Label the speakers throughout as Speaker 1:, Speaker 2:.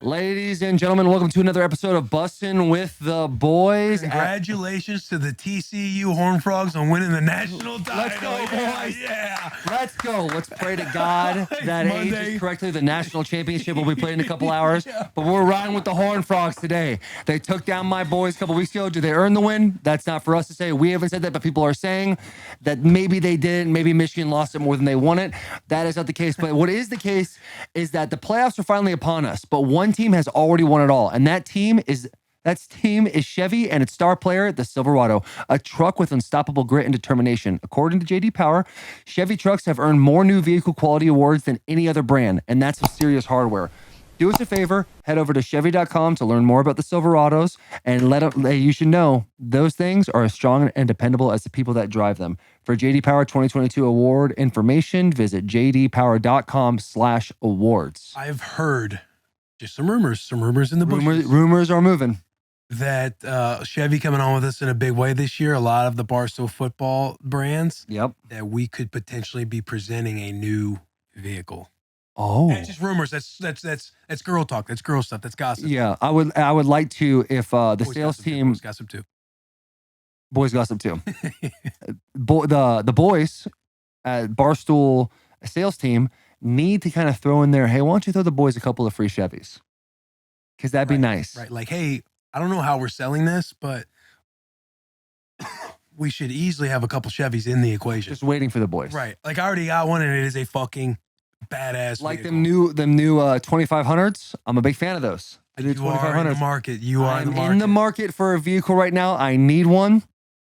Speaker 1: Ladies and gentlemen, welcome to another episode of Bussin With The Boys.
Speaker 2: Congratulations to the TCU Horned Frogs on winning the national title.
Speaker 1: Let's go, boys.
Speaker 2: Yeah.
Speaker 1: Let's go. Let's pray to God that
Speaker 2: Monday.
Speaker 1: ages correctly. The national championship will be played in a couple hours. But we're riding with the Horned Frogs today. They took down my boys a couple weeks ago. Did they earn the win? That's not for us to say. We haven't said that, but people are saying that maybe they didn't. Maybe Michigan lost it more than they won it. That is not the case. But what is the case is that the playoffs are finally upon us. But one team has already won it all, and that team is Chevy and its star player, the Silverado, a truck with unstoppable grit and determination. According to JD Power, Chevy trucks have earned more new vehicle quality awards than any other brand, and that's some serious hardware. Do us a favor, head over to Chevy.com to learn more about the Silverados, and you should know those things are as strong and dependable as the people that drive them. For JD Power 2022 award information, visit jdpower.com/awards.
Speaker 2: I've heard just some rumors in the bushes.
Speaker 1: Rumors are moving.
Speaker 2: That Chevy coming on with us in a big way this year. A lot of the Barstool football brands.
Speaker 1: Yep.
Speaker 2: That we could potentially be presenting a new vehicle.
Speaker 1: Oh,
Speaker 2: and just rumors. That's girl talk. That's girl stuff. That's gossip.
Speaker 1: Yeah, I would like to if the
Speaker 2: Boys
Speaker 1: sales
Speaker 2: gossip
Speaker 1: team.
Speaker 2: Boys gossip too.
Speaker 1: Boys gossip too. The boys at Barstool sales team need to kind of throw in there, hey, why don't you throw the boys a couple of free Chevys? Because that'd be nice.
Speaker 2: Right. Like, hey, I don't know how we're selling this, but we should easily have a couple Chevys in the equation.
Speaker 1: Just waiting for the boys.
Speaker 2: Right. Like, I already got one, and it is a fucking badass
Speaker 1: like
Speaker 2: vehicle.
Speaker 1: them new 2500s. I'm a big fan of those.
Speaker 2: You are in the market.
Speaker 1: I'm in the market for a vehicle right now. I need one.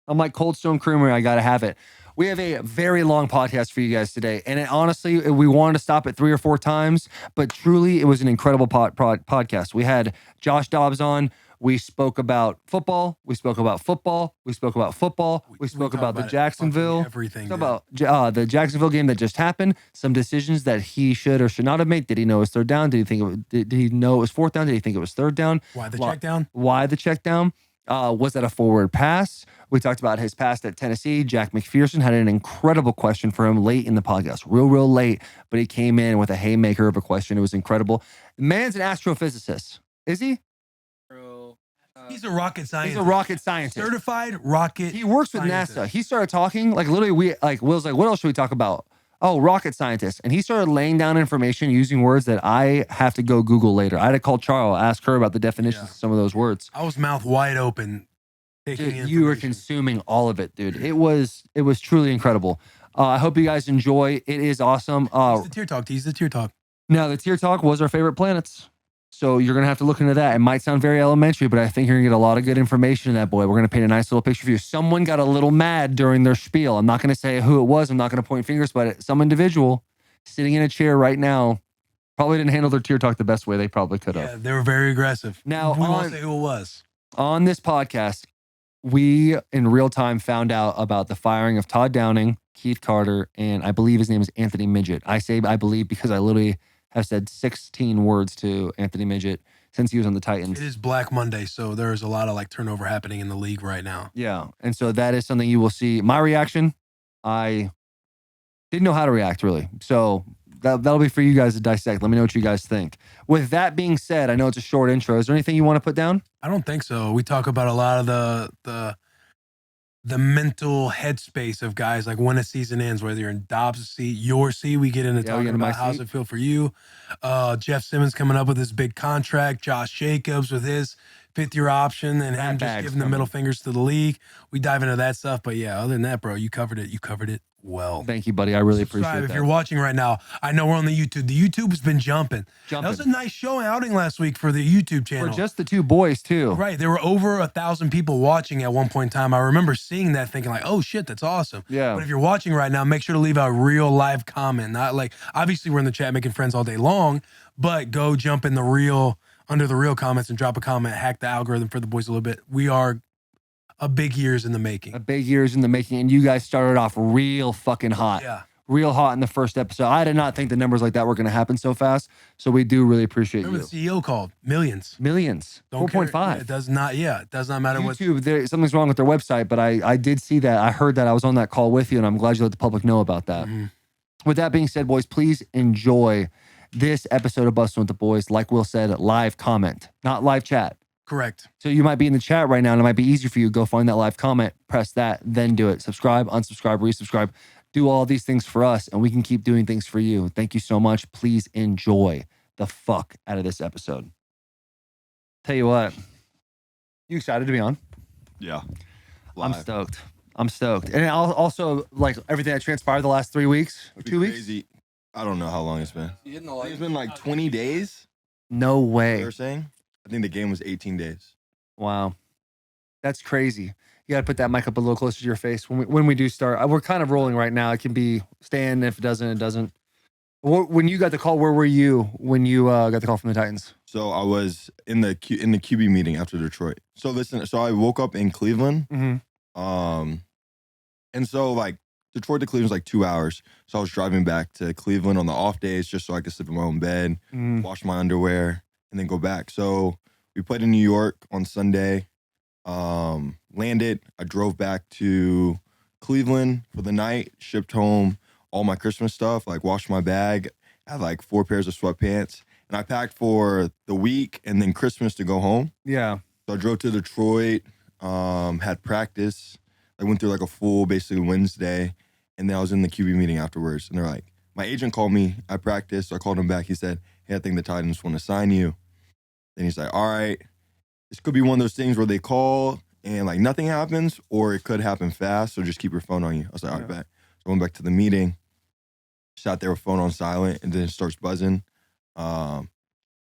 Speaker 1: I'm like Cold Stone Creamery. I got to have it. We have a very long podcast for you guys today. And honestly, we wanted to stop it 3 or 4 times, but truly it was an incredible podcast. We had Josh Dobbs on. We spoke about football. We spoke about football. We spoke about football. We spoke about the Jacksonville.
Speaker 2: Everything.
Speaker 1: About the Jacksonville game that just happened. Some decisions that he should or should not have made. Did he know it was third down? Did he know it was fourth down? Did he think it was third down?
Speaker 2: Why the check down?
Speaker 1: Why the check down? Was that a forward pass? We talked about his pass at Tennessee. Jack McPherson had an incredible question for him late in the podcast. Real late, but he came in with a haymaker of a question. It was incredible. The man's an astrophysicist. Is he?
Speaker 2: He's a rocket scientist.
Speaker 1: He's a rocket scientist.
Speaker 2: Certified rocket
Speaker 1: He works with
Speaker 2: scientist.
Speaker 1: NASA. He started talking, like literally Will's like, what else should we talk about? Oh, rocket scientist. And he started laying down information using words that I have to go Google later. I had to call Charles, ask her about the definitions of some of those words.
Speaker 2: I was mouth wide open.
Speaker 1: Dude, you were consuming all of it, dude. It was truly incredible. I hope you guys enjoy. It is awesome.
Speaker 2: Tease the tier talk.
Speaker 1: Now, the tier talk was our favorite planets. So you're going to have to look into that. It might sound very elementary, but I think you're going to get a lot of good information in that, boy. We're going to paint a nice little picture for you. Someone got a little mad during their spiel. I'm not going to say who it was. I'm not going to point fingers, but some individual sitting in a chair right now probably didn't handle their tier talk the best way they probably could have.
Speaker 2: Yeah, they were very aggressive.
Speaker 1: Now,
Speaker 2: we won't say who it was.
Speaker 1: On this podcast, we in real time found out about the firing of Todd Downing, Keith Carter, and I believe his name is Anthony Midget. I say I believe because I literally have said 16 words to Anthony Midget since he was on the Titans.
Speaker 2: It is Black Monday, so there's a lot of like turnover happening in the league right now.
Speaker 1: Yeah, and so that is something you will see. My reaction, I didn't know how to react really. So that'll be for you guys to dissect. Let me know what you guys think. With that being said, I know it's a short intro. Is there anything you want to put down?
Speaker 2: I don't think so. We talk about a lot of the mental headspace of guys, like when a season ends, whether you're in Dobbs' seat, your seat. We get into talking about how's it feel for you. Jeff Simmons coming up with his big contract. Josh Jacobs with his 5th-year option, and him just giving the middle fingers to the league. We dive into that stuff, but yeah, other than that, bro, you covered it. You covered it well.
Speaker 1: Thank you, buddy. I really appreciate that.
Speaker 2: If you're watching right now, I know we're on the YouTube. The YouTube has been jumping. That was a nice show outing last week for the YouTube channel.
Speaker 1: For just the 2 boys, too.
Speaker 2: Right. There were over 1,000 people watching at one point in time. I remember seeing that thinking like, oh, shit, that's awesome.
Speaker 1: Yeah.
Speaker 2: But if you're watching right now, make sure to leave a real live comment. Not like, obviously, we're in the chat making friends all day long, but go jump in under the real comments and drop a comment, hack the algorithm for the boys a little bit. We are a big years in the making. And you guys started off real fucking hot.
Speaker 1: Yeah. Real hot in the first episode. I did not think the numbers like that were going to happen so fast. So we do really appreciate
Speaker 2: Remember
Speaker 1: you.
Speaker 2: the CEO called millions.
Speaker 1: 4.5.
Speaker 2: It does not matter what.
Speaker 1: YouTube, something's wrong with their website, but I did see that. I heard that. I was on that call with you, and I'm glad you let the public know about that. Mm-hmm. With that being said, boys, please enjoy this episode of Bussin' With The Boys, like Will said, live comment, not live chat.
Speaker 2: Correct.
Speaker 1: So you might be in the chat right now and it might be easier for you. Go find that live comment, press that, then do it. Subscribe, unsubscribe, resubscribe. Do all these things for us and we can keep doing things for you. Thank you so much. Please enjoy the fuck out of this episode. Tell you what, you excited to be on?
Speaker 3: Yeah.
Speaker 1: I'm stoked. And I'll also, like, everything that transpired the last 3 weeks, 2 weeks.
Speaker 3: Crazy. I don't know how long it's been. It's been like 20 days.
Speaker 1: No way.
Speaker 3: They're saying. I think the game was 18 days.
Speaker 1: Wow. That's crazy. You got to put that mic up a little closer to your face when we do start. We're kind of rolling right now. It can be staying. If it doesn't, it doesn't. When you got the call, where were you when you got the call from the Titans?
Speaker 3: So I was in the QB meeting after Detroit. So listen, so I woke up in Cleveland.
Speaker 1: Mm-hmm.
Speaker 3: And so like Detroit to Cleveland's like 2 hours. So I was driving back to Cleveland on the off days just so I could sleep in my own bed, wash my underwear, and then go back. So we played in New York on Sunday. Landed. I drove back to Cleveland for the night, shipped home all my Christmas stuff, like washed my bag. I had like 4 pairs of sweatpants. And I packed for the week and then Christmas to go home.
Speaker 1: Yeah.
Speaker 3: So I drove to Detroit, had practice. I went through like a full basically Wednesday. And then I was in the QB meeting afterwards. And they're like, my agent called me. I practiced. So I called him back. He said, hey, I think the Titans want to sign you. Then he's like, all right, this could be one of those things where they call and like nothing happens, or it could happen fast. So just keep your phone on you. I was like, all right, bet. So I went back to the meeting, sat there with phone on silent, and then it starts buzzing. So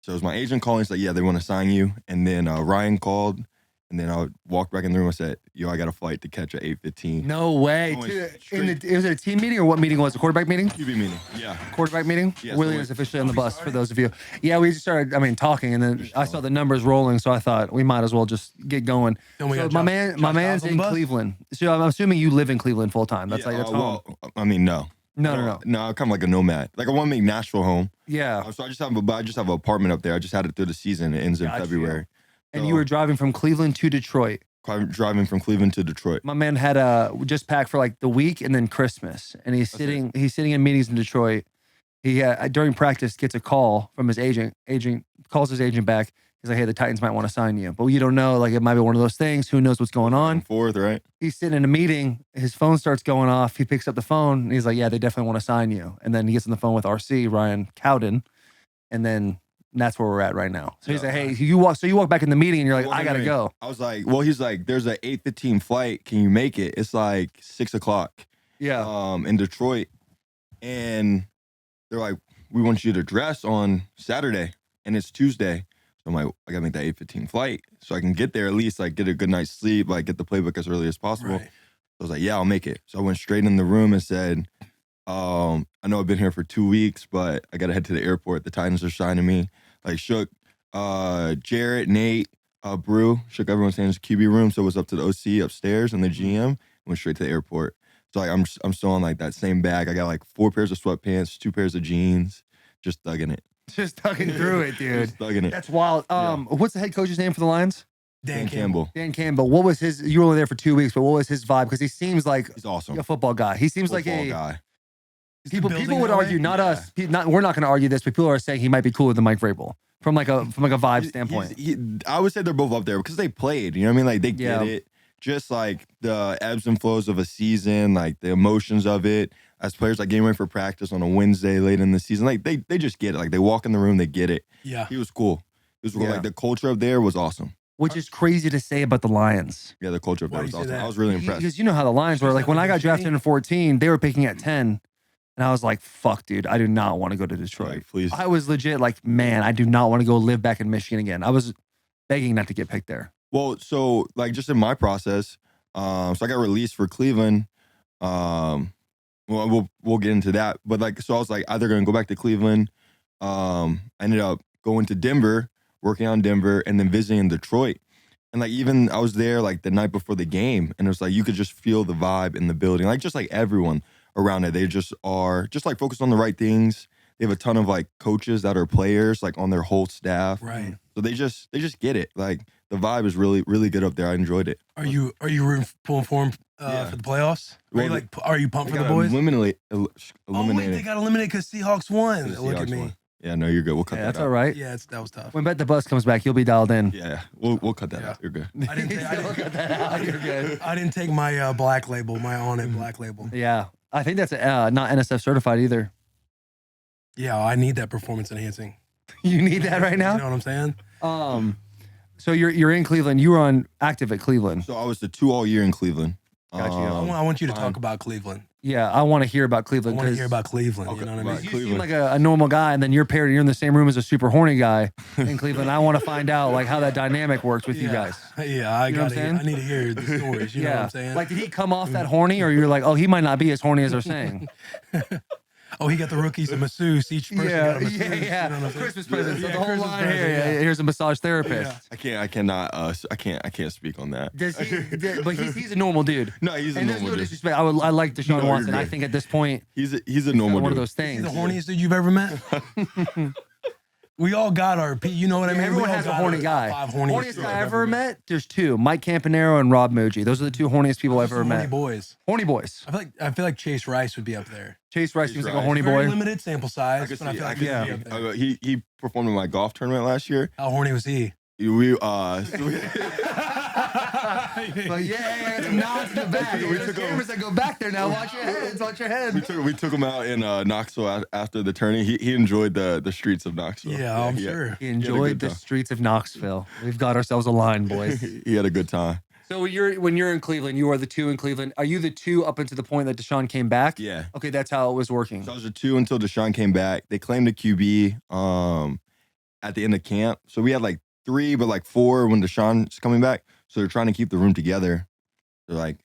Speaker 3: it was my agent calling. He's like, yeah, they want to sign you. And then Ryan called. And then I walked back in the room. I said, yo, I got a flight to catch at 8:15.
Speaker 1: No way. Was it a team meeting or what meeting was it? A quarterback meeting?
Speaker 3: QB meeting, yeah.
Speaker 1: Quarterback meeting?
Speaker 3: Yes,
Speaker 1: Willie is officially on the bus for those of you. Yeah, we just started, talking, and then I saw the numbers rolling, so I thought we might as well just get going. So my man's in Cleveland. So I'm assuming you live in Cleveland full time. That's that's home.
Speaker 3: No.
Speaker 1: No.
Speaker 3: No, I'm kind of like a nomad. Like I want to make Nashville home.
Speaker 1: Yeah.
Speaker 3: So I just have an apartment up there. I just had it through the season. It ends in February.
Speaker 1: And you were driving from Cleveland to Detroit.
Speaker 3: Driving from Cleveland to Detroit.
Speaker 1: My man had just packed for like the week and then Christmas, and he's sitting in meetings in Detroit. He during practice gets a call from his agent. Agent calls his agent back. He's like, "Hey, the Titans might want to sign you, but you don't know. Like it might be one of those things. Who knows what's going on?"
Speaker 3: Fourth, right?
Speaker 1: He's sitting in a meeting. His phone starts going off. He picks up the phone. And he's like, "Yeah, they definitely want to sign you." And then he gets on the phone with RC Ryan Cowden, and then. And that's where we're at right now. So he's like, hey, you walk back in the meeting and you're like, I got to go.
Speaker 3: I was like, well, he's like, there's an 8:15 flight. Can you make it? It's like 6 o'clock.
Speaker 1: Yeah.
Speaker 3: In Detroit. And they're like, we want you to dress on Saturday and it's Tuesday. So I'm like, I got to make that 8:15 flight so I can get there at least, like get a good night's sleep, like get the playbook as early as possible. Right. So I was like, yeah, I'll make it. So I went straight in the room and said, I know I've been here for 2 weeks, but I got to head to the airport. The Titans are signing me. Like shook Jarrett, Nate, Brew, shook everyone's hands in the QB room. So it was up to the OC upstairs and the GM, went straight to the airport. So like I'm still on like that same bag. I got like 4 pairs of sweatpants, 2 pairs of jeans, just thugging it.
Speaker 1: Just thugging through it, dude.
Speaker 3: Just thugging it.
Speaker 1: That's wild. What's the head coach's name for the Lions?
Speaker 3: Dan Campbell.
Speaker 1: Dan Campbell. What was his? You were only there for 2 weeks, but what was his vibe? Because he seems like
Speaker 3: he's awesome.
Speaker 1: A football guy. He seems like a
Speaker 3: guy.
Speaker 1: People would argue, not us. We're not going to argue this, but people are saying he might be cooler than Mike Vrabel from like a vibe standpoint.
Speaker 3: I would say they're both up there because they played. You know what I mean? Like they get it. Just like the ebbs and flows of a season, like the emotions of it. As players, like getting ready for practice on a Wednesday late in the season, like they just get it. Like they walk in the room, they get it.
Speaker 2: Yeah,
Speaker 3: he was cool. He was cool. Like the culture up there was awesome.
Speaker 1: Which is crazy to say about the Lions.
Speaker 3: Yeah, the culture up there was awesome. I was really impressed.
Speaker 1: Because you know how the Lions were. Like when I got drafted in 14, they were picking at 10. And I was like, fuck, dude, I do not want to go to Detroit.
Speaker 3: Like, please.
Speaker 1: I was legit like, man, I do not want to go live back in Michigan again. I was begging not to get picked there.
Speaker 3: Well, so like just in my process, so I got released for Cleveland. Well, we'll get into that. But like, so I was like either going to go back to Cleveland. I ended up going to Denver, working on Denver, and then visiting Detroit. And like even I was there like the night before the game, and it was like you could just feel the vibe in the building, like just like everyone around it. They just are just like focused on the right things. They have a ton of like coaches that are players like on their whole staff.
Speaker 2: Right.
Speaker 3: So they just get it. Like the vibe is really, really good up there. I enjoyed it.
Speaker 2: Are you pulling for them for the playoffs? Are you pumped for the boys?
Speaker 3: Eliminated.
Speaker 2: Oh wait, they got eliminated because Seahawks won.
Speaker 3: The
Speaker 2: Look
Speaker 3: Seahawks
Speaker 2: at me.
Speaker 3: won. Yeah, no, you're good. We'll cut that
Speaker 1: That's
Speaker 3: out.
Speaker 1: all right.
Speaker 2: Yeah, that was tough.
Speaker 1: When Bet the Bus comes back, you'll be dialed in.
Speaker 3: Yeah, we'll cut that out. You're good.
Speaker 2: I didn't
Speaker 1: Cut that out. You're good.
Speaker 2: I didn't take my black label, my on it black label.
Speaker 1: Yeah. I think that's not NSF certified either.
Speaker 2: Yeah, I need that performance enhancing.
Speaker 1: You need that right
Speaker 2: You
Speaker 1: now?
Speaker 2: know what I'm saying?
Speaker 1: So you're in Cleveland. You were on active at Cleveland.
Speaker 3: So I was the 2 all year in Cleveland.
Speaker 1: Gotcha.
Speaker 2: I want you to talk about Cleveland.
Speaker 1: Yeah, I want to hear about
Speaker 2: I
Speaker 1: Cleveland.
Speaker 2: want to hear about Cleveland.
Speaker 3: Okay,
Speaker 2: You know what I mean?
Speaker 3: right.
Speaker 1: You
Speaker 3: Cleveland.
Speaker 1: seem like a normal guy, and then you're paired. You're in the same room as a super horny guy in Cleveland. I want to find out like how that dynamic works with you guys.
Speaker 2: Yeah, I
Speaker 1: You know what I'm saying?
Speaker 2: I need to hear the stories. You know what I'm saying?
Speaker 1: Like, did he come off that horny, or you're like, oh, he might not be as horny as they're saying?
Speaker 2: Oh, he got the rookies a masseuse. Each person got a masseuse.
Speaker 1: yeah.
Speaker 2: You know what I'm saying?
Speaker 1: Christmas presents.
Speaker 2: Yeah,
Speaker 1: the whole
Speaker 2: Christmas
Speaker 1: line
Speaker 2: present,
Speaker 1: here.
Speaker 2: yeah.
Speaker 1: Here's a massage therapist.
Speaker 3: I can't speak on that.
Speaker 1: Does he? But he's a normal dude.
Speaker 3: No, he's a
Speaker 1: And there's
Speaker 3: normal
Speaker 1: no
Speaker 3: dude.
Speaker 1: disrespect. I like Deshaun
Speaker 3: No, you're
Speaker 1: Watson. I
Speaker 3: good.
Speaker 1: think at this point,
Speaker 3: He's a normal
Speaker 1: one of
Speaker 3: dude.
Speaker 1: those things.
Speaker 2: The horniest dude you've ever met? We all got our, you know what I mean?
Speaker 1: Everyone
Speaker 2: We all
Speaker 1: has a
Speaker 2: got
Speaker 1: horny
Speaker 2: our
Speaker 1: guy.
Speaker 2: top 5 horniest
Speaker 1: Horniest
Speaker 2: dudes
Speaker 1: guy I
Speaker 2: I've
Speaker 1: ever met. There's 2: Mike Campanaro and Rob Moji. Those are the 2 horniest people I've ever
Speaker 2: Horny
Speaker 1: met.
Speaker 2: boys.
Speaker 1: Horny boys.
Speaker 2: I feel like Chase Rice would be up there.
Speaker 1: Chase Rice
Speaker 3: Chase
Speaker 1: seems like a
Speaker 3: Rice.
Speaker 1: horny
Speaker 2: Very
Speaker 1: boy.
Speaker 2: limited sample size, but I feel like he'd be up there.
Speaker 3: He performed in my golf tournament last year.
Speaker 2: How horny was he?
Speaker 1: But yeah, some nods in the back. There's cameras that go back there now. Watch your heads. Watch your head.
Speaker 3: we took him out in Knoxville after the tourney. He enjoyed the streets of Knoxville.
Speaker 2: Yeah, I'm sure.
Speaker 1: He enjoyed the streets of Knoxville. We've got ourselves a line, boys.
Speaker 3: He had a good time.
Speaker 1: So when you're in Cleveland, you are the 2 in Cleveland. Are you the 2 up until the point that Deshaun came back?
Speaker 3: Yeah.
Speaker 1: Okay, that's how it was working.
Speaker 3: So I was a 2 until Deshaun came back. They claimed a QB at the end of camp. So we had like 3, but like 4 when Deshaun's coming back. So they're trying to keep the room together. They're like,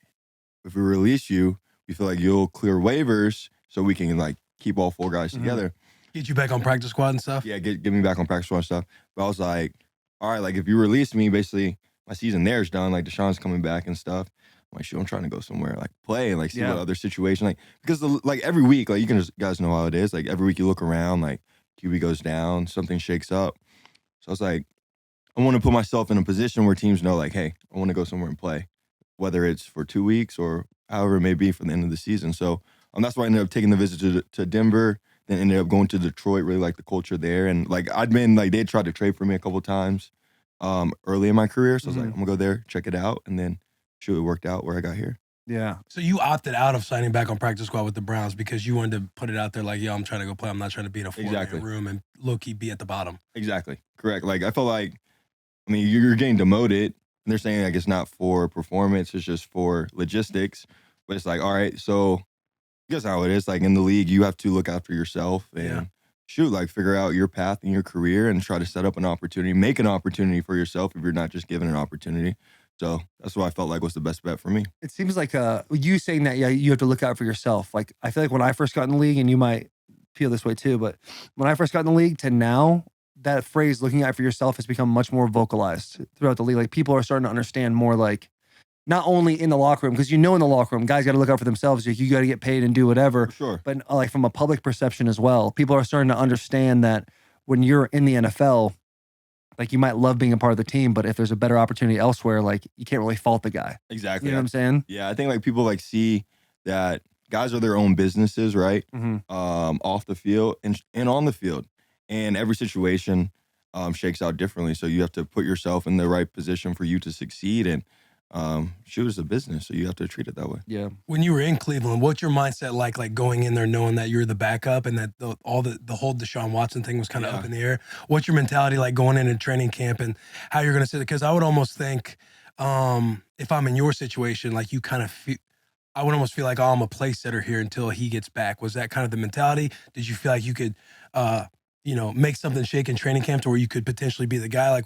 Speaker 3: if we release you, we feel like you'll clear waivers so we can like keep all 4 guys together.
Speaker 2: Get you back on practice squad and stuff?
Speaker 3: Yeah, get me back on practice squad and stuff. But I was like, all right, like if you release me, basically my season there is done. Like Deshaun's coming back and stuff. I'm like, shoot, I'm trying to go somewhere, like play and like see what other situation, like because like every week, like you guys know how it is. Like every week you look around, like QB goes down, something shakes up. So I was like, I want to put myself in a position where teams know, like, hey, I want to go somewhere and play, whether it's for 2 weeks or however it may be for the end of the season. So that's why I ended up taking the visit to Denver, then ended up going to Detroit, really like the culture there. And like I'd been like, they'd tried to trade for me a couple times early in my career. So I was like, I'm gonna go there, check it out. And then shoot, it worked out where I got here.
Speaker 1: Yeah.
Speaker 2: So you opted out of signing back on practice squad with the Browns because you wanted to put it out there like, yo, I'm trying to go play. I'm not trying to be in a 4-man room and low-key be at the bottom.
Speaker 3: Exactly. Correct. Like I felt like, I mean, you're getting demoted, and they're saying like it's not for performance, it's just for logistics. But it's like, all right, so I guess how it is. Like in the league, you have to look after yourself and shoot, like figure out your path in your career and try to set up an opportunity, make an opportunity for yourself if you're not just given an opportunity. So that's what I felt like was the best bet for me.
Speaker 1: It seems like you saying that, you have to look out for yourself. Like I feel like when I first got in the league, and you might feel this way too, but when I first got in the league to now, that phrase looking out for yourself has become much more vocalized throughout the league. Like people are starting to understand more, like not only in the locker room, because in the locker room, guys got to look out for themselves. Like, you got to get paid and do whatever.
Speaker 3: For sure.
Speaker 1: But like from a public perception as well, people are starting to understand that when you're in the NFL, like you might love being a part of the team, but if there's a better opportunity elsewhere, like you can't really fault the guy.
Speaker 3: Exactly.
Speaker 1: You know what I'm saying?
Speaker 3: Yeah, I think like people like see that guys are their own businesses, right?
Speaker 1: Mm-hmm.
Speaker 3: Off the field and on the field. And every situation shakes out differently. So you have to put yourself in the right position for you to succeed. And shoot is a business, so you have to treat it that way.
Speaker 1: Yeah.
Speaker 2: When you were in Cleveland, what's your mindset like going in there knowing that you're the backup and that the whole Deshaun Watson thing was kind of up in the air? What's your mentality like going into training camp and how you're going to sit? Because I would almost think if I'm in your situation, like you kind of feel, I would almost feel like, oh, I'm a place setter here until he gets back. Was that kind of the mentality? Did you feel like you could make something shake in training camp to where you could potentially be the guy? Like,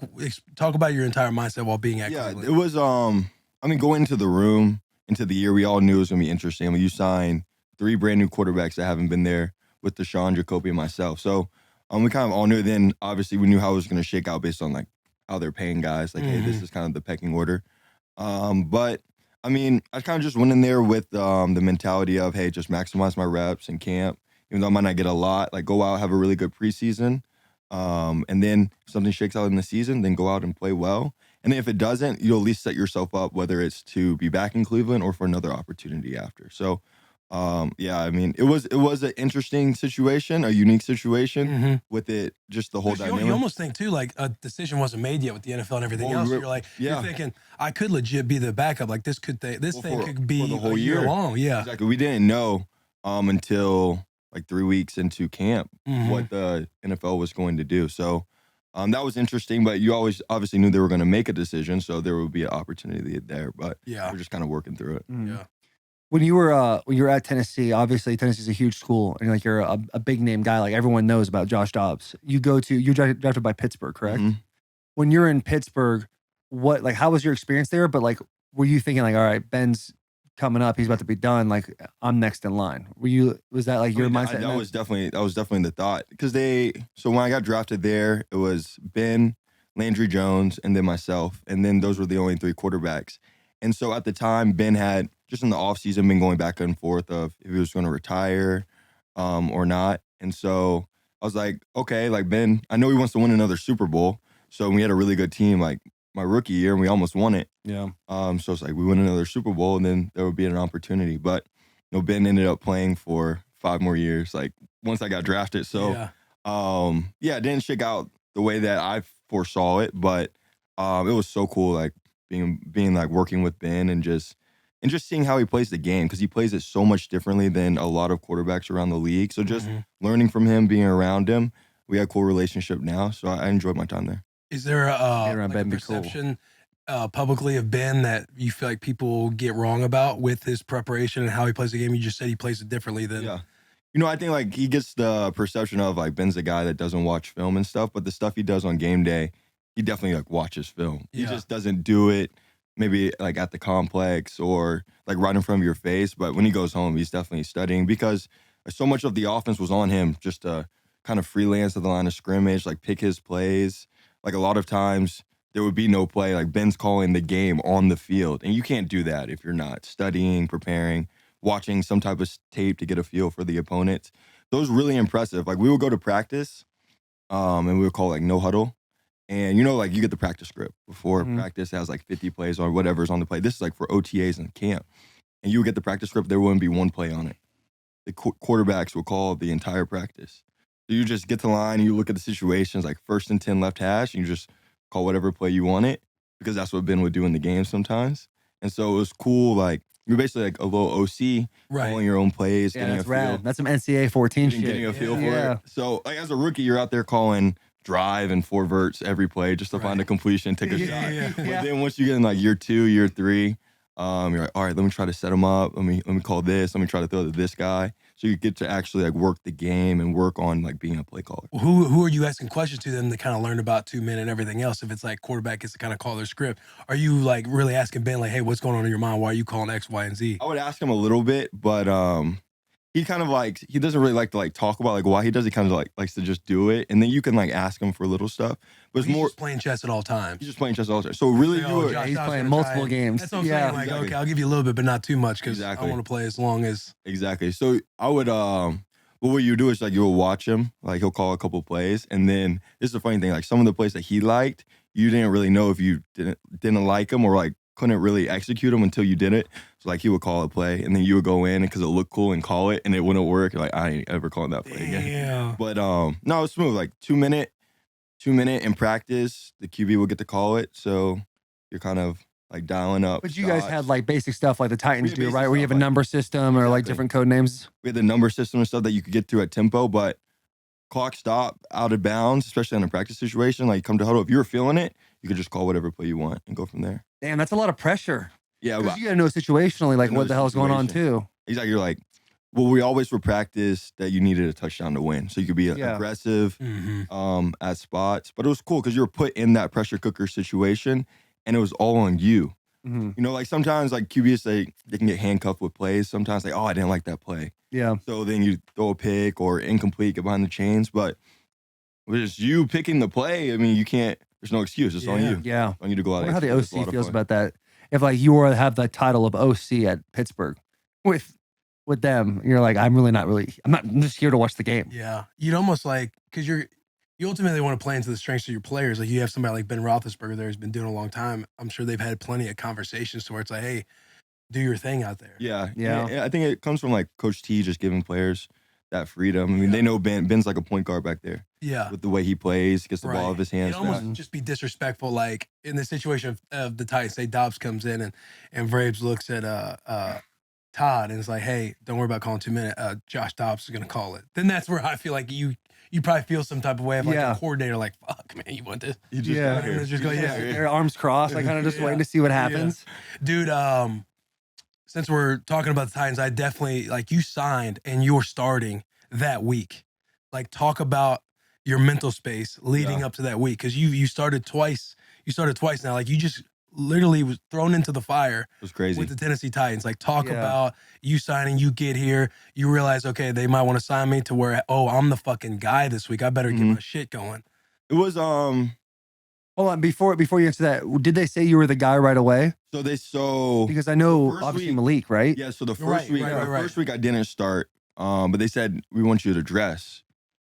Speaker 2: talk about your entire mindset while being at Cleveland.
Speaker 3: It was, going into the room, into the year, we all knew it was going to be interesting. I mean, you signed 3 brand new quarterbacks that haven't been there with Deshaun, Jacoby, and myself. So we kind of all knew. Then, obviously, we knew how it was going to shake out based on, like, how they're paying guys. Like, hey, this is kind of the pecking order. But, I mean, I kind of just went in there with the mentality of, hey, just maximize my reps in camp. Even though I might not get a lot, like go out, have a really good preseason. And then if something shakes out in the season, then go out and play well. And then if it doesn't, you'll at least set yourself up, whether it's to be back in Cleveland or for another opportunity after. So Yeah, I mean, it was an interesting situation, a unique situation
Speaker 2: Mm-hmm.
Speaker 3: with it, just the whole dynamic.
Speaker 2: You almost think too, like a decision wasn't made yet with the NFL and everything else. You're like, you're thinking, I could legit be the backup. Like this could be
Speaker 3: for the whole
Speaker 2: a year long. Yeah,
Speaker 3: exactly. We didn't know until like 3 weeks into camp what the NFL was going to do. So that was interesting. But you always obviously knew they were going to make a decision, so there would be an opportunity there. But we're just kind of working through it.
Speaker 2: Yeah.
Speaker 1: When you were at Tennessee, obviously Tennessee's a huge school, and like you're a big name guy, like everyone knows about Josh Dobbs. You're drafted by Pittsburgh, correct?
Speaker 3: Mm-hmm.
Speaker 1: When you're in Pittsburgh, how was your experience there? But like, were you thinking like, all right, Ben's coming up, he's about to be done, like I'm next in line? Was that like your mindset?
Speaker 3: That was definitely the thought, because so when I got drafted there, it was Ben, Landry Jones, and then myself, and then those were the only 3 quarterbacks. And so at the time, Ben had just in the offseason been going back and forth of if he was going to retire or not. And so I was like, okay, like Ben, I know he wants to win another Super Bowl. So we had a really good team like my rookie year, and we almost won it.
Speaker 1: Yeah.
Speaker 3: So it's like we win another Super Bowl, and then there would be an opportunity. But Ben ended up playing for 5 more years, like once I got drafted. So it didn't shake out the way that I foresaw it, but it was so cool, like being like working with Ben and just seeing how he plays the game, because he plays it so much differently than a lot of quarterbacks around the league. So just learning from him, being around him, we had a cool relationship now. So I enjoyed my time there.
Speaker 2: Is there a perception publicly of Ben that you feel like people get wrong about with his preparation and how he plays the game? You just said he plays it differently than.
Speaker 3: Yeah. I think like he gets the perception of like Ben's a guy that doesn't watch film and stuff, but the stuff he does on game day, he definitely like watches film. He just doesn't do it maybe like at the complex or like right in front of your face. But when he goes home, he's definitely studying, because so much of the offense was on him just to kind of freelance at the line of scrimmage, like pick his plays. Like a lot of times there would be no play. Like Ben's calling the game on the field. And you can't do that if you're not studying, preparing, watching some type of tape to get a feel for the opponents. Those really impressive. Like we would go to practice and we would call like no huddle. And like you get the practice script before practice. It has like 50 plays or whatever's on the play. This is like for OTAs and camp. And you would get the practice script. There wouldn't be one play on it. The quarterbacks will call the entire practice. So you just get to the line and you look at the situations like 1st and 10 left hash, and you just call whatever play you want it, because that's what Ben would do in the game sometimes. And so it was cool. Like you're basically like a little OC, calling your own plays, getting a feel.
Speaker 1: That's some NCAA 14 shit.
Speaker 3: Getting a feel for it. So like as a rookie, you're out there calling drive and 4 verts every play just to find a completion, take a shot. But then once you get in like year 2, year 3, you're like, all right, let me try to set him up. Let me call this. Let me try to throw to this guy. So you get to actually like work the game and work on like being a play caller.
Speaker 2: Who are you asking questions to then to kind of learn about 2 men and everything else? If it's like quarterback gets to kind of call their script, are you like really asking Ben like, hey, what's going on in your mind? Why are you calling X, Y, and Z?
Speaker 3: I would ask him a little bit, but he kind of like, he doesn't really like to like talk about like why he does. He kind of like likes to just do it, and then you can like ask him for little stuff. But it's more
Speaker 2: just playing chess at all times.
Speaker 3: He's just playing chess all the time. So really,
Speaker 1: he's playing multiple games.
Speaker 2: That's what I'm saying. Like, okay, I'll give you a little bit, but not too much, because I want to play as long as.
Speaker 3: Exactly. So I would what you do is like you'll watch him, like he'll call a couple plays, and then this is the funny thing, like some of the plays that he liked, you didn't really know if you didn't like him or like couldn't really execute them until you did it. So like he would call a play, and then you would go in because it looked cool and call it, and it wouldn't work. Like I ain't ever calling that play again. But no, it's smooth. Like 2 minute in practice, the QB will get to call it. So you're kind of like dialing up.
Speaker 1: But you guys had like basic stuff like the Titans do, right? Where you have a number system or like different code names.
Speaker 3: We had the number system and stuff that you could get through at tempo, but clock stop out of bounds, especially in a practice situation, like come to huddle. If you were feeling it, you could just call whatever play you want and go from there.
Speaker 1: Damn, that's a lot of pressure.
Speaker 3: Yeah.
Speaker 1: Because you got to know situationally, like what the hell's going on too.
Speaker 3: Exactly. You're like, well, we always would practice that you needed a touchdown to win. So you could be aggressive at spots. But it was cool because you were put in that pressure cooker situation and it was all on you. You know, like sometimes like QBs, they can get handcuffed with plays. Sometimes like, oh, I didn't like that play.
Speaker 1: Yeah.
Speaker 3: So then you throw a pick or incomplete, get behind the chains. But with just you picking the play, I mean, you can't, there's no excuse. It's on you.
Speaker 1: Yeah.
Speaker 3: On you to go out.
Speaker 1: I wonder how the OC feels about that. If like you were to have the title of OC at Pittsburgh with them, you're like, I'm just here to watch the game.
Speaker 2: Yeah. You'd almost like, because you ultimately want to play into the strengths of your players. Like you have somebody like Ben Roethlisberger there who's been doing it a long time. I'm sure they've had plenty of conversations to where it's like, hey, do your thing out there.
Speaker 3: Yeah.
Speaker 1: Yeah.
Speaker 3: I think it comes from like Coach T just giving players that freedom. I mean, they know Ben's like a point guard back there.
Speaker 2: Yeah.
Speaker 3: With the way he plays, gets the ball out of his hands.
Speaker 2: It almost just be disrespectful, like in the situation of the Titans, say Dobbs comes in and Vrabes looks at Todd and it's like, hey, don't worry about calling 2 minutes. Josh Dobbs is gonna call it. Then that's where I feel like you probably feel some type of way of like a coordinator, like, fuck man, you want this?
Speaker 3: You just got here.
Speaker 2: Just go,
Speaker 1: Their arms crossed, like kind of just waiting to see what happens.
Speaker 2: Dude, since we're talking about the Titans, I definitely, like, you signed and you're starting that week. Like, talk about your mental space leading up to that week, because you started twice. You started twice now. Like, you just literally was thrown into the fire.
Speaker 3: It was crazy
Speaker 2: with the Tennessee Titans. Like, talk about you signing. You get here, you realize, okay, they might want to sign me to where, oh, I'm the fucking guy this week. I better get my shit going.
Speaker 3: It was
Speaker 1: Hold on, before you answer that, did they say you were the guy right away?
Speaker 3: Because
Speaker 1: I know obviously Malik, right?
Speaker 3: Yeah, so the first week, first week I didn't start, but they said we want you to dress.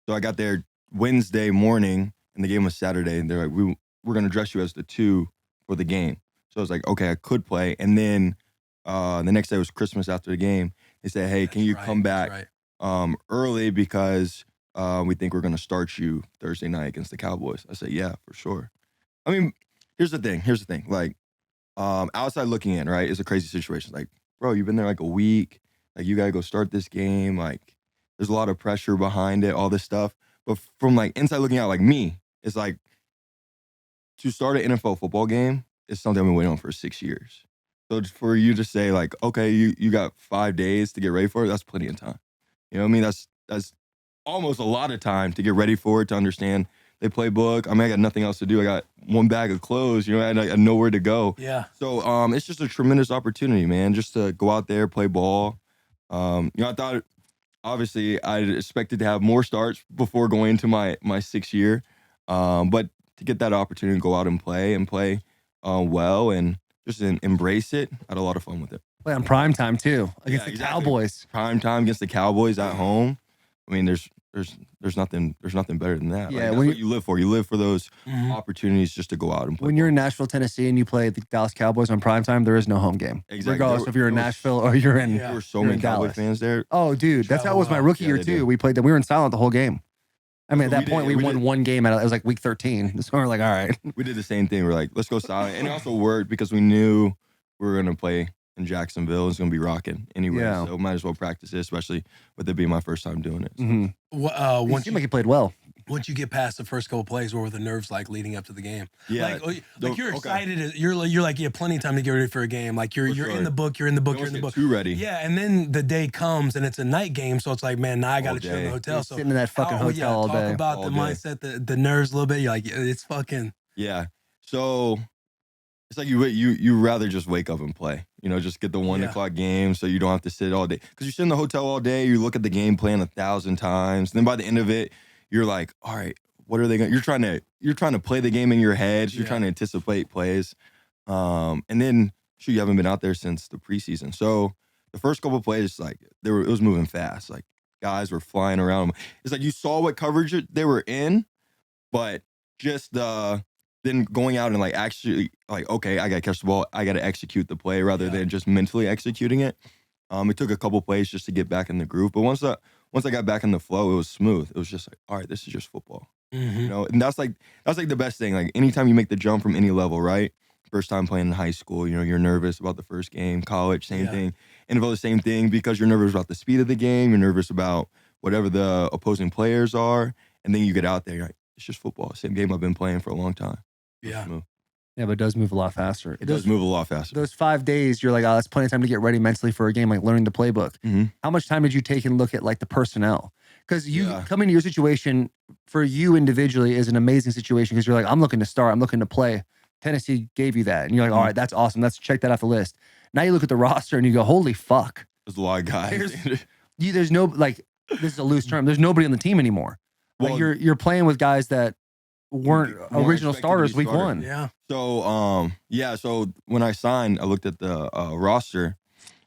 Speaker 3: So I got there Wednesday morning, and the game was Saturday, and they're like, we're gonna dress you as the 2 for the game. So I was like, okay, I could play, and then the next day was Christmas after the game. They said, hey, can you come back early because we think we're gonna start you Thursday night against the Cowboys. I said, yeah, for sure. I mean, here's the thing. Like, outside looking in, right, it's a crazy situation. Like, bro, you've been there like a week. Like, you got to go start this game. Like, there's a lot of pressure behind it, all this stuff. But from, like, inside looking out, like me, it's like, to start an NFL football game is something I've been waiting on for 6 years. So for you to say, like, okay, you got 5 days to get ready for it, that's plenty of time. You know what I mean? That's almost a lot of time to get ready for it, to understand the playbook. I mean, I got nothing else to do. I got one bag of clothes, you know, and I had nowhere to go.
Speaker 2: Yeah.
Speaker 3: So it's just a tremendous opportunity, man, just to go out there, play ball. You know, I thought, obviously, I expected to have more starts before going into my 6th year. But to get that opportunity to go out and play well and just embrace it, I had a lot of fun with it.
Speaker 1: Play on prime time, too, against the Cowboys.
Speaker 3: Prime time against the Cowboys at home. I mean, there's nothing better than that.
Speaker 1: Yeah,
Speaker 3: like, that's what you live for. You live for those opportunities just to go out and play.
Speaker 1: When you're in Nashville, Tennessee, and you play the Dallas Cowboys on primetime, there is no home game.
Speaker 3: Exactly.
Speaker 1: Regardless if you're in Nashville or you're in.
Speaker 3: There were so many Cowboy fans there.
Speaker 1: Oh, dude, that's how it was my rookie year too. We played them. We were in silent the whole game. I mean, at that point, we won one game. It was like week 13. So we're like, all right.
Speaker 3: We did the same thing. We're like, let's go silent, and it also worked because we knew we were gonna play in Jacksonville. It's gonna be rocking anyway, so might as well practice it, especially with it being my first time doing it. So.
Speaker 1: Once you played well.
Speaker 2: Once you get past the first couple plays, what were the nerves like leading up to the game?
Speaker 3: Yeah,
Speaker 2: like you're excited. You're like, you have plenty of time to get ready for a game. Like you're in the book. You're in the book. You're in the book.
Speaker 3: Too ready.
Speaker 2: Yeah, and then the day comes and it's a night game, so it's like, man, now I got to chill in the hotel. So
Speaker 1: sitting in that fucking hotel all day.
Speaker 2: Talk about the mindset, the nerves a little bit. You're like, it's fucking.
Speaker 3: Yeah. So it's like you rather just wake up and play. You know, just get the 1 o'clock game so you don't have to sit all day. Because you sit in the hotel all day, you look at the game plan 1,000 times. Then by the end of it, you're like, all right, what are they going to? You're trying to play the game in your head. You're trying to anticipate plays. And then you haven't been out there since the preseason. So the first couple of plays, like it was moving fast. Like guys were flying around. It's like you saw what coverage they were in, but just then going out and like actually like, okay, I got to catch the ball. I got to execute the play rather than just mentally executing it. It took a couple plays just to get back in the groove. But once I got back in the flow, it was smooth. It was just like, all right, this is just football. You know, and that's like the best thing. Like anytime you make the jump from any level, right? First time playing in high school, you know, you're nervous about the first game. College, same thing. NFL, the same thing, because you're nervous about the speed of the game. You're nervous about whatever the opposing players are. And then you get out there, you're like, it's just football. Same game I've been playing for a long time.
Speaker 2: Yeah.
Speaker 1: Yeah, but it does move a lot faster.
Speaker 3: It does move a lot faster.
Speaker 1: Those 5 days, you're like, oh, that's plenty of time to get ready mentally for a game, like learning the playbook. How much time did you take and look at like the personnel? Because you come into your situation, for you individually, is an amazing situation because you're like, I'm looking to start, I'm looking to play. Tennessee gave you that. And you're like, all right, that's awesome. Let's check that off the list. Now you look at the roster and you go, holy fuck.
Speaker 3: There's a lot of guys.
Speaker 1: There's no, like, this is a loose term. There's nobody on the team anymore. Well, like you're playing with guys that weren't original starters week 1.
Speaker 2: Yeah.
Speaker 3: So, so when I signed, I looked at the roster.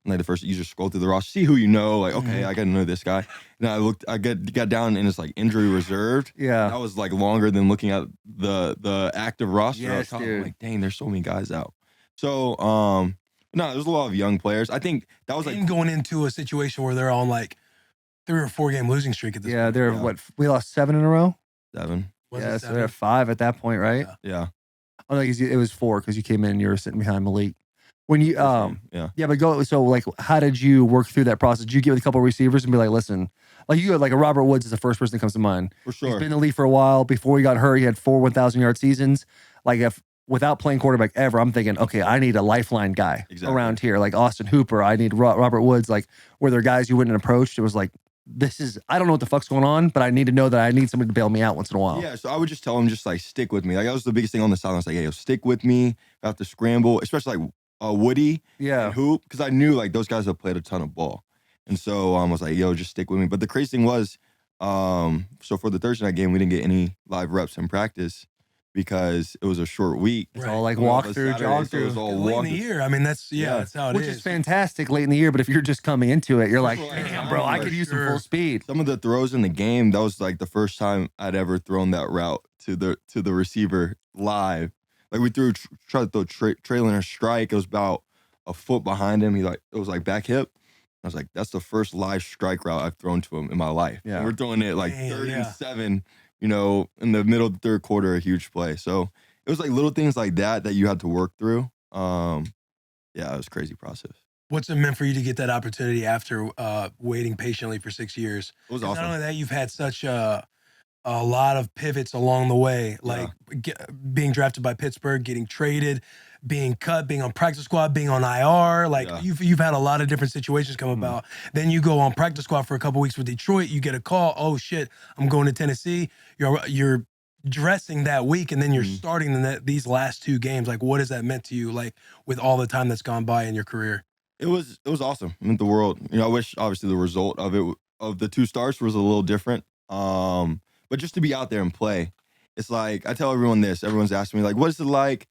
Speaker 3: And like the first, you just scroll through the roster, see who you know. Like, okay, I got to know this guy. And I got down and it's like injury reserved.
Speaker 1: Yeah.
Speaker 3: That was like longer than looking at the active roster.
Speaker 1: Yes, dude.
Speaker 3: I'm like, dang, there's so many guys out. So, No, there's a lot of young players. I think that was
Speaker 2: And going into a situation where they're on like 3 or 4 game losing streak at this point.
Speaker 1: They're we lost 7 in a row.
Speaker 3: 7.
Speaker 1: So they're 5 at that point, right?
Speaker 3: Yeah.
Speaker 1: Oh no, it was 4 because you came in and you were sitting behind Malik. When you but so like, how did you work through that process? Did you get with a couple of receivers and be like, listen, like you had like a Robert Woods is the first person that comes to mind.
Speaker 3: For sure.
Speaker 1: He's been in the league for a while. Before he got hurt, he had 4 1,000-yard seasons. Like if without playing quarterback ever, I'm thinking, okay, I need a lifeline guy around here, like Austin Hooper. I need Robert Woods. Like were there guys you wouldn't have approached? It was like, I don't know what the fuck's going on, but I need to know that I need somebody to bail me out once in a while.
Speaker 3: Yeah, so I would just tell him, just like stick with me. Like that was the biggest thing on the sideline. I was like, hey, stick with me. If I have to scramble, especially like Woody and Hoop, because I knew like those guys have played a ton of ball. And so I was like, yo, just stick with me. But the crazy thing was, so for the Thursday night game, we didn't get any live reps in practice because it was a short week.
Speaker 1: It's all like walk through, jog through.
Speaker 3: It was all
Speaker 2: late in the year. I mean, that's how it is.
Speaker 1: Which is fantastic late in the year, but if you're just coming into it, you're like, damn, bro, I could use some full speed.
Speaker 3: Some of the throws in the game, that was like the first time I'd ever thrown that route to the receiver live. Like we tried to throw trailing a strike. It was about a foot behind him. It was like back hip. I was like, that's the first live strike route I've thrown to him in my life. Yeah. And we're throwing it like 3rd and 7, in the middle of the third quarter, a huge play. So it was like little things like that you had to work through. It was a crazy process.
Speaker 2: What's it meant for you to get that opportunity after waiting patiently for 6 years?
Speaker 3: It was awesome.
Speaker 2: Not only that, you've had such a lot of pivots along the way, like being drafted by Pittsburgh, getting traded, being cut, being on practice squad, being on IR. You've had a lot of different situations come about. Then you go on practice squad for a couple weeks with Detroit. You get a call. Oh shit, I'm going to Tennessee. You're dressing that week, and then you're starting these last 2 games. Like, what has that meant to you? Like, with all the time that's gone by in your career?
Speaker 3: It was awesome. It meant the world. I wish obviously the result of the 2 starts was a little different. But just to be out there and play, it's like, I tell everyone this. Everyone's asking me, like, what is it like?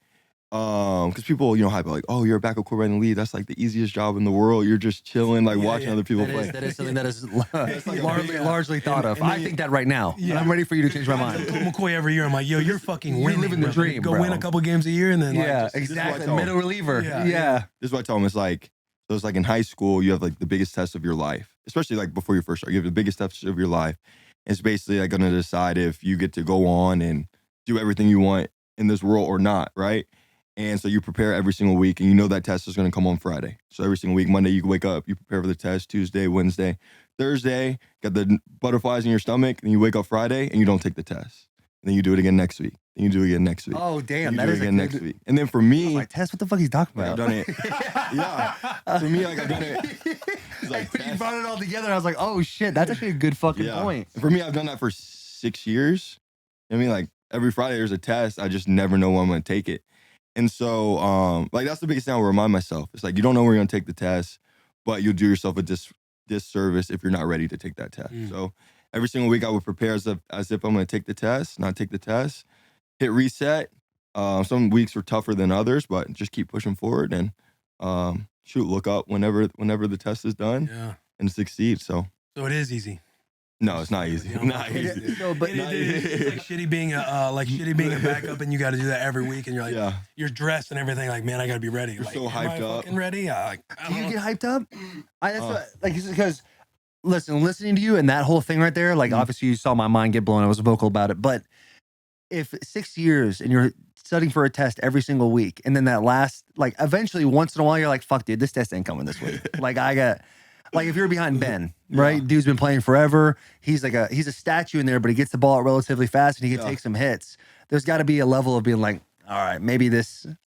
Speaker 3: Because people, hype like, oh, you're a backup quarterback in the league. That's like the easiest job in the world. You're just chilling, like watching other people play.
Speaker 1: That is something that is largely thought of. I think that right now. And I'm ready for you to change my mind.
Speaker 2: McCoy every year, I'm like, yo, you're fucking winning.
Speaker 1: You're living the dream,
Speaker 2: Go win a couple games a year and then
Speaker 1: exactly. Middle reliever.
Speaker 3: This is what I tell them. It's like, so it's like in high school, you have like the biggest test of your life, especially like before your first start. You have the biggest test of your life. It's basically like going to decide if you get to go on and do everything you want in this world or not, right? And so you prepare every single week, and that test is going to come on Friday. So every single week, Monday, you wake up, you prepare for the test, Tuesday, Wednesday, Thursday, got the butterflies in your stomach, and you wake up Friday, and you don't take the test. And then you do it again next week. Then you do it again next week.
Speaker 1: Oh, damn.
Speaker 3: That is again next week. And then for me...
Speaker 1: my test? What the fuck he's talking about?
Speaker 3: I've done it. For me, like, I've done it.
Speaker 1: Like, when you brought it all together, I was like, oh, shit, that's actually a good fucking point.
Speaker 3: And for me, I've done that for 6 years. Like, every Friday there's a test. I just never know when I'm going to take it. And so, like, that's the biggest thing I remind myself. It's like, you don't know where you're going to take the test, but you'll do yourself a disservice if you're not ready to take that test. So every single week I would prepare as if I'm going to take the test, not take the test, hit reset. Some weeks are tougher than others, but just keep pushing forward and look up whenever the test is done and succeed. So
Speaker 2: it is easy.
Speaker 3: No, it's not easy. Not easy.
Speaker 2: No, but it's like shitty being a backup, and you got to do that every week, and you're like, you're dressed and everything. Like, man, I got to be ready.
Speaker 3: You're
Speaker 2: like,
Speaker 3: so hyped up.
Speaker 2: Fucking ready?
Speaker 1: Do you get hyped up? Because listening to you and that whole thing right there, like obviously you saw my mind get blown. I was vocal about it, but if 6 years and you're studying for a test every single week, and then that last, like, eventually once in a while you're like, fuck, dude, this test ain't coming this week. Like if you're behind Ben, right? Dude's been playing forever. He's a statue in there, but he gets the ball out relatively fast and he can take some hits. There's got to be a level of being like, all right, maybe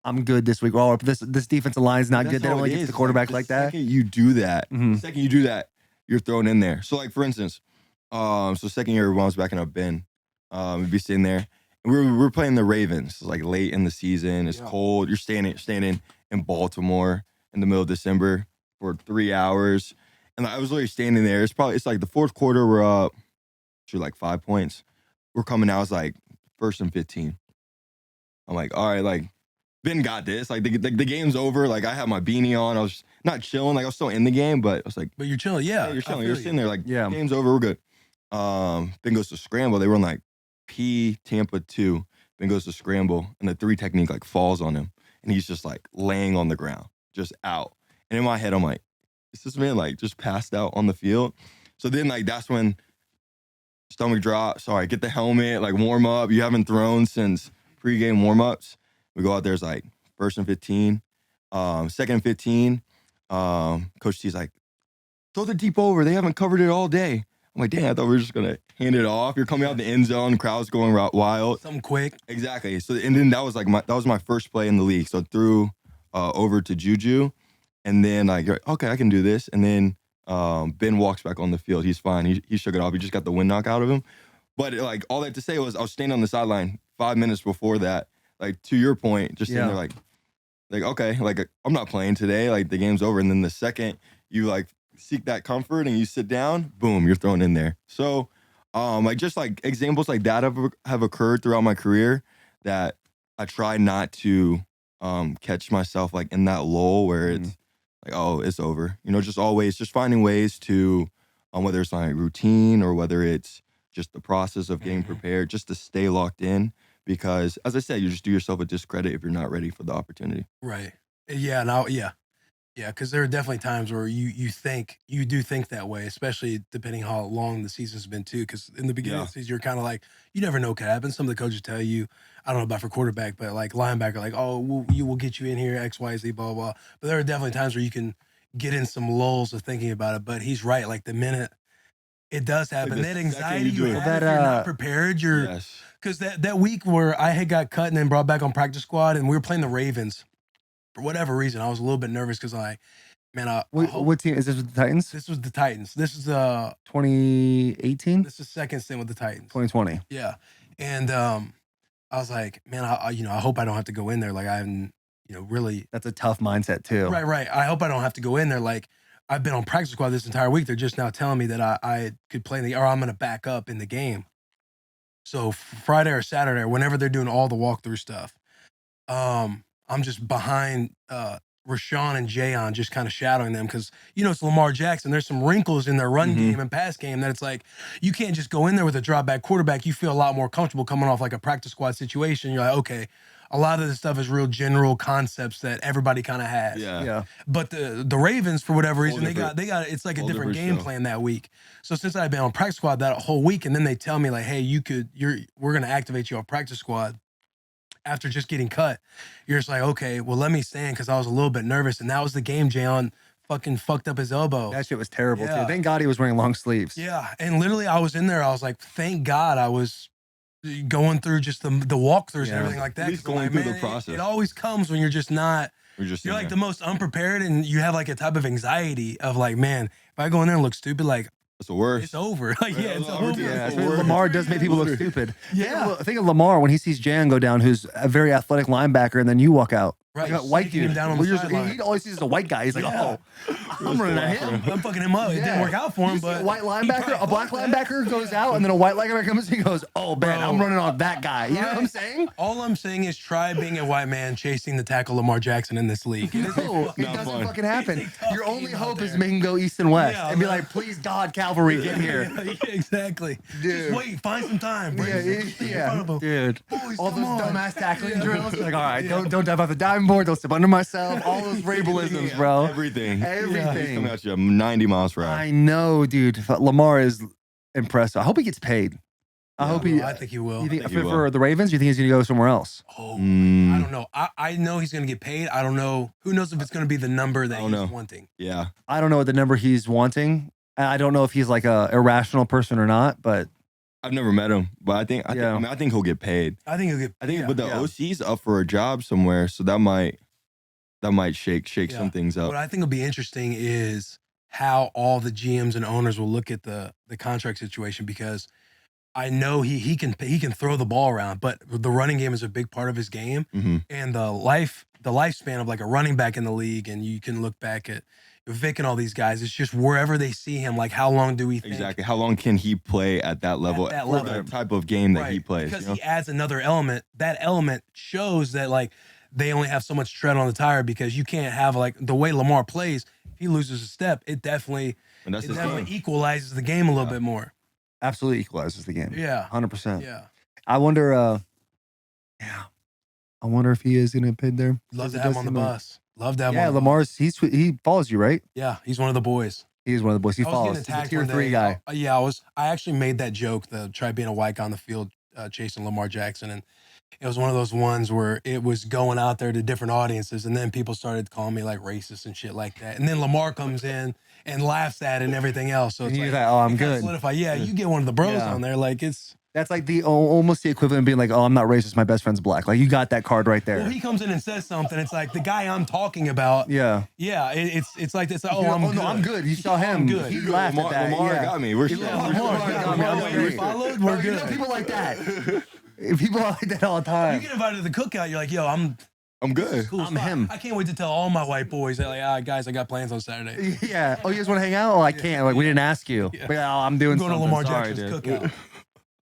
Speaker 1: I'm good this week. Or this defensive line's not good. They don't get the quarterback like that.
Speaker 3: The second you do that, you're thrown in there. So like for instance, second year when I was backing up Ben, we'd be sitting there. And we're playing the Ravens, like late in the season. It's cold. You're standing in Baltimore in the middle of December for 3 hours. And I was literally standing there. It's like the fourth quarter. We're up to like 5 points. We're coming out. It's like 1st and 15. I'm like, all right, like Ben got this. Like the game's over. Like I had my beanie on. I was not chilling. Like I was still in the game, but I was like,
Speaker 2: but you're chilling. Yeah,
Speaker 3: you're chilling. You're sitting there like, game's over. We're good. Ben goes to scramble. They run like P Tampa 2. Ben goes to scramble, and the 3 technique like falls on him, and he's just like laying on the ground. just out. And in my head, I'm like, is this man like just passed out on the field? So then like that's when stomach drop. Sorry, get the helmet, like warm up. You haven't thrown since pregame warm-ups. We go out there, it's like 1st and 15, 2nd and 15. Coach T's like, throw the deep over. They haven't covered it all day. I'm like, dang, I thought we were just gonna hand it off. You're coming out the end zone, crowd's going wild.
Speaker 2: Something quick.
Speaker 3: Exactly. So and then that was my first play in the league. So threw over to Juju, and then like, okay, I can do this. And then Ben walks back on the field. He's fine. He shook it off. He just got the wind knock out of him. But like all that to say was I was standing on the sideline 5 minutes before that. Like to your point, just sitting there like okay, like I'm not playing today. Like the game's over. And then the second you like seek that comfort and you sit down, boom, you're thrown in there. So like just like examples like that have occurred throughout my career that I try not to catch myself like in that lull where it's like, oh, it's over. You know, just always just finding ways to whether it's my routine or whether it's just the process of getting prepared, just to stay locked in. Because as I said, you just do yourself a discredit if you're not ready for the opportunity.
Speaker 2: Right. Yeah. Now, yeah. Because there are definitely times where you do think that way, especially depending how long the season's been too. Because in the beginning of the season, you're kind of like, you never know what could happen. Some of the coaches tell you, I don't know about for quarterback, but like linebacker, like, oh, we'll get you in here, X, Y, Z, blah, blah, blah. But there are definitely times where you can get in some lulls of thinking about it. But he's right. Like the minute it does happen,
Speaker 3: Like
Speaker 2: that anxiety
Speaker 3: you
Speaker 2: you
Speaker 3: do
Speaker 2: have
Speaker 3: it.
Speaker 2: if you're not prepared, because that week where I had got cut and then brought back on practice squad and we were playing the Ravens, for whatever reason, I was a little bit nervous because man,
Speaker 1: what team is this with the Titans?
Speaker 2: This was the Titans. This is
Speaker 1: 2018?
Speaker 2: This is second stint with the Titans.
Speaker 1: 2020.
Speaker 2: Yeah. And I was like, man, I hope I don't have to go in there. Like I haven't, really.
Speaker 1: That's a tough mindset too.
Speaker 2: Right. I hope I don't have to go in there. Like I've been on practice squad this entire week. They're just now telling me that I could play or I'm going to back up in the game. So Friday or Saturday or whenever they're doing all the walkthrough stuff, I'm just behind Rashawn and Jayon, just kind of shadowing them because, it's Lamar Jackson. There's some wrinkles in their run game and pass game that it's like, you can't just go in there with a drop back quarterback. You feel a lot more comfortable coming off like a practice squad situation. You're like, okay, a lot of this stuff is real general concepts that everybody kind of has.
Speaker 3: Yeah.
Speaker 2: But the Ravens, for whatever reason, they got it's like a different game plan that week. So since I've been on practice squad that whole week, and then they tell me like, hey, we're gonna activate you on practice squad after just getting cut, you're just like, okay, well, let me stand because I was a little bit nervous. And that was the game Jayon fucking fucked up his elbow.
Speaker 1: That shit was terrible too. Thank God he was wearing long sleeves.
Speaker 2: Yeah. And literally I was in there. I was like, thank God I was going through just the walkthroughs and everything like that.
Speaker 3: At least going through the process.
Speaker 2: It always comes when you're just not, you're like the most unprepared and you have like a type of anxiety of like, man, if I go in there and look stupid, like,
Speaker 3: it's the worst.
Speaker 2: It's over. Like, it's over.
Speaker 1: Yeah, Lamar does make people look stupid. Yeah. Think of Lamar when he sees Jan go down, who's a very athletic linebacker, and then you walk out.
Speaker 2: Right.
Speaker 1: Like a white dude.
Speaker 2: Him down on the sideline.
Speaker 1: He always sees a white guy. He's like, oh, I'm running at him.
Speaker 2: I'm fucking him up. It didn't work out for him, but
Speaker 1: a white linebacker, a black linebacker goes out, and then a white linebacker comes and he goes, oh, man, I'm running on that guy. You know what I'm saying?
Speaker 2: All I'm saying is try being a white man chasing the tackle Lamar Jackson in this league.
Speaker 1: No, it doesn't fucking happen. Your only hope is make him go east and west and be like, please, God, cavalry, get here.
Speaker 2: Yeah, exactly.
Speaker 1: Dude.
Speaker 2: Just wait, find some time.
Speaker 1: Yeah. Dude.
Speaker 2: Boys,
Speaker 1: All those
Speaker 2: come on.
Speaker 1: dumbass tackling drills. Like, all right, don't dive off the diving board. Don't step under myself. All those Rabalisms, bro.
Speaker 3: Everything.
Speaker 1: Everything.
Speaker 3: Coming at you 90 miles per hour.
Speaker 1: I know, dude. Lamar is impressive. I hope he gets paid. I
Speaker 2: think he will.
Speaker 1: You think for the Ravens? You think he's going to go somewhere else?
Speaker 2: Oh, I don't know. I know he's going to get paid. I don't know. Who knows if it's going to be the number that he's wanting?
Speaker 3: Yeah.
Speaker 1: I don't know what the number he's wanting. I don't know if he's like a irrational person or not, but
Speaker 3: I've never met him, but I think he'll get paid.
Speaker 2: I think he'll get.
Speaker 3: But the OC's up for a job somewhere, so that might shake some things up.
Speaker 2: What I think will be interesting is how all the GMs and owners will look at the contract situation, because I know he can throw the ball around, but the running game is a big part of his game, and the lifespan of like a running back in the league, and you can look back at Vic and all these guys. It's just wherever they see him, like how long do we think?
Speaker 3: Exactly. How long can he play at that level? For the type of game that he plays.
Speaker 2: Because he adds another element. That element shows that like they only have so much tread on the tire, because you can't have like the way Lamar plays. If he loses a step, it definitely equalizes the game a little bit more.
Speaker 1: Absolutely equalizes the game.
Speaker 2: Yeah.
Speaker 1: 100%.
Speaker 2: Yeah.
Speaker 1: I wonder, I wonder if he is going to get paid there.
Speaker 2: Love to have him on the bus. Love that.
Speaker 1: Yeah, Lamar's he follows you, right?
Speaker 2: Yeah, he's one of the boys.
Speaker 1: He's one of the boys. He follows.
Speaker 2: He's a
Speaker 1: tier 3 guy.
Speaker 2: I actually made that joke, try being a white guy on the field, chasing Lamar Jackson, and it was one of those ones where it was going out there to different audiences, and then people started calling me like racist and shit like that. And then Lamar comes in and laughs at it and everything else. So it's like,
Speaker 1: oh, I'm good.
Speaker 2: Yeah, you get one of the bros on there. Like
Speaker 1: that's like almost the equivalent of being like, oh, I'm not racist. My best friend's black. Like you got that card right there.
Speaker 2: Well, he comes in and says something. It's like the guy I'm talking about.
Speaker 1: Yeah.
Speaker 2: Yeah. It's like this. Oh,
Speaker 1: I'm good. I'm good. You saw him.
Speaker 2: Good.
Speaker 1: He laughed at that.
Speaker 3: Lamar got me. We're
Speaker 2: followed. We're good.
Speaker 1: People like that. People are like that all the time.
Speaker 2: You get invited to the cookout. You're like, yo, I'm
Speaker 3: good.
Speaker 2: Cool
Speaker 1: I'm him.
Speaker 2: I can't wait to tell all my white boys that like, guys, I got plans on Saturday.
Speaker 1: Yeah. Oh, you guys want to hang out? Oh, I can't. Like we didn't ask you.
Speaker 2: Yeah.
Speaker 1: But, I'm doing
Speaker 2: going
Speaker 1: something.
Speaker 2: to Lamar
Speaker 1: Sorry,
Speaker 2: Jackson's
Speaker 1: dude.
Speaker 2: cookout.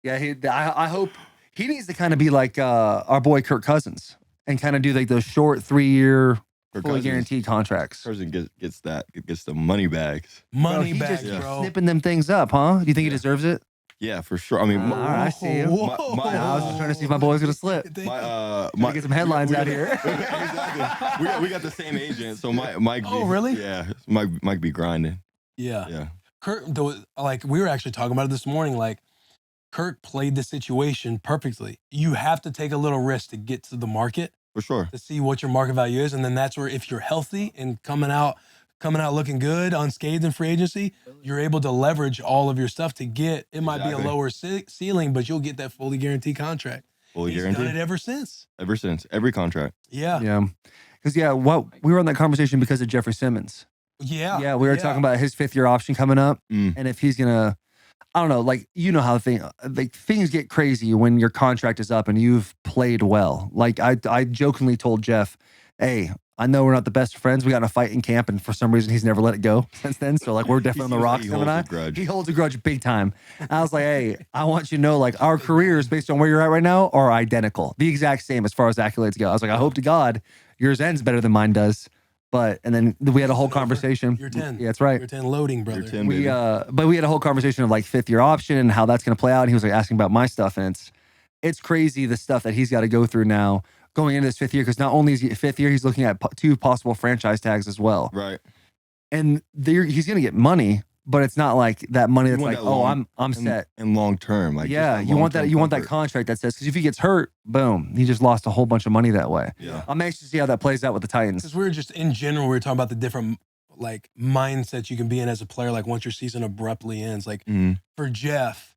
Speaker 1: Yeah. I hope he needs to kind of be like our boy Kirk Cousins and kind of do like those short 3-year fully guaranteed contracts.
Speaker 3: Person gets the money bags.
Speaker 2: Money
Speaker 1: bro,
Speaker 2: bags,
Speaker 1: just
Speaker 2: bro.
Speaker 1: Snipping them things up, huh? Do you think he deserves it?
Speaker 3: Yeah, for sure. I mean,
Speaker 1: I see you. I was just trying to see if my boy's gonna slip. Get some headlines out here.
Speaker 3: Exactly. We got the same agent, so Mike.
Speaker 2: Oh, really?
Speaker 3: Yeah, Mike be grinding.
Speaker 2: Yeah. Kirk, like we were actually talking about it this morning. Like Kirk played the situation perfectly. You have to take a little risk to get to the market
Speaker 3: For sure.
Speaker 2: to see what your market value is, and then that's where if you're healthy and coming out looking good, unscathed in free agency, you're able to leverage all of your stuff to get. It might be a lower ceiling, but you'll get that fully guaranteed contract.
Speaker 3: Fully
Speaker 2: He's
Speaker 3: guaranteed.
Speaker 2: done it ever since.
Speaker 3: Every contract.
Speaker 2: Yeah.
Speaker 1: Yeah. Because we were on that conversation because of Jeffrey Simmons.
Speaker 2: Yeah.
Speaker 1: Yeah, we were talking about his 5th-year option coming up,
Speaker 3: Mm.
Speaker 1: and if he's gonna, I don't know, like how things get crazy when your contract is up and you've played well. Like I jokingly told Jeff, hey, I know we're not the best friends. We got in a fight in camp, and for some reason he's never let it go since then. So like we're definitely on the rocks. Him and I. He holds a grudge big time. And I was like, hey, I want you to know, like our careers based on where you're at right now are identical, the exact same as far as accolades go. I was like, I hope to God yours ends better than mine does. And then we had a whole conversation.
Speaker 2: You're 10.
Speaker 1: Yeah, that's right.
Speaker 2: You're 10 loading, brother.
Speaker 3: You're 10, baby.
Speaker 1: But we had a whole conversation of like 5th-year option and how that's going to play out. And he was like asking about my stuff, and it's crazy the stuff that he's got to go through now going into this 5th year, because not only is he 5th year, he's looking at 2 possible franchise tags as well.
Speaker 3: Right.
Speaker 1: And he's going to get money, but it's not like that money that's like, I'm set.
Speaker 3: And long term, like
Speaker 1: yeah, you want that contract that says, because if he gets hurt, boom, he just lost a whole bunch of money that way.
Speaker 3: Yeah.
Speaker 1: I'm anxious to see how that plays out with the Titans.
Speaker 2: Because we were just in general, we were talking about the different like mindsets you can be in as a player. Like once your season abruptly ends, like for Jeff,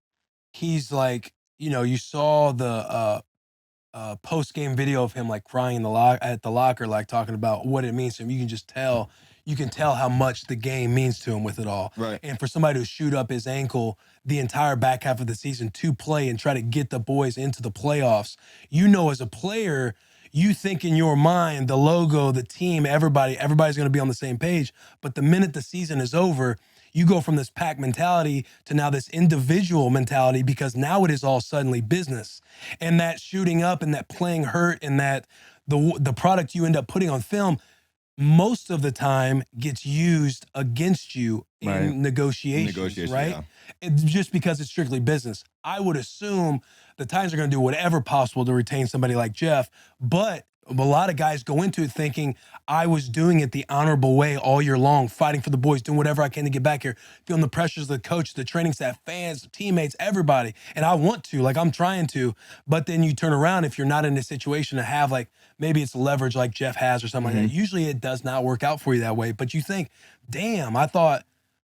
Speaker 2: he's like, you saw the post game video of him like crying at the locker, like talking about what it means to him. You can tell how much the game means to him with it all.
Speaker 3: Right.
Speaker 2: And for somebody to shoot up his ankle the entire back half of the season to play and try to get the boys into the playoffs, as a player, you think in your mind, the logo, the team, everybody's going to be on the same page. But the minute the season is over, you go from this pack mentality to now this individual mentality, because now it is all suddenly business. And that shooting up and that playing hurt and that the product you end up putting on film most of the time gets used against you in negotiations, right?
Speaker 3: Yeah.
Speaker 2: Just because it's strictly business. I would assume the Titans are going to do whatever possible to retain somebody like Jeff, but a lot of guys go into it thinking, I was doing it the honorable way all year long, fighting for the boys, doing whatever I can to get back here, feeling the pressures of the coach, the training staff, fans, teammates, everybody. And I want to, like I'm trying to, but then you turn around, if you're not in a situation to have like, maybe it's leverage like Jeff has or something like that. Usually it does not work out for you that way, but you think, damn, I thought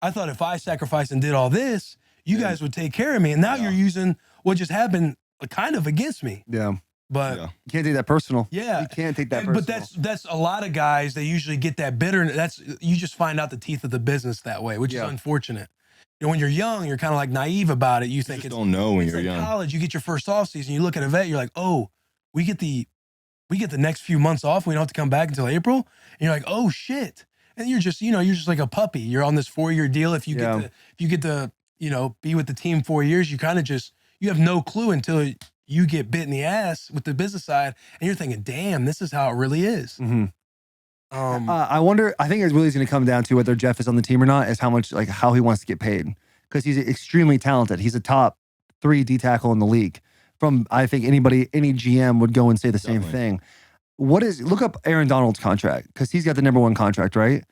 Speaker 2: if I sacrificed and did all this, you guys would take care of me. And now you're using what just happened kind of against me.
Speaker 1: Yeah.
Speaker 2: But
Speaker 1: you can't take that personal.
Speaker 2: Yeah.
Speaker 1: You can't take that personal.
Speaker 2: But that's a lot of guys, they usually get that bitter. You just find out the teeth of the business that way, which is unfortunate. When you're young, you're kind of like naive about it. You think
Speaker 3: you don't know when you're young.
Speaker 2: College, you get your first off season, you look at a vet, you're like, oh, we get the next few months off. We don't have to come back until April. And you're like, oh shit. And you're just like a puppy. You're on this 4-year deal. If you get to be with the team 4 years, you kind of you have no clue until you get bit in the ass with the business side, and you're thinking, damn, this is how it really is.
Speaker 1: Mm-hmm. I wonder, I think it really is going to come down to whether Jeff is on the team or not, is how he wants to get paid. Because he's extremely talented. He's a top 3 D tackle in the league. I think any GM would go and say the same thing. look up Aaron Donald's contract because he's got the number 1 contract, right?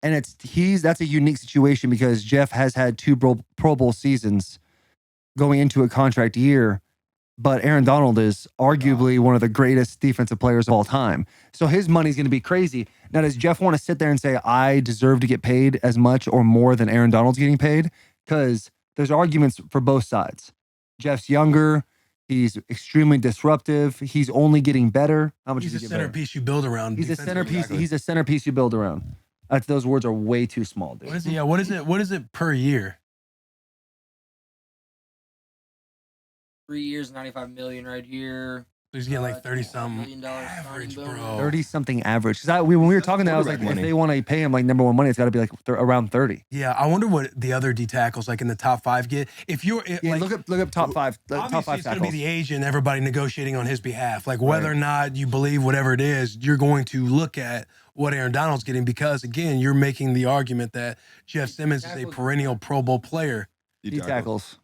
Speaker 1: And that's a unique situation because Jeff has had 2 Pro Bowl seasons going into a contract year, but Aaron Donald is arguably one of the greatest defensive players of all time. So his money's going to be crazy. Now, does Jeff want to sit there and say, I deserve to get paid as much or more than Aaron Donald's getting paid? Because there's arguments for both sides. Jeff's younger. He's extremely disruptive. He's only getting better. How much
Speaker 2: he's
Speaker 1: is
Speaker 2: a
Speaker 1: he
Speaker 2: centerpiece you build around.
Speaker 1: He's a centerpiece. He's a centerpiece you build around. Those words are way too small, dude.
Speaker 2: What is it? Yeah, what is it per year?
Speaker 4: 3 years, $95 million right here.
Speaker 2: So he's getting like 30-something
Speaker 4: $1 million
Speaker 2: average, bro.
Speaker 1: 30-something average. Because when we were talking that, I was like, if they want to pay him like number 1 money, it's got to be like around 30.
Speaker 2: Yeah, I wonder what the other D tackles like in the top 5 get. If you're like,
Speaker 1: look up top 5. Top 5
Speaker 2: it's going to
Speaker 1: tackles.
Speaker 2: be the agent, everybody negotiating on his behalf. Like whether or not you believe whatever it is, you're going to look at what Aaron Donald's getting because again, you're making the argument that Jeff Simmons is a perennial Pro Bowl player.
Speaker 1: D tackles.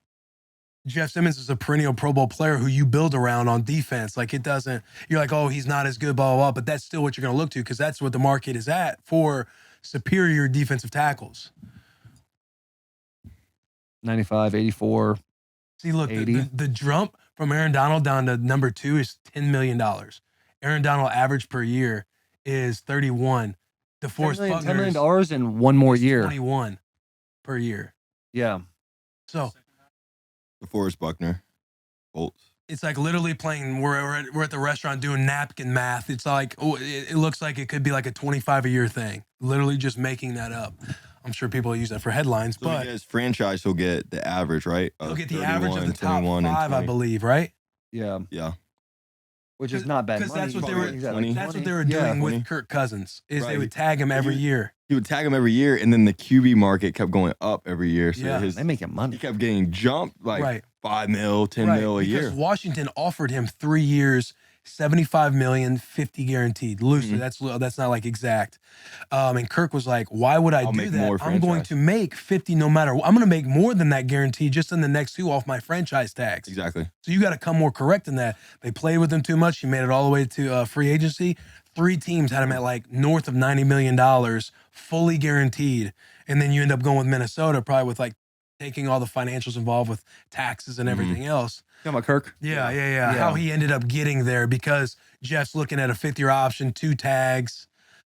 Speaker 2: Jeff Simmons is a perennial Pro Bowl player who you build around on defense. Like you're like, oh, he's not as good, blah, blah, blah. But that's still what you're going to look to because that's what the market is at for superior defensive tackles.
Speaker 1: 95, 84.
Speaker 2: See, look,
Speaker 1: 80.
Speaker 2: the jump from Aaron Donald down to number 2 is $10 million. Aaron Donald average per year is 31. DeForest Buckner
Speaker 1: $10 million in 1 more year.
Speaker 2: 21 per year.
Speaker 1: Yeah.
Speaker 2: So
Speaker 3: DeForest Buckner, Bolts.
Speaker 2: It's like literally playing. We're at the restaurant doing napkin math. It's like it looks like it could be like a 25 a year thing. Literally just making that up. I'm sure people use that for headlines,
Speaker 3: So
Speaker 2: but
Speaker 3: his franchise will get the average, right?
Speaker 2: he'll get the average of the top
Speaker 3: 21,
Speaker 2: 5, I believe, right?
Speaker 1: Yeah.
Speaker 3: Yeah.
Speaker 1: Which is not bad.
Speaker 2: Because that's what they
Speaker 3: Probably
Speaker 2: were.
Speaker 3: like 20.
Speaker 2: That's what they were doing with
Speaker 3: 20.
Speaker 2: Kirk Cousins. Is they
Speaker 3: Right.
Speaker 2: would tag him every year.
Speaker 3: He would tag him every year, and then the QB market kept going up every year. So
Speaker 2: Yeah.
Speaker 1: They making
Speaker 3: he
Speaker 1: money.
Speaker 3: kept getting jumped like
Speaker 2: Right.
Speaker 3: 5 mil, 10 mil a
Speaker 2: because
Speaker 3: year.
Speaker 2: Washington offered him 3 years, $75 million, 50 guaranteed. Loosely, that's not like exact. And Kirk was like, "Why would
Speaker 3: I'll
Speaker 2: I do
Speaker 3: make
Speaker 2: that?
Speaker 3: more
Speaker 2: I'm going
Speaker 3: franchise."
Speaker 2: to make 50 no matter. I'm going to make more than that guarantee just in the next 2 off my franchise tags.
Speaker 3: Exactly.
Speaker 2: So you got to come more correct than that. They played with him too much. He made it all the way to free agency. 3 teams had him at like north of $90 million, fully guaranteed. And then you end up going with Minnesota, probably with like taking all the financials involved with taxes and everything else.
Speaker 1: Talking about Kirk?
Speaker 2: Yeah. How he ended up getting there because Jeff's looking at a 5th-year option, 2 tags.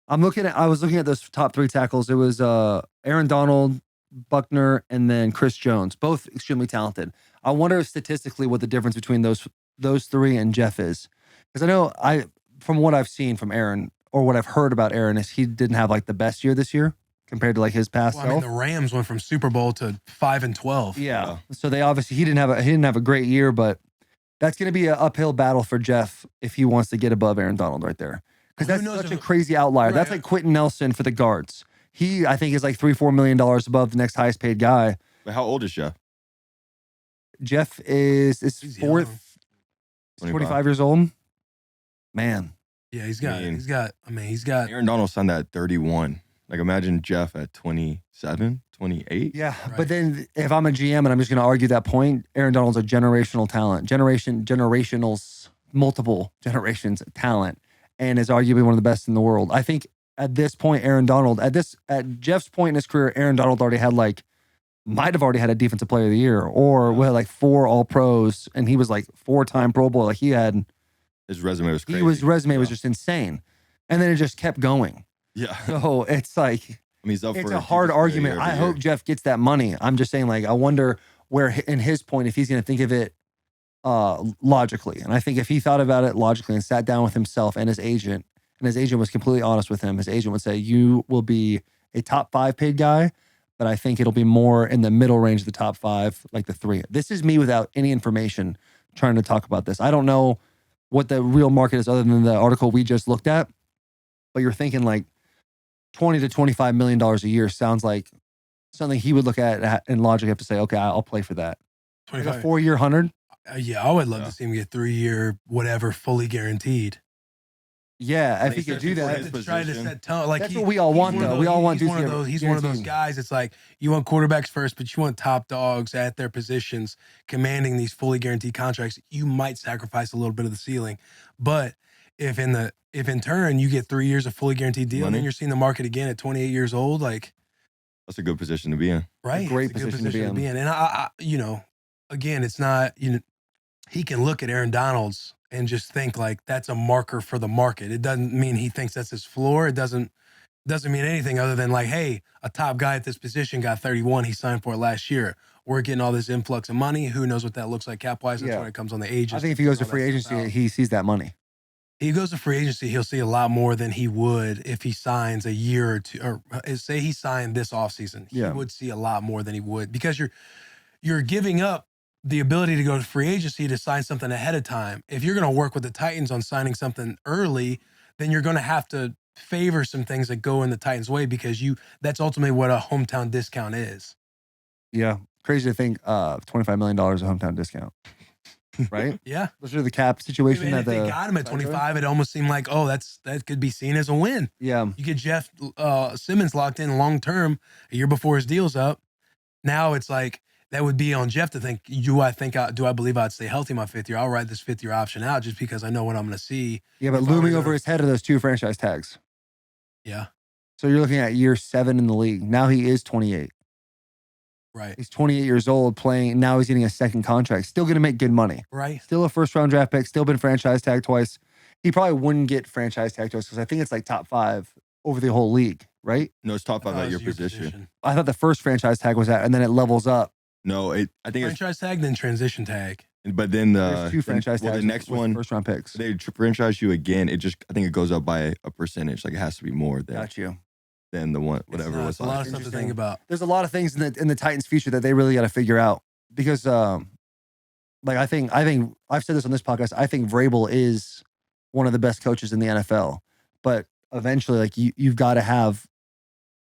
Speaker 1: I was looking at those top 3 tackles. It was Aaron Donald, Buckner, and then Chris Jones, both extremely talented. I wonder statistically what the difference between those 3 and Jeff is. Because I know from what I've seen from Aaron or what I've heard about Aaron is he didn't have like the best year this year compared to like his past
Speaker 2: Well, I mean, the Rams went from Super Bowl to 5-12.
Speaker 1: Yeah. So they obviously he didn't have a great year, but that's going to be an uphill battle for Jeff if he wants to get above Aaron Donald right there. Because
Speaker 2: Well,
Speaker 1: that's
Speaker 2: who knows
Speaker 1: such
Speaker 2: if-
Speaker 1: a crazy outlier.
Speaker 2: Right.
Speaker 1: That's like Quentin Nelson for the guards. He, I think, is like $3-4 million above the next highest paid guy.
Speaker 3: But how old is Jeff?
Speaker 1: Jeff is
Speaker 2: He's
Speaker 1: 45 years old. Man.
Speaker 2: Yeah, he's
Speaker 3: I
Speaker 2: got.
Speaker 3: Aaron Donald signed that at 31. Like imagine Jeff at 27, 28.
Speaker 1: Yeah.
Speaker 2: Right.
Speaker 1: But then if I'm a GM and I'm just going to argue that point, Aaron Donald's a generational talent. Generationals, multiple generations talent, and is arguably one of the best in the world. I think at this point, Aaron Donald, at Jeff's point in his career, Aaron Donald might have already had a defensive player of the year or we had like 4 all pros and he was like 4-time Pro Bowl. Like
Speaker 3: His resume was crazy.
Speaker 1: his resume was just insane. And then it just kept going.
Speaker 3: Yeah.
Speaker 1: So it's like,
Speaker 3: I mean, he's up
Speaker 1: it's
Speaker 3: for
Speaker 1: a hard
Speaker 3: defensive
Speaker 1: argument.
Speaker 3: player
Speaker 1: I
Speaker 3: every
Speaker 1: hope
Speaker 3: year.
Speaker 1: Jeff gets that money. I'm just saying, like, I wonder where, in his point, if he's going to think of it logically. And I think if he thought about it logically and sat down with himself and his agent was completely honest with him, his agent would say, you will be a top 5 paid guy, but I think it'll be more in the middle range of the top 5, like the 3. This is me without any information trying to talk about this. I don't know what the real market is other than the article we just looked at, but you're thinking like $20 to $25 million a year sounds like something he would look at and logically have to say, okay, I'll play for that. Like a 4-year 100.
Speaker 2: Yeah, I would love to see him get 3-year whatever, fully guaranteed.
Speaker 1: Yeah, if he could do that.
Speaker 3: his
Speaker 2: To try to
Speaker 3: position.
Speaker 2: set tone. Like
Speaker 1: That's what we all want,
Speaker 2: he's one of
Speaker 1: though. We all want
Speaker 2: he's
Speaker 1: dudes
Speaker 2: one of
Speaker 1: to get
Speaker 2: those. He's one of those
Speaker 1: guaranteed.
Speaker 2: guys. It's like you want quarterbacks first, but you want top dogs at their positions, commanding these fully guaranteed contracts. You might sacrifice a little bit of the ceiling, but if in turn you get 3 years of fully guaranteed deal, and then you're seeing the market again at 28 years old, like
Speaker 3: that's a good position to be in.
Speaker 2: Right.
Speaker 1: A great position to be in.
Speaker 2: And I, again, it's not, he can look at Aaron Donald's and just think like that's a marker for the market. It doesn't mean he thinks that's his floor. It doesn't mean anything other than like, hey, a top guy at this position got 31. He signed for it last year. We're getting all this influx of money. Who knows what that looks like cap wise? That's when it comes on the ages.
Speaker 1: I think if he goes to free agency, he sees that money.
Speaker 2: He goes to free agency, he'll see a lot more than he would if he signs a year or two, or say he signed this offseason. He would see a lot more than he would, because you're giving up the ability to go to free agency to sign something ahead of time. If you're going to work with the Titans on signing something early, then you're going to have to favor some things that go in the Titans' way, because that's ultimately what a hometown discount is.
Speaker 1: Yeah. Crazy to think $25 million of hometown discount. Right?
Speaker 2: Yeah.
Speaker 1: Those are the cap situation.
Speaker 2: If they got him at 25, it almost seemed like, that could be seen as a win.
Speaker 1: Yeah.
Speaker 2: You get Jeff Simmons locked in long term a year before his deal's up. Now it's like, that would be on Jeff to think, do I believe I'd stay healthy my 5th year? I'll ride this 5th year option out just because I know what I'm going to see.
Speaker 1: Yeah, but looming over his head are those 2 franchise tags.
Speaker 2: Yeah.
Speaker 1: So you're looking at year 7 in the league. Now he is 28.
Speaker 2: Right.
Speaker 1: He's 28 years old playing. Now he's getting a second contract. Still going to make good money.
Speaker 2: Right.
Speaker 1: Still a first-round draft pick. Still been franchise tagged twice. He probably wouldn't get franchise tagged twice because I think it's like top 5 over the whole league, right?
Speaker 3: No, it's top 5 at your position.
Speaker 1: I thought the first franchise tag was that, and then it levels up.
Speaker 3: No, I think
Speaker 2: franchise tag, then transition tag.
Speaker 3: But then
Speaker 1: there's 2 franchise tags.
Speaker 3: The next one,
Speaker 1: first-round picks.
Speaker 3: They franchise you again. I think it goes up by a percentage. Like it has to be more than the one, whatever was.
Speaker 2: A lot of stuff to think about.
Speaker 1: There's a lot of things in the Titans' future that they really got to figure out, because, I think I've said this on this podcast. I think Vrabel is one of the best coaches in the NFL, but eventually, like you've got to have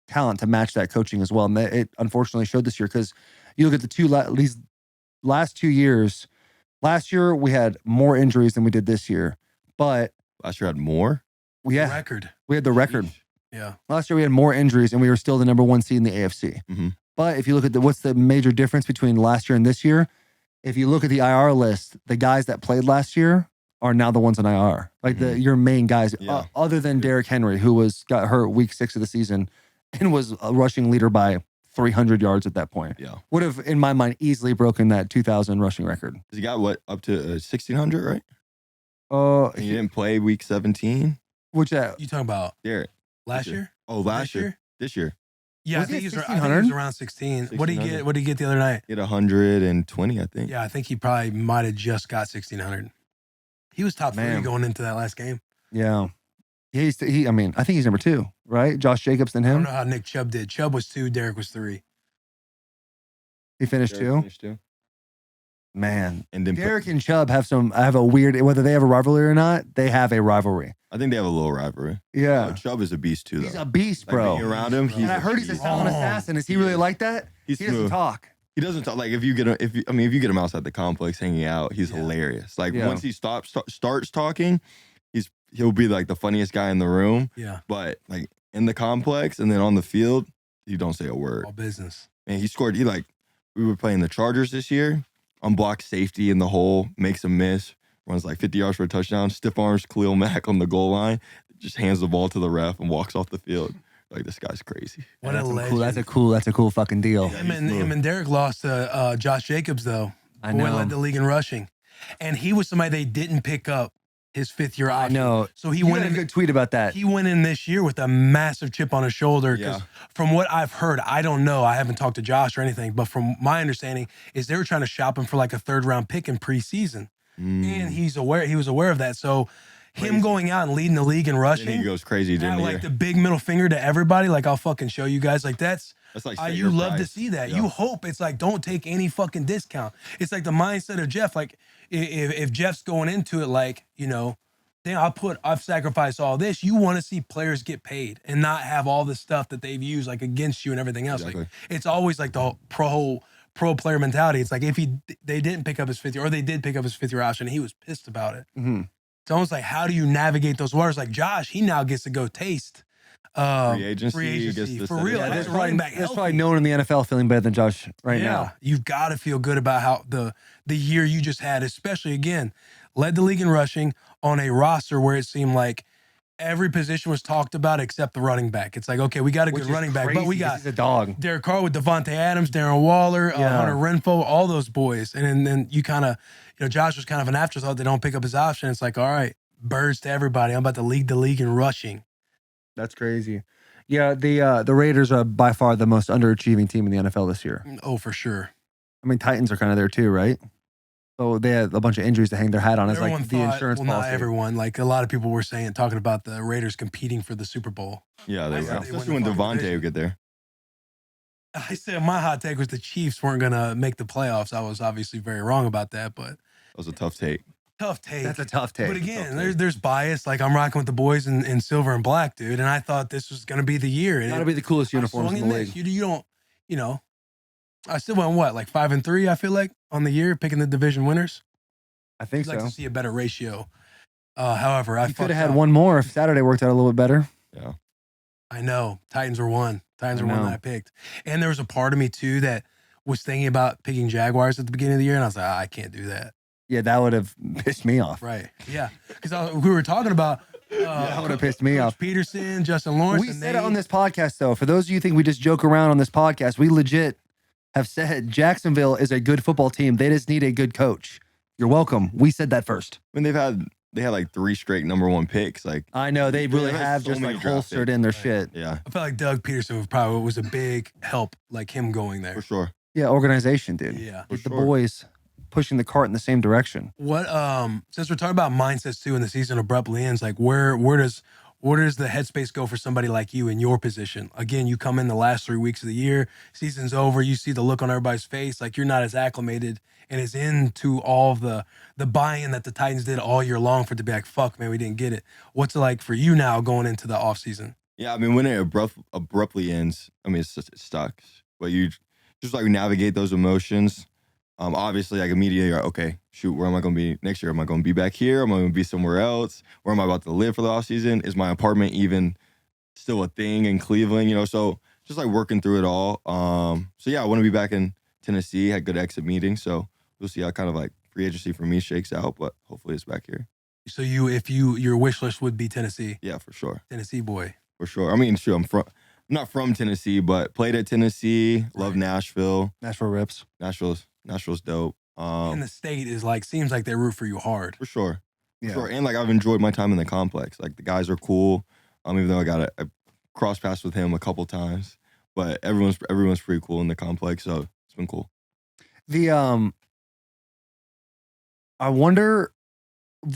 Speaker 1: talent to match that coaching as well. And it unfortunately showed this year, because you look at these last 2 years. Last year we had more injuries than we did this year, but
Speaker 3: last year had more.
Speaker 1: We had the record.
Speaker 2: Yeah.
Speaker 1: Last year we had more injuries and we were still the number 1 seed in the AFC.
Speaker 3: Mm-hmm.
Speaker 1: But if you look at what's the major difference between last year and this year? If you look at the IR list, the guys that played last year are now the ones on IR. Like your main guys, other than Derrick Henry, who got hurt week 6 of the season and was a rushing leader by 300 yards at that point.
Speaker 3: Yeah.
Speaker 1: Would have, in my mind, easily broken that 2,000 rushing record.
Speaker 3: He got up to 1,600, right? He didn't play week 17.
Speaker 1: Which
Speaker 2: you talking about?
Speaker 3: Derrick.
Speaker 2: Last year?
Speaker 3: Oh, last year? This year.
Speaker 2: Yeah, I think he was around 16. What did he get the other night?
Speaker 3: He had 120, I think.
Speaker 2: Yeah, I think he probably might have just got 1,600. He was top 3 going into that last game.
Speaker 1: Yeah. I think he's number 2, right? Josh Jacobs than him.
Speaker 2: I don't know how Nick Chubb did. Chubb was 2, Derrick was 3.
Speaker 1: He finished 2? Man.
Speaker 3: And then
Speaker 1: Derrick and Chubb have a weird, whether they have a rivalry or not, they have a rivalry.
Speaker 3: I think they have a little rivalry.
Speaker 1: Yeah.
Speaker 3: Chubb is a beast too, though.
Speaker 1: He's a beast, bro.
Speaker 3: Like, being around him,
Speaker 1: and I heard he's a silent assassin. Is he really like that?
Speaker 3: He
Speaker 1: doesn't talk.
Speaker 3: He doesn't talk. Like if you get him outside the complex hanging out, he's hilarious. Like once he starts talking, he'll be like the funniest guy in the room.
Speaker 2: Yeah.
Speaker 3: But like in the complex and then on the field, you don't say a word.
Speaker 2: All business.
Speaker 3: And we were playing the Chargers this year. Unblocked safety in the hole, makes a miss, runs like 50 yards for a touchdown, stiff arms Khalil Mack on the goal line, just hands the ball to the ref and walks off the field. Like, this guy's crazy.
Speaker 2: What a legend.
Speaker 1: That's a cool fucking deal.
Speaker 2: Him and Derrick lost to Josh Jacobs, though.
Speaker 1: I know.
Speaker 2: Boy led the league in rushing. And he was somebody they didn't pick up his 5th year option.
Speaker 1: I know.
Speaker 2: So he
Speaker 1: went in a good tweet about that.
Speaker 2: He went in this year with a massive chip on his shoulder. Because from what I've heard, I don't know, I haven't talked to Josh or anything, but from my understanding is they were trying to shop him for like a 3rd round pick in preseason. And he was aware of that. So him going out and leading the league in rushing.
Speaker 3: And he goes crazy during the year.
Speaker 2: Like the big middle finger to everybody. Like, I'll fucking show you guys. Like that's
Speaker 3: like
Speaker 2: you love to see that.
Speaker 3: Yeah.
Speaker 2: You hope it's like, don't take any fucking discount. It's like the mindset of Jeff. Like if Jeff's going into it, like, then I've sacrificed all this. You want to see players get paid and not have all the stuff that they've used like against you and everything else.
Speaker 3: Exactly.
Speaker 2: Like it's always like the pro player mentality. It's like if they didn't pick up his 5th year, or they did pick up his 5th year option, he was pissed about it.
Speaker 1: Mm-hmm.
Speaker 2: It's almost like, how do you navigate those waters? Like Josh, he now gets to go taste
Speaker 3: free agency
Speaker 2: for real.
Speaker 1: Yeah,
Speaker 2: That's running back.
Speaker 1: There's probably no one in the NFL feeling better than Josh now.
Speaker 2: You've got to feel good about how the year you just had, especially again, led the league in rushing on a roster where it seemed like every position was talked about except the running back. It's like, okay, we got a good running back, but we got
Speaker 1: he's a dog.
Speaker 2: Derek Carr with Devontae Adams, Darren Waller, Hunter Renfrow, all those boys. And then you kind of, Josh was kind of an afterthought. They don't pick up his option. It's like, all right, birds to everybody. I'm about to lead the league in rushing.
Speaker 1: That's crazy. Yeah, the Raiders are by far the most underachieving team in the NFL this year.
Speaker 2: Oh, for sure.
Speaker 1: I mean, Titans are kind of there too, right? So they had a bunch of injuries to hang their hat on. It's like the insurance policy.
Speaker 2: Not everyone. Like a lot of people were talking about the Raiders competing for the Super Bowl.
Speaker 3: Yeah, they were. Especially when Devontae would get there.
Speaker 2: I said my hot take was the Chiefs weren't going to make the playoffs. I was obviously very wrong about that, but.
Speaker 3: That was a tough take.
Speaker 2: Tough take.
Speaker 1: That's a tough take.
Speaker 2: But again, there's bias. Like I'm rocking with the boys in silver and black, dude. And I thought this was going to be the year.
Speaker 1: It's got to be the coolest uniforms in the league.
Speaker 2: You don't, I still went like 5-3. I feel like on the year picking the division winners.
Speaker 1: I think so.
Speaker 2: I'd like to see a better ratio. However, I
Speaker 1: could have had one more if Saturday worked out a little bit better.
Speaker 3: Yeah,
Speaker 2: I know. Titans were one. Titans were one that I picked, and there was a part of me too that was thinking about picking Jaguars at the beginning of the year, and I was like, I can't do that.
Speaker 1: Yeah, that would have pissed me off.
Speaker 2: Right. Yeah, because we were talking about.
Speaker 1: That would have pissed me off.
Speaker 2: Peterson, Justin Lawrence.
Speaker 1: We said it on this podcast, though. For those of you who think we just joke around on this podcast, we legit have said Jacksonville is a good football team. They just need a good coach. You're welcome. We said that first.
Speaker 3: I mean, they had like 3 straight #1 picks. Like
Speaker 1: I know they really have so just like holstered in their shit.
Speaker 3: Yeah,
Speaker 2: I felt like Doug Peterson was a big help, like him going there
Speaker 3: for sure.
Speaker 1: Yeah, organization, dude.
Speaker 2: Yeah,
Speaker 1: with the boys pushing the cart in the same direction.
Speaker 2: What since we're talking about mindsets too, and the season abruptly ends, like where does the headspace go for somebody like you in your position? Again, you come in the last 3 weeks of the year, season's over, you see the look on everybody's face, like you're not as acclimated and is into all of the buy-in that the Titans did all year long for it to be like, fuck, man, we didn't get it. What's it like for you now going into the offseason?
Speaker 3: Yeah, I mean, when it abruptly ends, I mean, it sucks. But you just like navigate those emotions. Obviously, like immediately, you're like, okay, shoot, where am I going to be next year? Am I going to be back here? Am I going to be somewhere else? Where am I about to live for the offseason? Is my apartment even still a thing in Cleveland? So just like working through it all. So yeah, I want to be back in Tennessee. Had good exit meetings, so we'll see how kind of like free agency for me shakes out. But hopefully, it's back here.
Speaker 2: So your wish list would be Tennessee?
Speaker 3: Yeah, for sure.
Speaker 2: Tennessee boy.
Speaker 3: For sure. I mean, sure, I'm not from Tennessee, but played at Tennessee. Love Nashville.
Speaker 1: Nashville rips.
Speaker 3: Nashville's dope.
Speaker 2: And the state is like, seems like they root for you hard.
Speaker 3: For sure. For sure. And like I've enjoyed my time in the complex. Like the guys are cool. Even though I got a cross pass with him a couple times, but everyone's pretty cool in the complex. So it's been cool.
Speaker 1: I wonder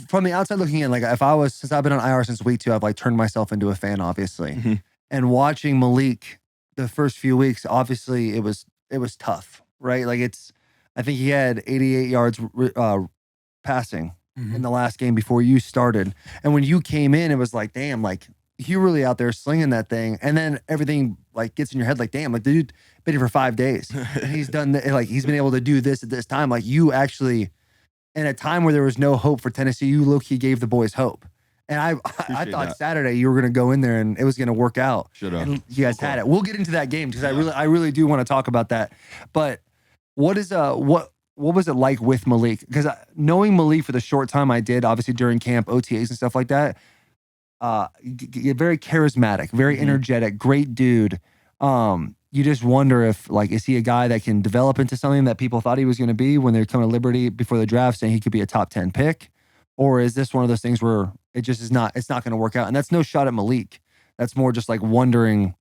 Speaker 1: from the outside looking in, like since I've been on IR since week 2, I've like turned myself into a fan, obviously. Mm-hmm. And watching Malik the first few weeks, obviously it was tough, right? Like I think he had 88 yards passing in the last game before you started. And when you came in, it was like, damn, like you really out there slinging that thing. And then everything like gets in your head like, damn, like the dude been here for 5 days. And he's done like he's been able to do this at this time. Like you actually, in a time where there was no hope for Tennessee, you low-key gave the boys hope. And I thought Saturday you were going to go in there and it was going to work out.
Speaker 3: Should have.
Speaker 1: And you guys had it. We'll get into that game because I really do want to talk about that. But what was it like with Malik? Because knowing Malik for the short time I did, obviously during camp, OTAs and stuff like that, very charismatic, very energetic, great dude. You just wonder if, like, is he a guy that can develop into something that people thought he was going to be when they were coming to Liberty before the draft, saying he could be a top 10 pick? Or is this one of those things where it just is not, it's not going to work out? And that's no shot at Malik. That's more just like wondering,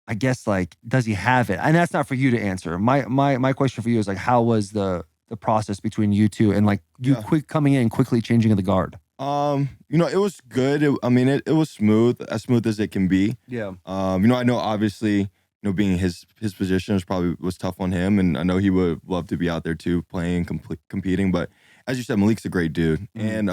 Speaker 1: I guess, like, does he have it? And that's not for you to answer. My question for you is like, how was the process between you two and like you coming in quickly changing the guard?
Speaker 3: It was good. It was smooth, as smooth as it can be.
Speaker 1: Yeah.
Speaker 3: I know obviously, being his position was tough on him, and I know he would love to be out there too, playing, competing. But as you said, Malik's a great dude, and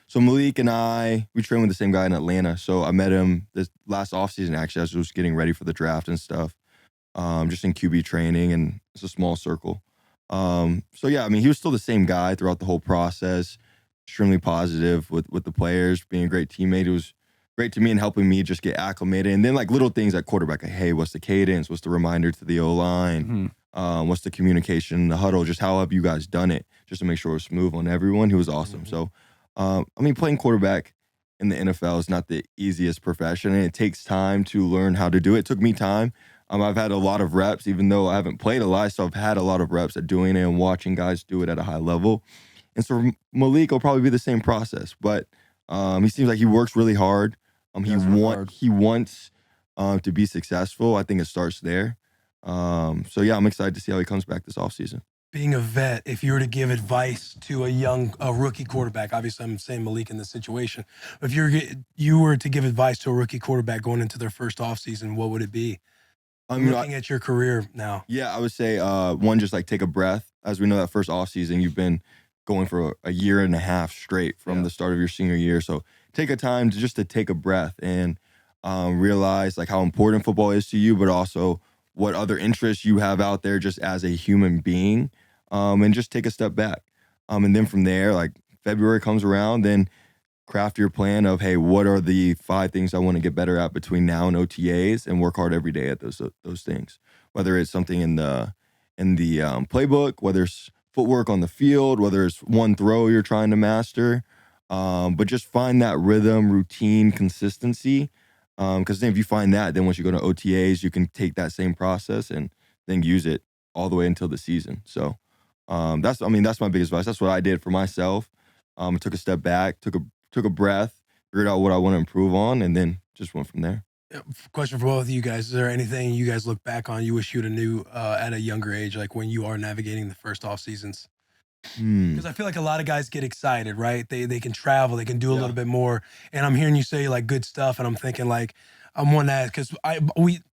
Speaker 3: so Malik and we trained with the same guy in Atlanta. So I met him this last offseason actually, as I was getting ready for the draft and stuff, just in QB training, and it's a small circle. So yeah, he was still the same guy throughout the whole process. Extremely positive with the players, being a great teammate. It was great to me and helping me just get acclimated. And then like little things at quarterback, like, hey, what's the cadence? What's the reminder to the O-line? What's the communication in the huddle? Just how have you guys done it? Just to make sure it's smooth on everyone. He was awesome. So, I mean, playing quarterback in the NFL is not the easiest profession, and it takes time to learn how to do it. It took me time. I've had a lot of reps, even though I haven't played a lot, so I've had a lot of reps at doing it and watching guys do it at a high level. And so Malik will probably be the same process, but he seems like he works really hard. He wants to be successful. I think it starts there. So yeah, I'm excited to see how he comes back this offseason.
Speaker 2: Being a vet, if you were to give advice to a rookie quarterback, obviously I'm saying Malik in this situation. If you were to give advice to a rookie quarterback going into their first offseason, what would it be? Looking at your career now.
Speaker 3: Yeah, I would say one, just like take a breath. As we know, that first offseason, you've been going for a year and a half straight from the start of your senior year. So take a time to take a breath and realize like how important football is to you, but also what other interests you have out there just as a human being, and just take a step back. And then from there, like February comes around, then craft your plan of, hey, what are the 5 things I want to get better at between now and OTAs, and work hard every day at those things. Whether it's something in the playbook, whether it's footwork on the field, whether it's one throw you're trying to master, but just find that rhythm, routine, consistency. Because then if you find that, then once you go to OTAs, you can take that same process and then use it all the way until the season. So that's my biggest advice. That's what I did for myself. I took a step back, took a breath, figured out what I want to improve on, and then just went from there.
Speaker 2: Question for both of you guys. Is there anything you guys look back on you wish you'd have knew at a younger age, like when you are navigating the first off seasons? Because I feel like a lot of guys get excited, right? They can travel, they can do a little bit more. And I'm hearing you say like good stuff, and I'm thinking like, I'm one that, because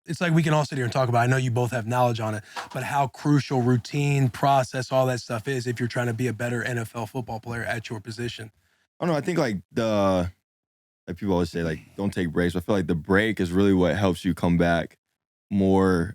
Speaker 2: it's like we can all sit here and talk about it. I know you both have knowledge on it, but how crucial routine, process, all that stuff is if you're trying to be a better NFL football player at your position.
Speaker 3: I don't know. I think like people always say like don't take breaks. I feel like the break is really what helps you come back more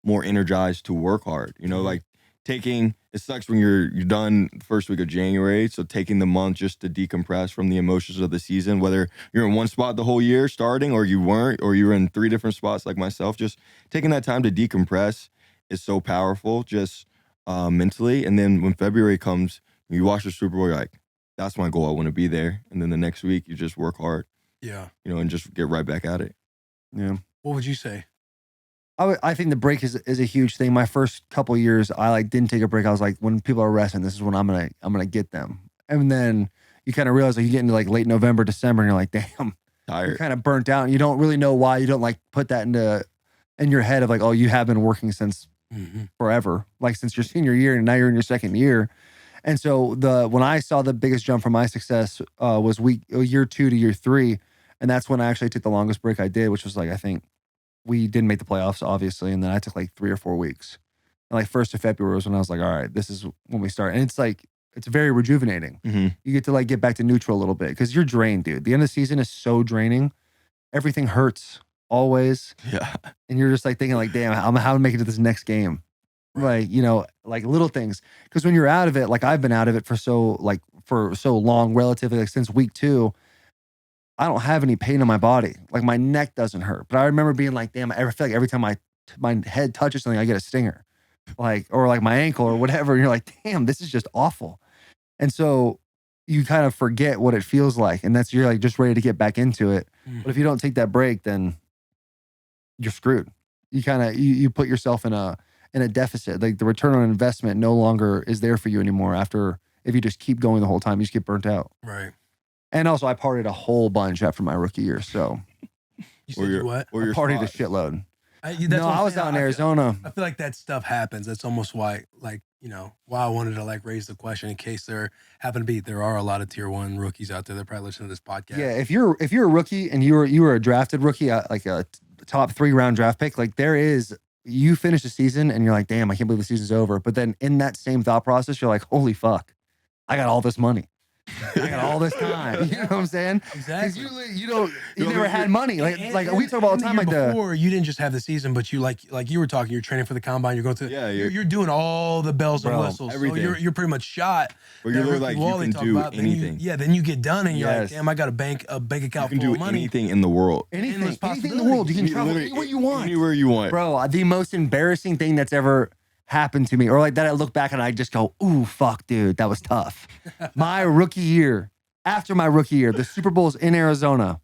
Speaker 3: energized to work hard. You know, like it sucks when you're done the first week of January. So taking the month just to decompress from the emotions of the season, whether you're in one spot the whole year starting or you weren't, or you were in 3 different spots like myself, just taking that time to decompress is so powerful just mentally. And then when February comes, you watch the Super Bowl, you're like, that's my goal. I want to be there. And then the next week you just work hard.
Speaker 2: Yeah.
Speaker 3: You know, and just get right back at it.
Speaker 1: Yeah.
Speaker 2: What would you say?
Speaker 1: I think the break is a huge thing. My first couple years, I didn't take a break. I was like, when people are resting, this is when I'm gonna get them. And then you kind of realize like you get into like late November, December, and you're like, damn,
Speaker 3: tired.
Speaker 1: You're kind of burnt out, and you don't really know why. You don't like put that in your head of like, oh, you have been working since forever, like since your senior year, and now you're in your second year. And so when I saw the biggest jump from my success was year 2 to year 3, and that's when I actually took the longest break I did, which was like I think. We didn't make the playoffs, obviously, and then I took like 3 or 4 weeks. And like 1st of February was when I was like, all right, this is when we start. And it's very rejuvenating. You get to like get back to neutral a little bit because you're drained, dude. The end of the season is so draining. Everything hurts always.
Speaker 3: Yeah.
Speaker 1: And you're just like thinking like, damn, how am I make it to this next game? Like, you know, like little things. Because when you're out of it, like I've been out of it for so long, relatively, like since week 2, I don't have any pain in my body. Like my neck doesn't hurt. But I remember being like, damn, I feel like every time my head touches something, I get a stinger. Or like my ankle or whatever. And you're like, damn, this is just awful. And so you kind of forget what it feels like. And you're like just ready to get back into it. But if you don't take that break, then you're screwed. You kind of, you put yourself in a deficit. Like the return on investment no longer is there for you anymore if you just keep going the whole time, you just get burnt out.
Speaker 2: Right.
Speaker 1: And also, I partied a whole bunch after my rookie year. So,
Speaker 2: you said what?
Speaker 1: I partied a shitload.
Speaker 2: I
Speaker 1: was out in Arizona.
Speaker 2: I feel like that stuff happens. That's almost why, like, you know, why I wanted to like raise the question in case there are a lot of tier 1 rookies out there that probably listen to this podcast.
Speaker 1: Yeah, if you're a rookie and you were a drafted rookie, like a top 3 round draft pick, like you finish the season and you're like, damn, I can't believe the season's over. But then in that same thought process, you're like, holy fuck, I got all this money. I got all this time. You know what I'm saying?
Speaker 2: Exactly.
Speaker 1: Because you never had money. Like we talk about all the time. Like
Speaker 2: before, you didn't just have the season, but you like you were talking. You're training for the combine. You're going to. Yeah, you're doing all the bells and whistles.
Speaker 3: Everything.
Speaker 2: So you're pretty much shot.
Speaker 3: But you're like you can do anything.
Speaker 2: Then you get done and you're like, damn, I got a bank account full of money.
Speaker 3: Anything in the world.
Speaker 1: Anything in the world. You can travel anywhere you want.
Speaker 3: Anywhere you want.
Speaker 1: Bro, the most embarrassing thing that's ever happened to me, or like that I look back and I just go, ooh, fuck, dude, that was tough. My rookie year, after my rookie year, the Super Bowl's in Arizona.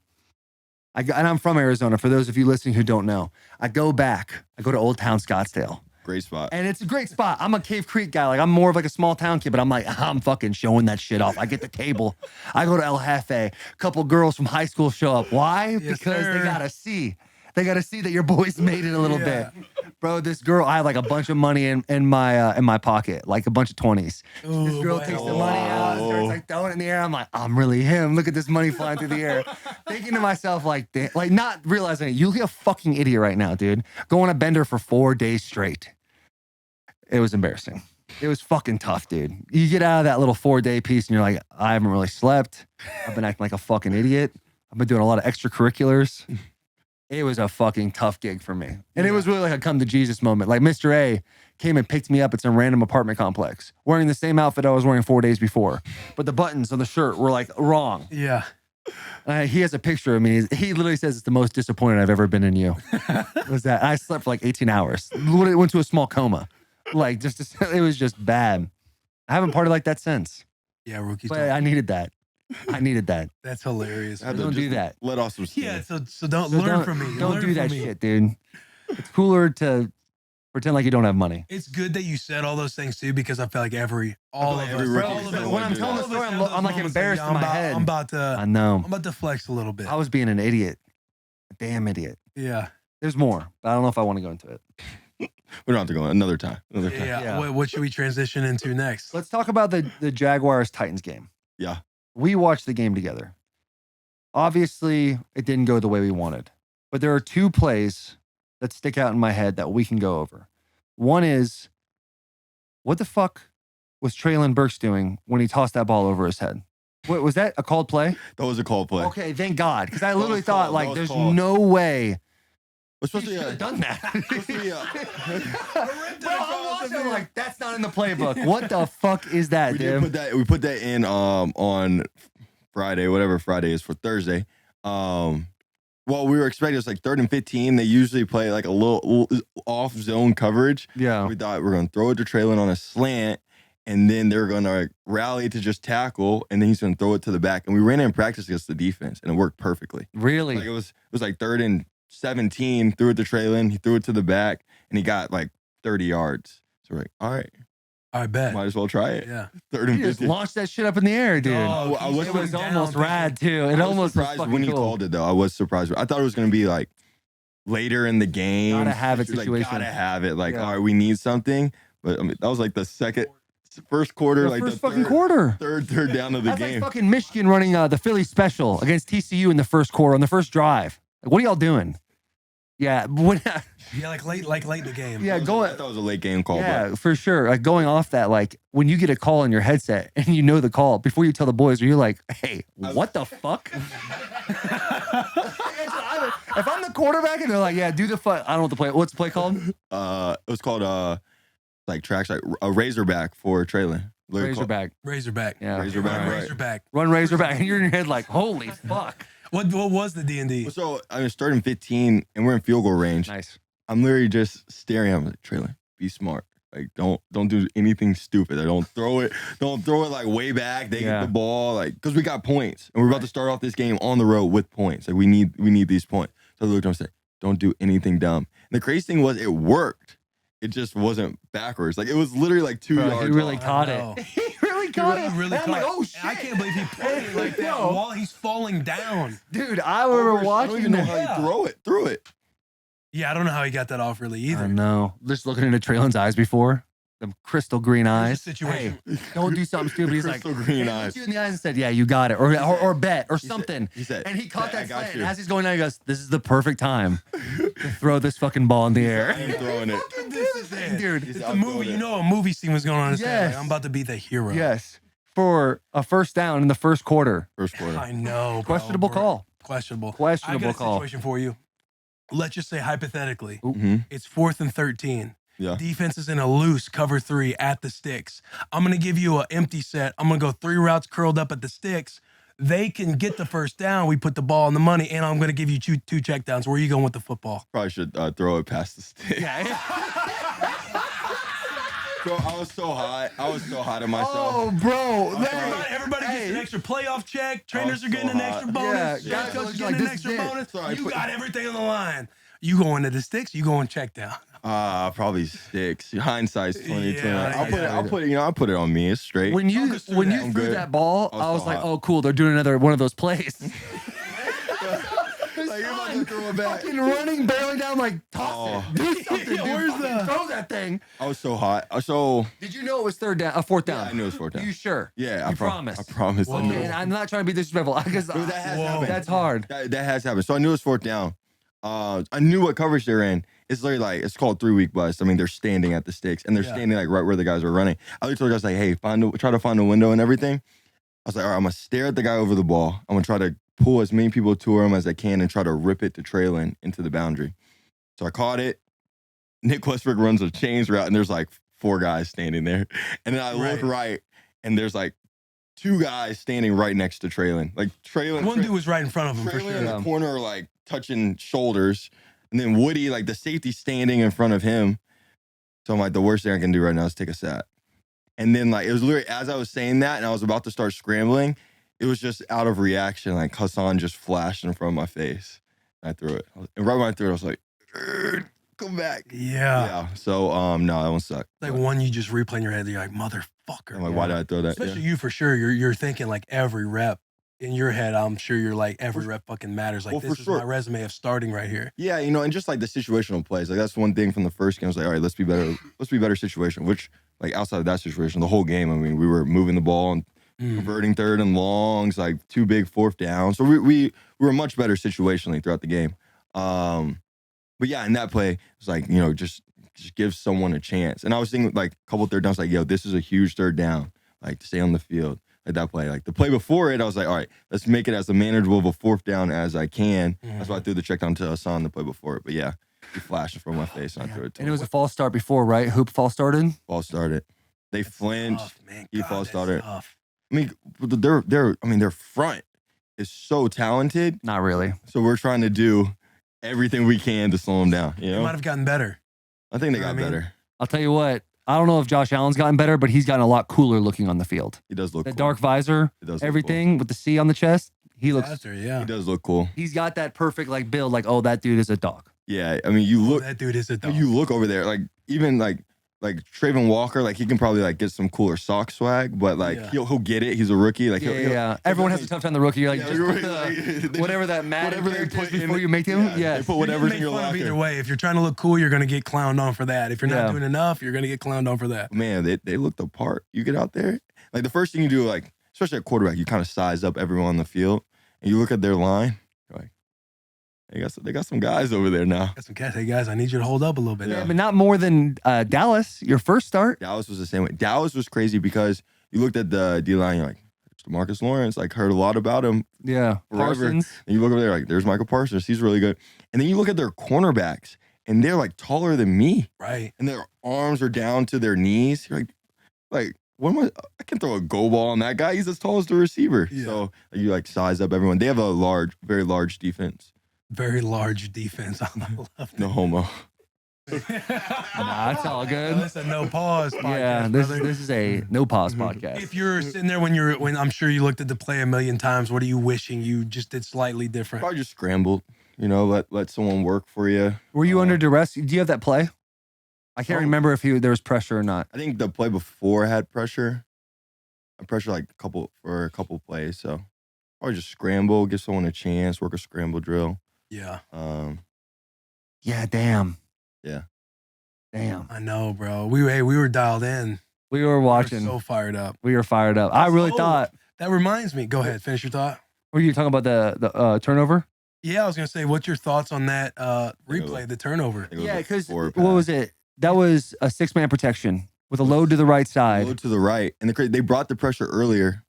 Speaker 1: And I'm from Arizona, for those of you listening who don't know. I go to Old Town Scottsdale.
Speaker 3: Great spot.
Speaker 1: And it's a great spot. I'm a Cave Creek guy. Like, I'm more of like a small town kid, but I'm like, I'm fucking showing that shit off. I get the table. I go to El Jefe. A couple girls from high school show up. Why? Because they gotta see. They got to see that your boys made it a little bit. Bro, this girl, I have like a bunch of money in my pocket, like a bunch of 20s. This girl takes the money out and starts like throwing it in the air. I'm like, I'm really him. Look at this money flying through the air. Thinking to myself, like not realizing it. You look a fucking idiot right now, dude. Go on a bender for 4 days straight. It was embarrassing. It was fucking tough, dude. You get out of that little 4-day piece and you're like, I haven't really slept. I've been acting like a fucking idiot. I've been doing a lot of extracurriculars. It was a fucking tough gig for me. And it was really like a come to Jesus moment. Like Mr. A came and picked me up at some random apartment complex wearing the same outfit I was wearing 4 days before. But the buttons on the shirt were like wrong.
Speaker 2: Yeah.
Speaker 1: He has a picture of me. He literally says it's the most disappointed I've ever been in you. Was that? I slept for like 18 hours. Went to a small coma. Like it was just bad. I haven't partied like that since.
Speaker 2: Yeah, rookie.
Speaker 1: But I needed that.
Speaker 2: That's hilarious.
Speaker 1: Don't do that.
Speaker 3: Let off some steam.
Speaker 2: Yeah, so don't learn from me.
Speaker 1: Don't do that shit, dude. It's cooler to pretend like you don't have money.
Speaker 2: It's good that you said all those things too, because I feel like all of us.
Speaker 1: When I'm telling the story, I'm like embarrassed in my head.
Speaker 2: I
Speaker 1: know.
Speaker 2: I'm about to flex a little bit.
Speaker 1: I was being an idiot, a damn idiot.
Speaker 2: Yeah.
Speaker 1: There's more, but I don't know if I want to go into it.
Speaker 3: We don't have to go another time.
Speaker 2: Yeah. What should we transition into next?
Speaker 1: Let's talk about the Jaguars Titans game.
Speaker 3: Yeah.
Speaker 1: We watched the game together. Obviously, it didn't go the way we wanted, but there are two plays that stick out in my head that we can go over. One is, what the fuck was Traylon Burks doing when he tossed that ball over his head? What, was that a called play?
Speaker 3: That was a called play.
Speaker 1: Okay, thank God, because I literally thought, like, there's no way.
Speaker 3: He should
Speaker 1: have done that. Bro, I'm watching, like, that's not in the playbook. What the fuck is that, dude?
Speaker 3: We put that in on Friday, whatever Friday is for Thursday. Well, we were expecting it was like 3rd and 15. They usually play like a little off zone coverage.
Speaker 1: Yeah.
Speaker 3: We thought we were going to throw it to Traylon on a slant, and then they're going to rally to just tackle, and then he's going to throw it to the back. And we ran it in practice against the defense, and it worked perfectly.
Speaker 1: Really?
Speaker 3: Like it was like 3rd and 17, threw it to Traylon, he threw it to the back, and he got like 30 yards. So we're like, all right.
Speaker 2: I bet.
Speaker 3: Might as well try it.
Speaker 2: Yeah.
Speaker 3: 3rd and 15.
Speaker 1: Just launched that shit up in the air, dude.
Speaker 3: Oh,
Speaker 1: it was almost rad, too. It almost was
Speaker 3: surprised when he
Speaker 1: cool.
Speaker 3: called it, though. I was surprised. I thought it was going to be like later in the game.
Speaker 1: Gotta have it situation.
Speaker 3: Like, gotta have it. Like, all right, we need something. But I mean, that was like the first quarter.
Speaker 1: The
Speaker 3: like
Speaker 1: first
Speaker 3: the
Speaker 1: fucking quarter.
Speaker 3: Third down of the
Speaker 1: That's
Speaker 3: game.
Speaker 1: like fucking Michigan running the Philly special against TCU in the first quarter on the first drive. Like, what are y'all doing? Yeah,
Speaker 2: like late in the game.
Speaker 1: Yeah,
Speaker 3: I thought it was a late game call.
Speaker 1: Yeah, for sure. Like going off that, like when you get a call in your headset and you know the call before you tell the boys, you're like, "Hey, what the fuck?" If I'm the quarterback and they're like, "Yeah, do the fuck," I don't know what the play. What's the play called?
Speaker 3: It was called like tracks like a Razorback for Traylon.
Speaker 1: Razorback.
Speaker 2: Yeah.
Speaker 3: Razorback.
Speaker 1: Run Razorback, and you're in your head like, "Holy fuck."
Speaker 2: What was the D&D?
Speaker 3: So I was 3rd and 15, and we're in field goal range.
Speaker 1: Nice.
Speaker 3: I'm literally just staring at him like, Traylon, be smart. Like, don't do anything stupid. Like, don't throw it like way back. They get the ball, like, because we got points, and we're about to start off this game on the road with points. Like, we need these points. So I looked at him and said, don't do anything dumb. And the crazy thing was, it worked. It just wasn't backwards. Like, it was literally like 2 yards.
Speaker 1: He really caught it. He really caught it.
Speaker 2: Really
Speaker 1: and I'm like, oh shit!
Speaker 2: I can't believe he played it like that while he's falling down.
Speaker 1: Dude, I remember watching.
Speaker 3: I don't even know how he threw it.
Speaker 2: Yeah, I don't know how he got that off really either.
Speaker 1: I know. Just looking into Traylon's eyes before. Them crystal green eyes.
Speaker 2: Situation.
Speaker 1: Hey, don't do something stupid. He's like,
Speaker 3: green eyes.
Speaker 1: Looked you in the eyes and said, "Yeah, you got it," or bet or something.
Speaker 3: He said,
Speaker 1: and he caught that slant.
Speaker 3: you.
Speaker 1: And as he's going down, he goes, "This is the perfect time to throw this fucking ball in the air."
Speaker 3: I am throwing it.
Speaker 1: Dude,
Speaker 2: It's a movie. You know, a movie scene was going on.
Speaker 1: Yes.
Speaker 2: Like, I'm about to be the hero.
Speaker 1: Yes. for a first down in the first quarter.
Speaker 3: First quarter.
Speaker 2: I know.
Speaker 1: Questionable call.
Speaker 2: Questionable.
Speaker 1: Questionable
Speaker 2: I got a
Speaker 1: call.
Speaker 2: situation for you. Let's just say hypothetically,
Speaker 3: Mm-hmm.
Speaker 2: it's 4th and 13.
Speaker 3: Yeah.
Speaker 2: Defense is in a loose cover 3 at the sticks. I'm going to give you an empty set. I'm going to go 3 routes curled up at the sticks. They can get the first down. We put the ball on the money, and I'm going to give you two checkdowns. Where are you going with the football?
Speaker 3: Probably should throw it past the stick.
Speaker 1: Yeah.
Speaker 3: Bro, I was so hot. I was so hot at myself.
Speaker 1: Oh, bro.
Speaker 2: Everybody gets an extra playoff check. Trainers are getting
Speaker 3: so
Speaker 2: an
Speaker 3: hot.
Speaker 2: extra bonus.
Speaker 1: Yeah, guys
Speaker 2: Coach is
Speaker 1: are
Speaker 2: getting
Speaker 1: like,
Speaker 2: an
Speaker 1: this
Speaker 2: extra
Speaker 1: is it.
Speaker 2: bonus.
Speaker 3: Sorry,
Speaker 2: You got everything on the line. You going to the sticks, you going check down.
Speaker 3: Probably 6. Hindsight's 2020.
Speaker 2: Yeah,
Speaker 3: I'll put it on me. It's straight.
Speaker 1: When you
Speaker 2: Talk us through that.
Speaker 1: threw
Speaker 3: good.
Speaker 1: that ball, I was
Speaker 3: so
Speaker 1: like,
Speaker 3: hot.
Speaker 1: oh, cool. They're doing another one of those plays.
Speaker 3: Like, you're about to throw it back.
Speaker 1: Fucking running, barreling down, like, toss it. Do something, dude.
Speaker 2: Where's
Speaker 1: Fucking throw that thing.
Speaker 3: I was so hot. So
Speaker 1: Did you know it was fourth down?
Speaker 3: I knew it was 4th down.
Speaker 1: You sure?
Speaker 3: Yeah,
Speaker 1: You promise?
Speaker 3: I promise. I
Speaker 2: Whoa.
Speaker 3: knew.
Speaker 1: And I'm not trying to be disrespectful because
Speaker 3: Dude, that has happened.
Speaker 1: that's hard.
Speaker 3: That has happened. So I knew it was 4th down. I knew what coverage they're in. It's literally like, it's called 3-week bust. I mean, they're standing at the sticks and they're standing like right where the guys are running. I literally told the guys like, hey, try to find a window and everything. I was like, all right, I'm gonna stare at the guy over the ball. I'm gonna try to pull as many people to him as I can and try to rip it to Traylon into the boundary. So I caught it. Nick Westbrook runs a chains route and there's like 4 guys standing there. And then I look right and there's like 2 guys standing right next to Traylon. Like Traylon.
Speaker 2: One dude was right in front of him for
Speaker 3: Traylon
Speaker 2: sure.
Speaker 3: in the corner are like touching shoulders. And then Woody, like the safety standing in front of him. So I'm like, the worst thing I can do right now is take a sack. And then like, it was literally as I was saying that and I was about to start scrambling, it was just out of reaction. Like Hassan just flashed in front of my face. And I threw it. And right when I threw it, I was like, come back.
Speaker 2: Yeah.
Speaker 3: So, no, that one sucked.
Speaker 2: Like one you just replay in your head. You're like, motherfucker.
Speaker 3: I'm like, why did I throw that?
Speaker 2: Especially you for sure. You're thinking like every rep. In your head, I'm sure you're like, every rep fucking matters. Like, this is my resume of starting right here.
Speaker 3: Yeah, you know, and just like the situational plays. Like, that's one thing from the first game. I was like, all right, let's be better. Let's be better situation. Which, like, outside of that situation, the whole game, I mean, we were moving the ball and converting 3rd and longs, like 2 big 4th downs. So we were much better situationally throughout the game. But yeah, in that play, it was like, you know, just give someone a chance. And I was thinking like a couple 3rd downs, like, yo, this is a huge 3rd down, like to stay on the field. Like that play, like the play before it, I was like, all right, let's make it as manageable of a 4th down as I can. That's why I threw the check down to Hassan the play before it. But yeah, he flashed in front of my face and I threw it to him.
Speaker 1: And it was a false start before, right? Hoop false started.
Speaker 3: Ball started. They flinched.
Speaker 2: Tough, man.
Speaker 3: He
Speaker 2: God,
Speaker 3: false
Speaker 2: that's
Speaker 3: started.
Speaker 2: tough.
Speaker 3: I mean, their front is so talented.
Speaker 1: Not really.
Speaker 3: So we're trying to do everything we can to slow them down. You
Speaker 2: It
Speaker 3: know,
Speaker 2: might have gotten better.
Speaker 3: I think they
Speaker 2: You know
Speaker 3: got
Speaker 2: what I mean?
Speaker 3: better.
Speaker 1: I'll tell you what. I don't know if Josh Allen's gotten better, but he's gotten a lot cooler looking on the field.
Speaker 3: He does look
Speaker 1: The
Speaker 3: cool.
Speaker 1: dark visor,
Speaker 3: He does look
Speaker 1: everything with the C on the chest. He looks.
Speaker 2: Faster,
Speaker 3: cool.
Speaker 2: yeah.
Speaker 3: He does look cool.
Speaker 1: He's got that perfect like build. Like, oh, that dude is a dog.
Speaker 3: Yeah, I mean, you look.
Speaker 2: That dude is a dog.
Speaker 3: You look over there, like even like Trayvon Walker, like he can probably like get some cooler sock swag, but like
Speaker 2: Yeah.
Speaker 3: he'll get it. He's a rookie. Like
Speaker 1: Yeah. Everyone has a tough time. The rookie. You're like,
Speaker 3: Yeah,
Speaker 1: just
Speaker 3: you're
Speaker 1: put
Speaker 3: right.
Speaker 1: the, whatever that Madden
Speaker 3: whatever they
Speaker 1: character
Speaker 3: put
Speaker 1: is before
Speaker 3: in-
Speaker 1: you make him.
Speaker 3: yeah,
Speaker 1: Yes.
Speaker 3: they put
Speaker 2: You're
Speaker 3: whatever's
Speaker 2: getting
Speaker 3: in your
Speaker 2: made fun of
Speaker 3: locker.
Speaker 2: either way. If you're trying to look cool, you're gonna get clowned on for that. If you're not
Speaker 1: Yeah.
Speaker 2: doing enough, you're gonna get clowned on for that.
Speaker 3: Man, they look the part. You get out there, like the first thing you do, like especially at quarterback, you kind of size up everyone on the field, and you look at their line. You're like, they got some guys over there now.
Speaker 2: Got some cats. Hey guys, I need you to hold up a little bit.
Speaker 1: Yeah, but not more than Dallas. Your first start.
Speaker 3: Dallas was the same way. Dallas was crazy because you looked at the D line, you're like, there's Demarcus Lawrence. Like heard a lot about him.
Speaker 1: Yeah.
Speaker 3: Forever.
Speaker 1: Parsons.
Speaker 3: And you look over there, like there's Michael Parsons. He's really good. And then you look at their cornerbacks, and they're like taller than me,
Speaker 2: Right.
Speaker 3: and their arms are down to their knees. You're like. What am I can throw a go ball on that guy. He's as tall as the receiver.
Speaker 2: Yeah.
Speaker 3: So you like size up everyone. They have a very large defense.
Speaker 2: Very large defense on the left.
Speaker 3: No homo.
Speaker 1: Nah, it's all good.
Speaker 2: That's a no pause podcast,
Speaker 1: Yeah,
Speaker 2: brother.
Speaker 1: this is a no pause podcast.
Speaker 2: If you're sitting there when I'm sure you looked at the play a million times, what are you wishing you just did slightly different?
Speaker 3: Probably just scrambled. You know, let someone work for you.
Speaker 1: Were you under duress? Do you have that play? I can't
Speaker 3: Oh.
Speaker 1: remember if there was pressure or not.
Speaker 3: I think the play before had pressure. I pressure like for a couple plays. So probably just scramble, give someone a chance, work a scramble drill.
Speaker 2: Yeah,
Speaker 1: Yeah, damn.
Speaker 3: Yeah.
Speaker 1: Damn.
Speaker 2: I know, bro. We were dialed in.
Speaker 1: We were watching.
Speaker 2: We were so fired up.
Speaker 1: We were fired up. I really
Speaker 2: Oh.
Speaker 1: thought.
Speaker 2: That reminds me. Go ahead, finish your thought.
Speaker 1: Were you talking about the turnover?
Speaker 2: Yeah, I was gonna say, what's your thoughts on that replay, the turnover?
Speaker 3: I think it was
Speaker 1: Yeah,
Speaker 3: a
Speaker 1: because
Speaker 3: forward
Speaker 1: what
Speaker 3: pass.
Speaker 1: was it? That was a 6-man protection. with a load to the right side.
Speaker 3: Load to the right. And they brought the pressure earlier.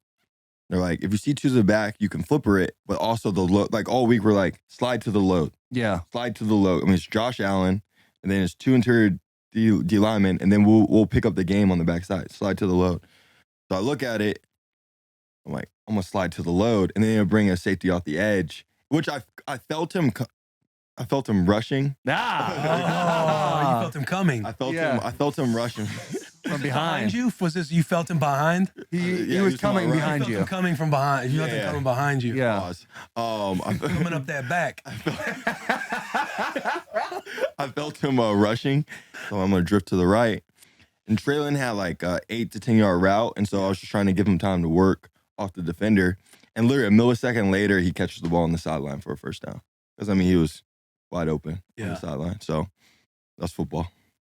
Speaker 3: They're like, if you see two to the back, you can flipper it, but also the load. Like all week, we're like, slide to the load.
Speaker 1: Yeah.
Speaker 3: Slide to the load. I mean, it's Josh Allen, and then it's two interior D linemen, and then we'll pick up the game on the backside. Slide to the load. So I look at it. I'm like, I'm gonna slide to the load, and then he'll bring a safety off the edge, which I felt him. I felt him rushing.
Speaker 2: Oh, you felt him coming.
Speaker 3: I felt him rushing
Speaker 1: from behind
Speaker 2: you. Was this you felt him behind?
Speaker 1: He was coming behind you.
Speaker 2: You felt him coming from behind. You felt him coming behind you.
Speaker 1: Yeah.
Speaker 3: I'm
Speaker 2: coming up that back.
Speaker 3: I felt him rushing, so I'm gonna drift to the right. And Traylon had like 8 to 10 yard route, and so I was just trying to give him time to work off the defender. And literally a millisecond later, he catches the ball on the sideline for a first down. Because I mean, he was wide open on the sideline. So that's football.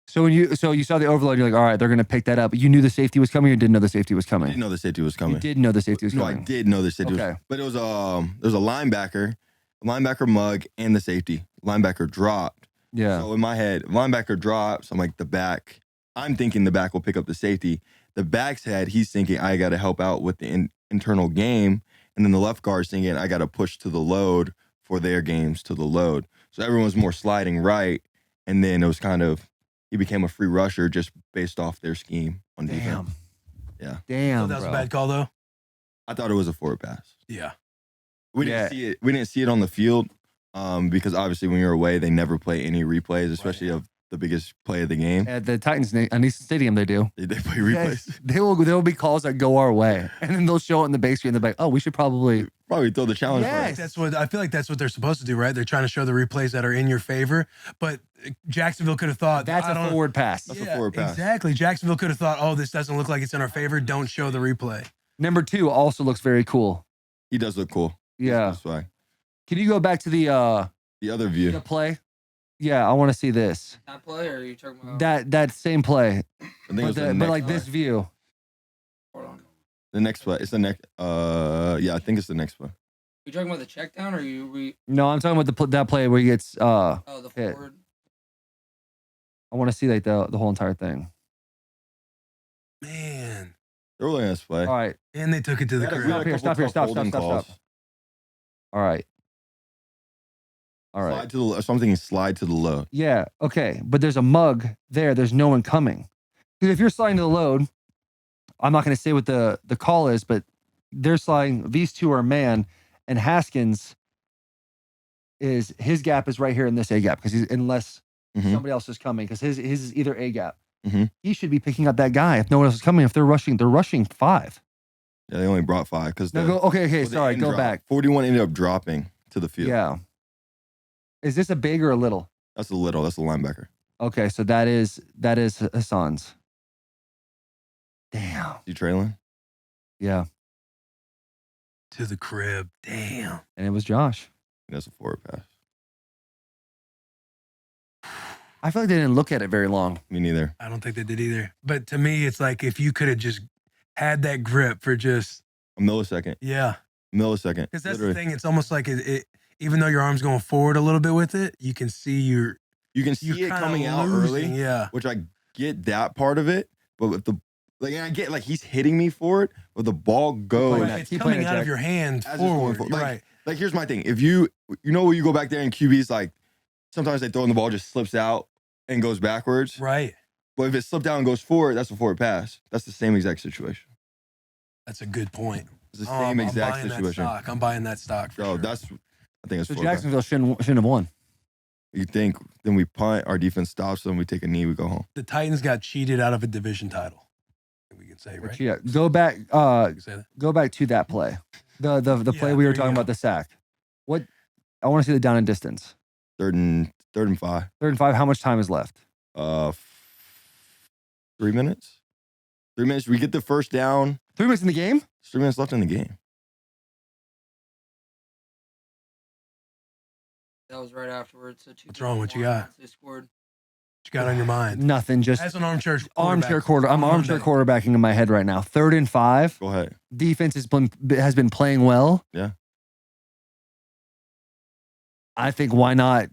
Speaker 1: So when you saw the overload, you're like, all right, they're gonna pick that up. You knew the safety was coming, or didn't know the safety was coming?
Speaker 3: I didn't know the safety was coming.
Speaker 1: You did know the safety was coming.
Speaker 3: No, I did know the safety was coming. But it was there's a linebacker mug, and the safety. Linebacker dropped.
Speaker 1: Yeah.
Speaker 3: So in my head, linebacker drops. I'm like, I'm thinking the back will pick up the safety. The back's head, he's thinking, I got to help out with the internal game. And then the left guard's thinking, I got to push to the load for their games to the load. So everyone's more sliding right. And then it was he became a free rusher just based off their scheme on defense. Yeah.
Speaker 1: Damn.
Speaker 2: So that was a bad call, though?
Speaker 3: I thought it was a forward pass.
Speaker 2: Yeah.
Speaker 3: We didn't see it. We didn't see it on the field because obviously when you're away, they never play any replays, especially of the biggest play of the game.
Speaker 1: At the Titans Easton Stadium, they do.
Speaker 3: They play replays.
Speaker 1: There will be calls that go our way, and then they'll show it in the big screen. They're like, "Oh, we should probably
Speaker 3: throw the challenge."
Speaker 1: Yes.
Speaker 2: I feel like that's what they're supposed to do, right? They're trying to show the replays that are in your favor. But Jacksonville could have thought
Speaker 1: that's a forward pass.
Speaker 3: That's a forward pass.
Speaker 2: Exactly. Jacksonville could have thought, "Oh, this doesn't look like it's in our favor. Don't show the replay."
Speaker 1: Number 2 also looks very cool.
Speaker 3: He does look cool.
Speaker 1: Yeah.
Speaker 3: That's why.
Speaker 1: Can you go back to the
Speaker 3: other view?
Speaker 1: The play. Yeah, I want to see this.
Speaker 4: That play, or are you talking about
Speaker 1: that same play?
Speaker 3: I think
Speaker 1: but like this view.
Speaker 4: Hold on.
Speaker 3: The next play. It's the next. Yeah, I think it's the next play.
Speaker 4: You talking about the check down, or
Speaker 1: No, I'm talking about that play where he gets
Speaker 4: the
Speaker 1: hit.
Speaker 4: forward.
Speaker 1: I want to see like the whole entire thing.
Speaker 2: Man,
Speaker 3: they're really nice play.
Speaker 1: All right,
Speaker 2: and they took it to the crib.
Speaker 1: Stop here. Stop. All right.
Speaker 3: Slide to the. So I'm thinking slide to the low.
Speaker 1: Yeah. Okay. But there's a mug there. There's no one coming. Because if you're sliding to the load, I'm not going to say what the call is, but they're sliding. These two are man, and Haskins his gap is right here in this A gap because unless somebody else is coming, because his is either A gap. He should be picking up that guy if no one else is coming. If they're rushing 5.
Speaker 3: Yeah, they only brought 5 because.
Speaker 1: Okay. Sorry, go back.
Speaker 3: 41 ended up dropping to the field.
Speaker 1: Yeah. Is this a big or a little?
Speaker 3: That's a little. That's a linebacker.
Speaker 1: Okay, so that is Hassan's. Damn.
Speaker 3: You trailing?
Speaker 1: Yeah.
Speaker 2: To the crib. Damn.
Speaker 1: And it was Josh.
Speaker 3: That's a forward pass.
Speaker 1: I feel like they didn't look at it very long.
Speaker 3: Me neither.
Speaker 2: I don't think they did either. But to me, it's like if you could have just had that grip for just
Speaker 3: a millisecond.
Speaker 2: Yeah.
Speaker 3: Millisecond.
Speaker 2: Because that's the thing. It's almost like it even though your arm's going forward a little bit with it, you can see
Speaker 3: it coming out early.
Speaker 2: Yeah.
Speaker 3: Which I get that part of it, but with I get he's hitting me for it, but the ball goes.
Speaker 2: It's coming out of your hand forward. Right.
Speaker 3: Like here's my thing. If you know when you go back there and QB's like sometimes they throw in the ball just slips out and goes backwards.
Speaker 2: Right.
Speaker 3: But if it slipped down and goes forward, that's a forward pass. That's the same exact situation.
Speaker 2: That's a good point.
Speaker 3: It's the same exact situation.
Speaker 2: I'm buying that stock.
Speaker 3: I think it's
Speaker 1: so Jacksonville shouldn't have won.
Speaker 3: You think then we punt, our defense stops them, we take a knee, we go home.
Speaker 2: The Titans got cheated out of a division title. We can say, right?
Speaker 1: Yeah. Go back to that play. The play we were talking about, the sack. What I want to see the down and distance.
Speaker 3: Third and 5.
Speaker 1: 3rd and 5. How much time is left?
Speaker 3: 3 minutes. 3 minutes. We get the first down.
Speaker 1: 3 minutes in the game?
Speaker 3: 3 minutes left in the game.
Speaker 4: That was right afterwards.
Speaker 2: What's wrong? What you got?
Speaker 4: They scored.
Speaker 2: What you got on your mind?
Speaker 1: Nothing. Just
Speaker 2: as an armchair
Speaker 1: quarterbacking in my head right now. 3rd and 5.
Speaker 3: Go ahead.
Speaker 1: Defense has been playing well.
Speaker 3: Yeah.
Speaker 1: I think why not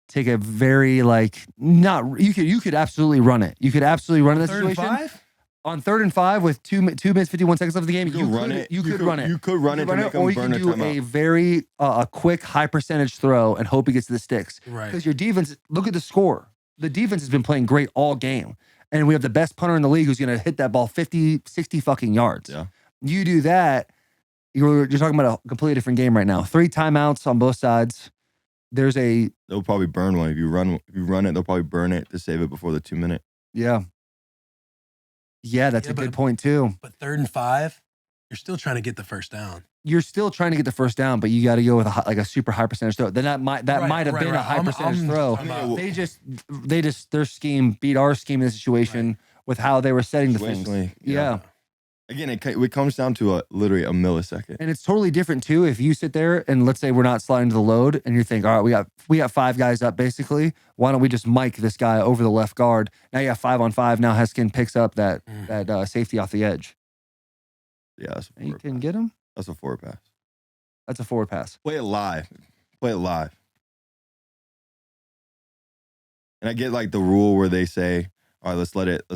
Speaker 1: take a very you could absolutely run it. You could absolutely run in this situation.
Speaker 2: 3rd and 5?
Speaker 1: On 3rd and 5 with 2 minutes 51 seconds left of the game, you could run it. You could run it.
Speaker 3: You could run it to make him burn a timeout. Or you can do a
Speaker 1: very a quick high percentage throw and hope he gets to the sticks.
Speaker 2: Right.
Speaker 1: Because your defense, look at the score. The defense has been playing great all game. And we have the best punter in the league who's going to hit that ball 50, 60 fucking yards.
Speaker 3: Yeah.
Speaker 1: You do that, you're talking about a completely different game right now. 3 timeouts on both sides.
Speaker 3: They'll probably burn one. If you run it, they'll probably burn it to save it before the 2-minute.
Speaker 1: Yeah. Yeah, that's a good point too.
Speaker 2: But 3rd and 5, you're still trying to get the first down.
Speaker 1: You're still trying to get the first down, but you got to go with a super high percentage throw. Then that might have been a high percentage throw. Their scheme beat our scheme in this situation with how they were setting the things. Yeah.
Speaker 3: Again, it comes down to literally a millisecond.
Speaker 1: And it's totally different too. If you sit there and let's say we're not sliding to the load and you think, all right, we got 5 guys up basically. Why don't we just mic this guy over the left guard? Now you have 5 on 5. Now Heskin picks up that safety off the edge.
Speaker 3: Yeah, that's a
Speaker 1: you can get him.
Speaker 3: That's a forward pass.
Speaker 1: That's a forward pass.
Speaker 3: Play it live. And I get like the rule where they say, all right, let's let it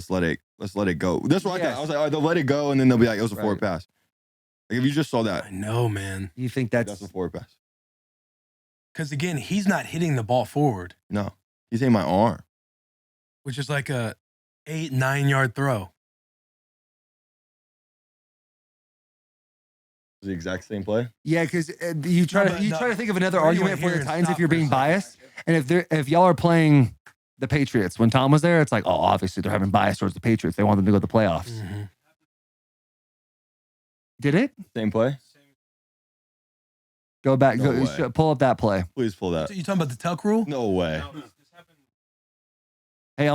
Speaker 3: go. That's what I thought. I was like, all right, they'll let it go, and then they'll be like, it was a forward pass. Like if you just saw that.
Speaker 2: I know, man.
Speaker 1: You think that's
Speaker 3: a forward pass.
Speaker 2: Because again, he's not hitting the ball forward.
Speaker 3: No. He's hitting my arm.
Speaker 2: Which is like a 8-9 yard throw.
Speaker 3: The exact same play.
Speaker 1: Yeah, because you try to think of another argument for the Titans if you're being biased, and if y'all are playing the Patriots when Tom was there, it's like, oh, obviously they're having bias towards the Patriots. They want them to go to the playoffs.
Speaker 2: Mm-hmm.
Speaker 1: Did it?
Speaker 3: Same play.
Speaker 1: Go back.
Speaker 3: No
Speaker 1: pull up that play.
Speaker 3: Please pull that.
Speaker 2: So you talking about the Tuck rule?
Speaker 3: No way.
Speaker 1: Hey,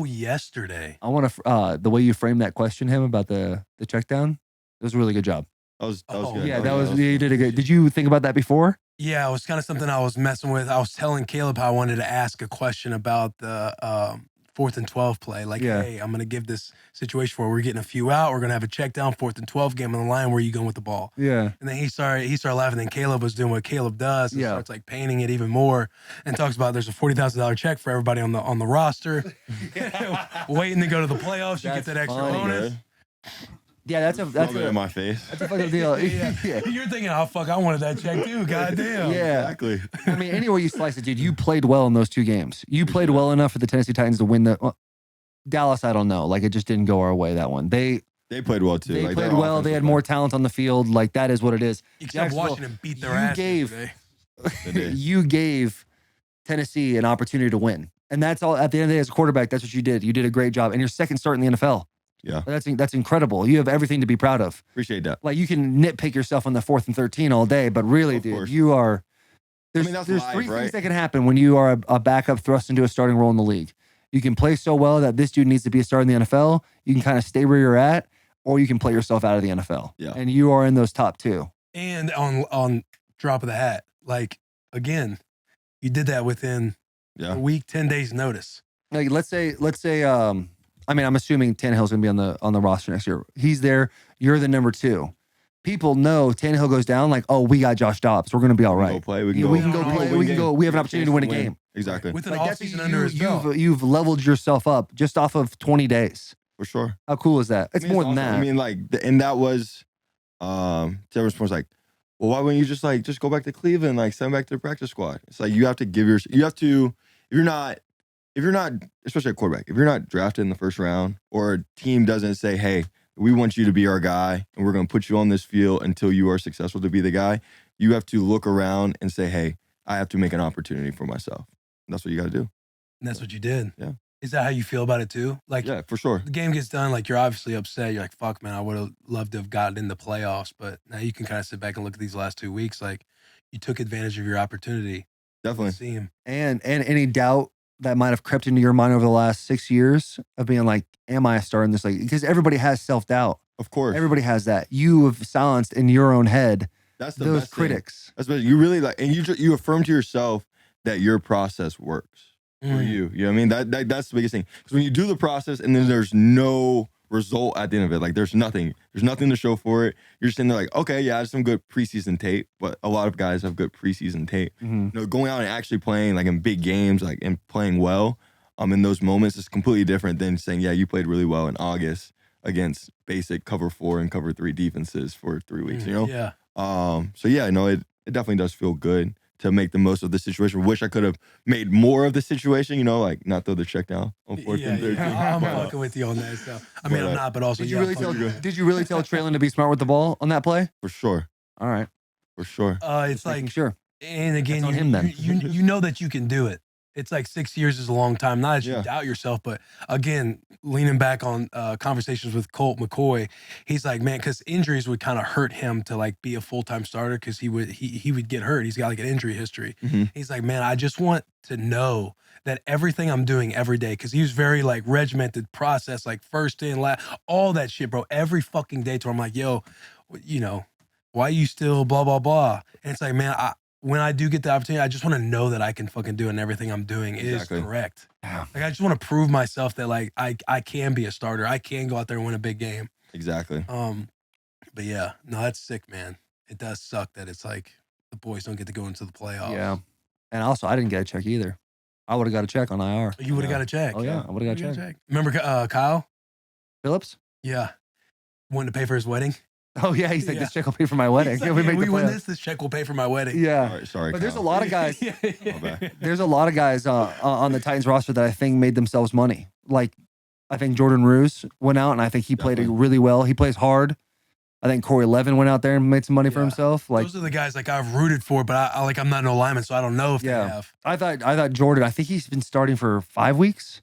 Speaker 2: yesterday.
Speaker 1: I want to the way you framed that question, him about the check down. It was a really good job.
Speaker 3: That was good.
Speaker 1: Yeah, you did a good. Did you think about that before?
Speaker 2: Yeah, it was kind of something I was messing with. I was telling Caleb how I wanted to ask a question about the 4th and 12 play. Like, hey, I'm going to give this situation where we're getting a few out. We're going to have a check down, 4th and 12 game on the line. Where are you going with the ball?
Speaker 1: Yeah.
Speaker 2: And then he started laughing. Then Caleb was doing what Caleb does. And starts like painting it even more and talks about there's a $40,000 check for everybody on the roster. Waiting to go to the playoffs. You get that extra bonus.
Speaker 1: Yeah, that's
Speaker 3: in my face.
Speaker 1: That's a fucking deal.
Speaker 2: Yeah. You're thinking, oh fuck, I wanted that check too. Goddamn.
Speaker 1: Yeah,
Speaker 3: exactly.
Speaker 1: I mean, anywhere you slice it, dude, you played well in those 2 games. You played well enough for the Tennessee Titans to win Dallas. I don't know. Like it just didn't go our way that one. They
Speaker 3: played well too.
Speaker 1: They played well. They had more talent on the field. Like that is what it is.
Speaker 2: You kept watching them beat their ass.
Speaker 1: You gave Tennessee an opportunity to win, and that's all. At the end of the day, as a quarterback, that's what you did. You did a great job, and your second start in the NFL.
Speaker 3: Yeah,
Speaker 1: that's incredible. You have everything to be proud of.
Speaker 3: Appreciate that.
Speaker 1: Like you can nitpick yourself on the 4th and 13 all day, but really, dude, you are. There's 3 things that can happen when you are a backup thrust into a starting role in the league. You can play so well that this dude needs to be a star in the NFL. You can kind of stay where you're at, or you can play yourself out of the NFL.
Speaker 3: Yeah,
Speaker 1: and you are in those top 2.
Speaker 2: And on drop of the hat, like again, you did that within a week, 10 days notice.
Speaker 1: Like let's say. I mean, I'm assuming Tannehill's going to be on the roster next year. He's there. You're the number 2. People know Tannehill goes down. Like, oh, we got Josh Dobbs. We're going to be all right.
Speaker 3: We can go play.
Speaker 1: We can go. We have an opportunity to win a game.
Speaker 3: Exactly.
Speaker 2: With an offseason under his belt.
Speaker 1: You've leveled yourself up just off of 20 days.
Speaker 3: For sure.
Speaker 1: How cool is that? It's more than that.
Speaker 3: I mean, like, and that was, Taylor's point was like, well, why wouldn't you just go back to Cleveland, like send back to the practice squad? It's like you have to if you're not, especially a quarterback, if you're not drafted in the first round or a team doesn't say, hey, we want you to be our guy and we're going to put you on this field until you are successful to be the guy, you have to look around and say, hey, I have to make an opportunity for myself. And that's what you got to do.
Speaker 2: And that's what you did.
Speaker 3: Yeah.
Speaker 2: Is that how you feel about it too? Like,
Speaker 3: yeah, for sure.
Speaker 2: The game gets done, like you're obviously upset. You're like, fuck, man, I would have loved to have gotten in the playoffs. But now you can kind of sit back and look at these last 2 weeks. Like you took advantage of your opportunity.
Speaker 3: Definitely.
Speaker 2: See him.
Speaker 1: And any doubt that might have crept into your mind over the last 6 years of being like, am I a star in this league? Because everybody has self-doubt.
Speaker 3: Of course.
Speaker 1: Everybody has that. You have silenced in your own head those critics.
Speaker 3: That's what you really like. And you affirm to yourself that your process works for you. You know what I mean? That's the biggest thing. Because when you do the process and then there's no result at the end of it, like there's nothing to show for it. You're just sitting there like, okay, yeah, I have some good preseason tape, but a lot of guys have good preseason tape.
Speaker 1: Mm-hmm.
Speaker 3: You know, going out and actually playing like in big games, like and playing well, in those moments is completely different than saying, yeah, you played really well in August, against basic cover 4 and cover 3 defenses for 3 weeks, you know?
Speaker 2: Yeah.
Speaker 3: So yeah, no, it definitely does feel good to make the most of the situation. Wish I could have made more of the situation, you know, like not throw the check down on 4th and 13.
Speaker 2: I'm fucking with you on that. So I mean, I'm not, but also
Speaker 1: did you really tell Traylon to be smart with the ball on that play?
Speaker 3: For sure.
Speaker 1: All right.
Speaker 3: For sure.
Speaker 2: It's like
Speaker 1: sure.
Speaker 2: And again,
Speaker 1: on him then.
Speaker 2: you know that you can do it. It's like 6 years is a long time. Not that you doubt yourself, but again, leaning back on conversations with Colt McCoy, he's like, man, because injuries would kind of hurt him to like be a full-time starter because he would get hurt. He's got like an injury history. He's like, man, I just want to know that everything I'm doing every day, because he was very like regimented process, like first in, last, all that shit, bro. Every fucking day to him, I'm like, yo, you know, why you still blah, blah, blah. And it's like, man, when I do get the opportunity, I just want to know that I can fucking do it and everything I'm doing is correct.
Speaker 1: Yeah.
Speaker 2: Like, I just want to prove myself that like I can be a starter. I can go out there and win a big game.
Speaker 3: Exactly.
Speaker 2: But yeah, no, that's sick, man. It does suck that it's like the boys don't get to go into the playoffs.
Speaker 1: Yeah. And also, I didn't get a check either. I would have got a check on IR.
Speaker 2: You would have got a check.
Speaker 1: Oh, yeah. I would have got a check.
Speaker 2: Remember Kyle?
Speaker 1: Phillips?
Speaker 2: Yeah. Wanted to pay for his wedding.
Speaker 1: Oh, yeah. He's like, this check will pay for my wedding.
Speaker 2: Like,
Speaker 1: we
Speaker 2: win this check will pay for my wedding.
Speaker 1: Yeah.
Speaker 3: All right, sorry,
Speaker 1: But there's a
Speaker 3: Kyle.
Speaker 1: lot of guys.
Speaker 3: bad.
Speaker 1: There's a lot of guys on the Titans roster that I think made themselves money. Like, I think Jordan Roos went out, and I think he played really well. He plays hard. I think Corey Levin went out there and made some money for himself. Like,
Speaker 2: those are the guys like I've rooted for, but I'm not no lineman, so I don't know if they have.
Speaker 1: I thought Jordan. I think he's been starting for 5 weeks.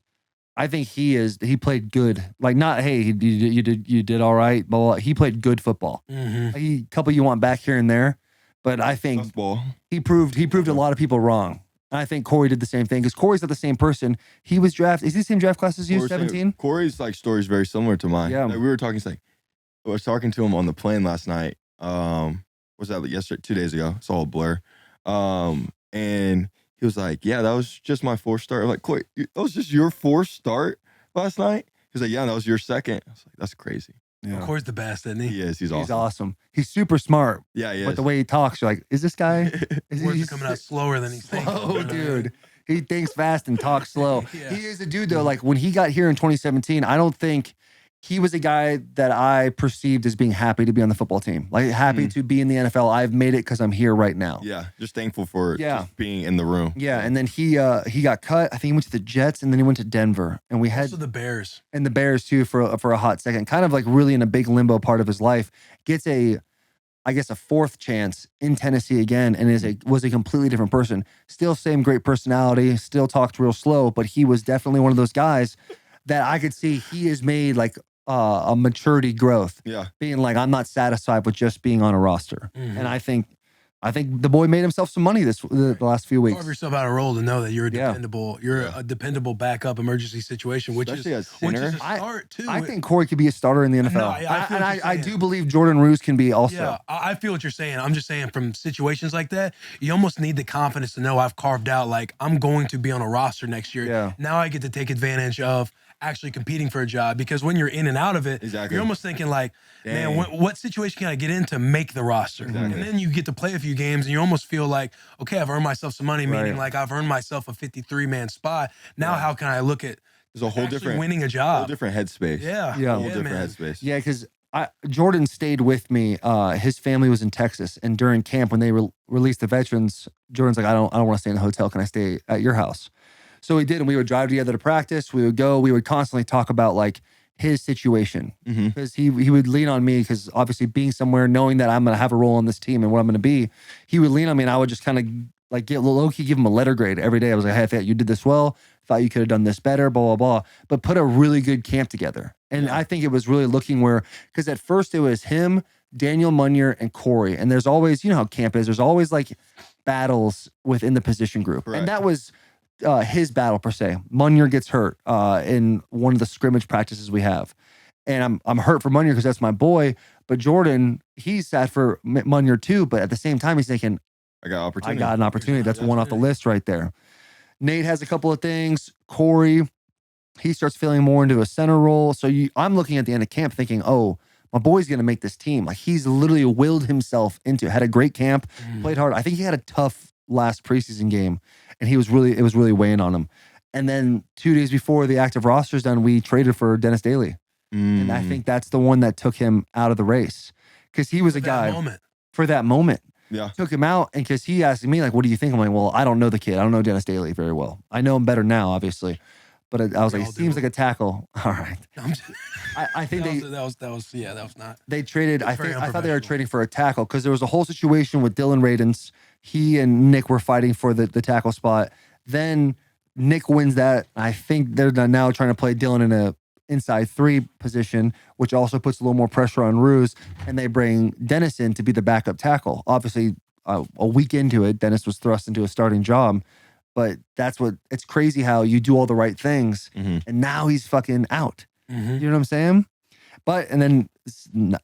Speaker 1: I think he played good. Like, not, hey, you did all right, blah, blah, blah. He played good football. A couple you want back here and there, but I think he proved a lot of people wrong. And I think Corey did the same thing because Corey's not the same person. He was drafted. Is he the same draft class as you? 17.
Speaker 3: Corey's like story is very similar to mine.
Speaker 1: Yeah,
Speaker 3: like, we were talking. He's like, I was talking to him on the plane last night. Was that yesterday? 2 days ago? It's all a blur. And he was like, yeah, that was just my 4th start. I'm like, Corey, that was just your 4th start last night? He's like, yeah, that was your 2nd. I was like, that's crazy.
Speaker 2: Yeah. Corey's the best, isn't he?
Speaker 3: He is. He's awesome.
Speaker 1: He's awesome. He's super smart.
Speaker 3: Yeah, he is.
Speaker 1: But the way he talks, you're like, is this guy?
Speaker 2: Words are coming out slower than he's thinking.
Speaker 1: Oh, dude. He thinks fast and talks slow.
Speaker 2: Yeah.
Speaker 1: He is a dude, though. Like, when he got here in 2017, I don't think he was a guy that I perceived as being happy to be on the football team. Like, happy to be in the NFL. I've made it because I'm here right now.
Speaker 3: Yeah, just thankful for just being in the room.
Speaker 1: Yeah, and then he got cut. I think he went to the Jets, and then he went to Denver. And we had
Speaker 2: also the Bears.
Speaker 1: And the Bears, too, for a hot second. Kind of like really in a big limbo part of his life. Gets a 4th chance in Tennessee again, and was a completely different person. Still same great personality, still talked real slow, but he was definitely one of those guys that I could see he has made like a maturity growth. Yeah. Being like, I'm not satisfied with just being on a roster. And I think the boy made himself some money the last few weeks.
Speaker 2: Carve yourself out a role to know that you're a dependable backup emergency situation, which is a start too.
Speaker 1: I think Corey could be a starter in the NFL.
Speaker 2: No,
Speaker 1: I do believe Jordan Roos can be also.
Speaker 2: Yeah, I feel what you're saying. I'm just saying from situations like that, you almost need the confidence to know I've carved out, like, I'm going to be on a roster next year. Yeah. Now I get to take advantage of actually competing for a job, because when you're in and out of it, you're almost thinking like, man, what situation can I get in to make the roster? And then you get to play a few games and you almost feel like, okay, I've earned myself some money, meaning like I've earned myself a 53-man spot. Now how can I look at
Speaker 3: there's a whole different
Speaker 2: winning a job?
Speaker 3: Whole different headspace.
Speaker 2: Yeah.
Speaker 3: A whole different headspace.
Speaker 1: Yeah, because Jordan stayed with me. His family was in Texas, and during camp when they released the veterans, Jordan's like, I don't want to stay in the hotel. Can I stay at your house? So he did, and we would drive together to practice. We would go. We would constantly talk about like his situation, because he would lean on me, because obviously being somewhere, knowing that I'm going to have a role on this team and what I'm going to be, he would lean on me, and I would just kind of like low-key give him a letter grade every day. I was like, hey, I thought you did this well. Thought you could have done this better, blah, blah, blah. But put a really good camp together. And I think it was really looking because at first it was him, Daniel Munyer, and Corey. And there's always, you know how camp is, there's always like battles within the position group. Correct. And that was his battle per se. Munyer gets hurt in one of the scrimmage practices we have. And I'm hurt for Munyer because that's my boy. But Jordan, he's sad for Munyer too. But at the same time, he's thinking, I got an opportunity. That's one off the list right there. Nate has a couple of things. Corey, he starts feeling more into a center role. So I'm looking at the end of camp thinking, oh, my boy's going to make this team. Like, he's literally willed himself into it. Had a great camp, played hard. I think he had a tough last preseason game, and it was really weighing on him. And then 2 days before the active roster's done, we traded for Dennis Daly. And I think that's the one that took him out of the race because he was a guy for that moment.
Speaker 3: Yeah.
Speaker 1: Took him out. And because he asked me, like, what do you think? I'm like, well, I don't know the kid. I don't know Dennis Daly very well. I know him better now, obviously. But I was like, it seems like a tackle. All right. I think that was not. They traded. I thought they were trading for a tackle because there was a whole situation with Dylan Radens. He and Nick were fighting for the tackle spot. Then Nick wins that. I think they're now trying to play Dylan in a inside 3 position, which also puts a little more pressure on Ruse. And they bring Dennis in to be the backup tackle. Obviously, a week into it, Dennis was thrust into a starting job. But it's crazy how you do all the right things and now he's fucking out. You know what I'm saying? And then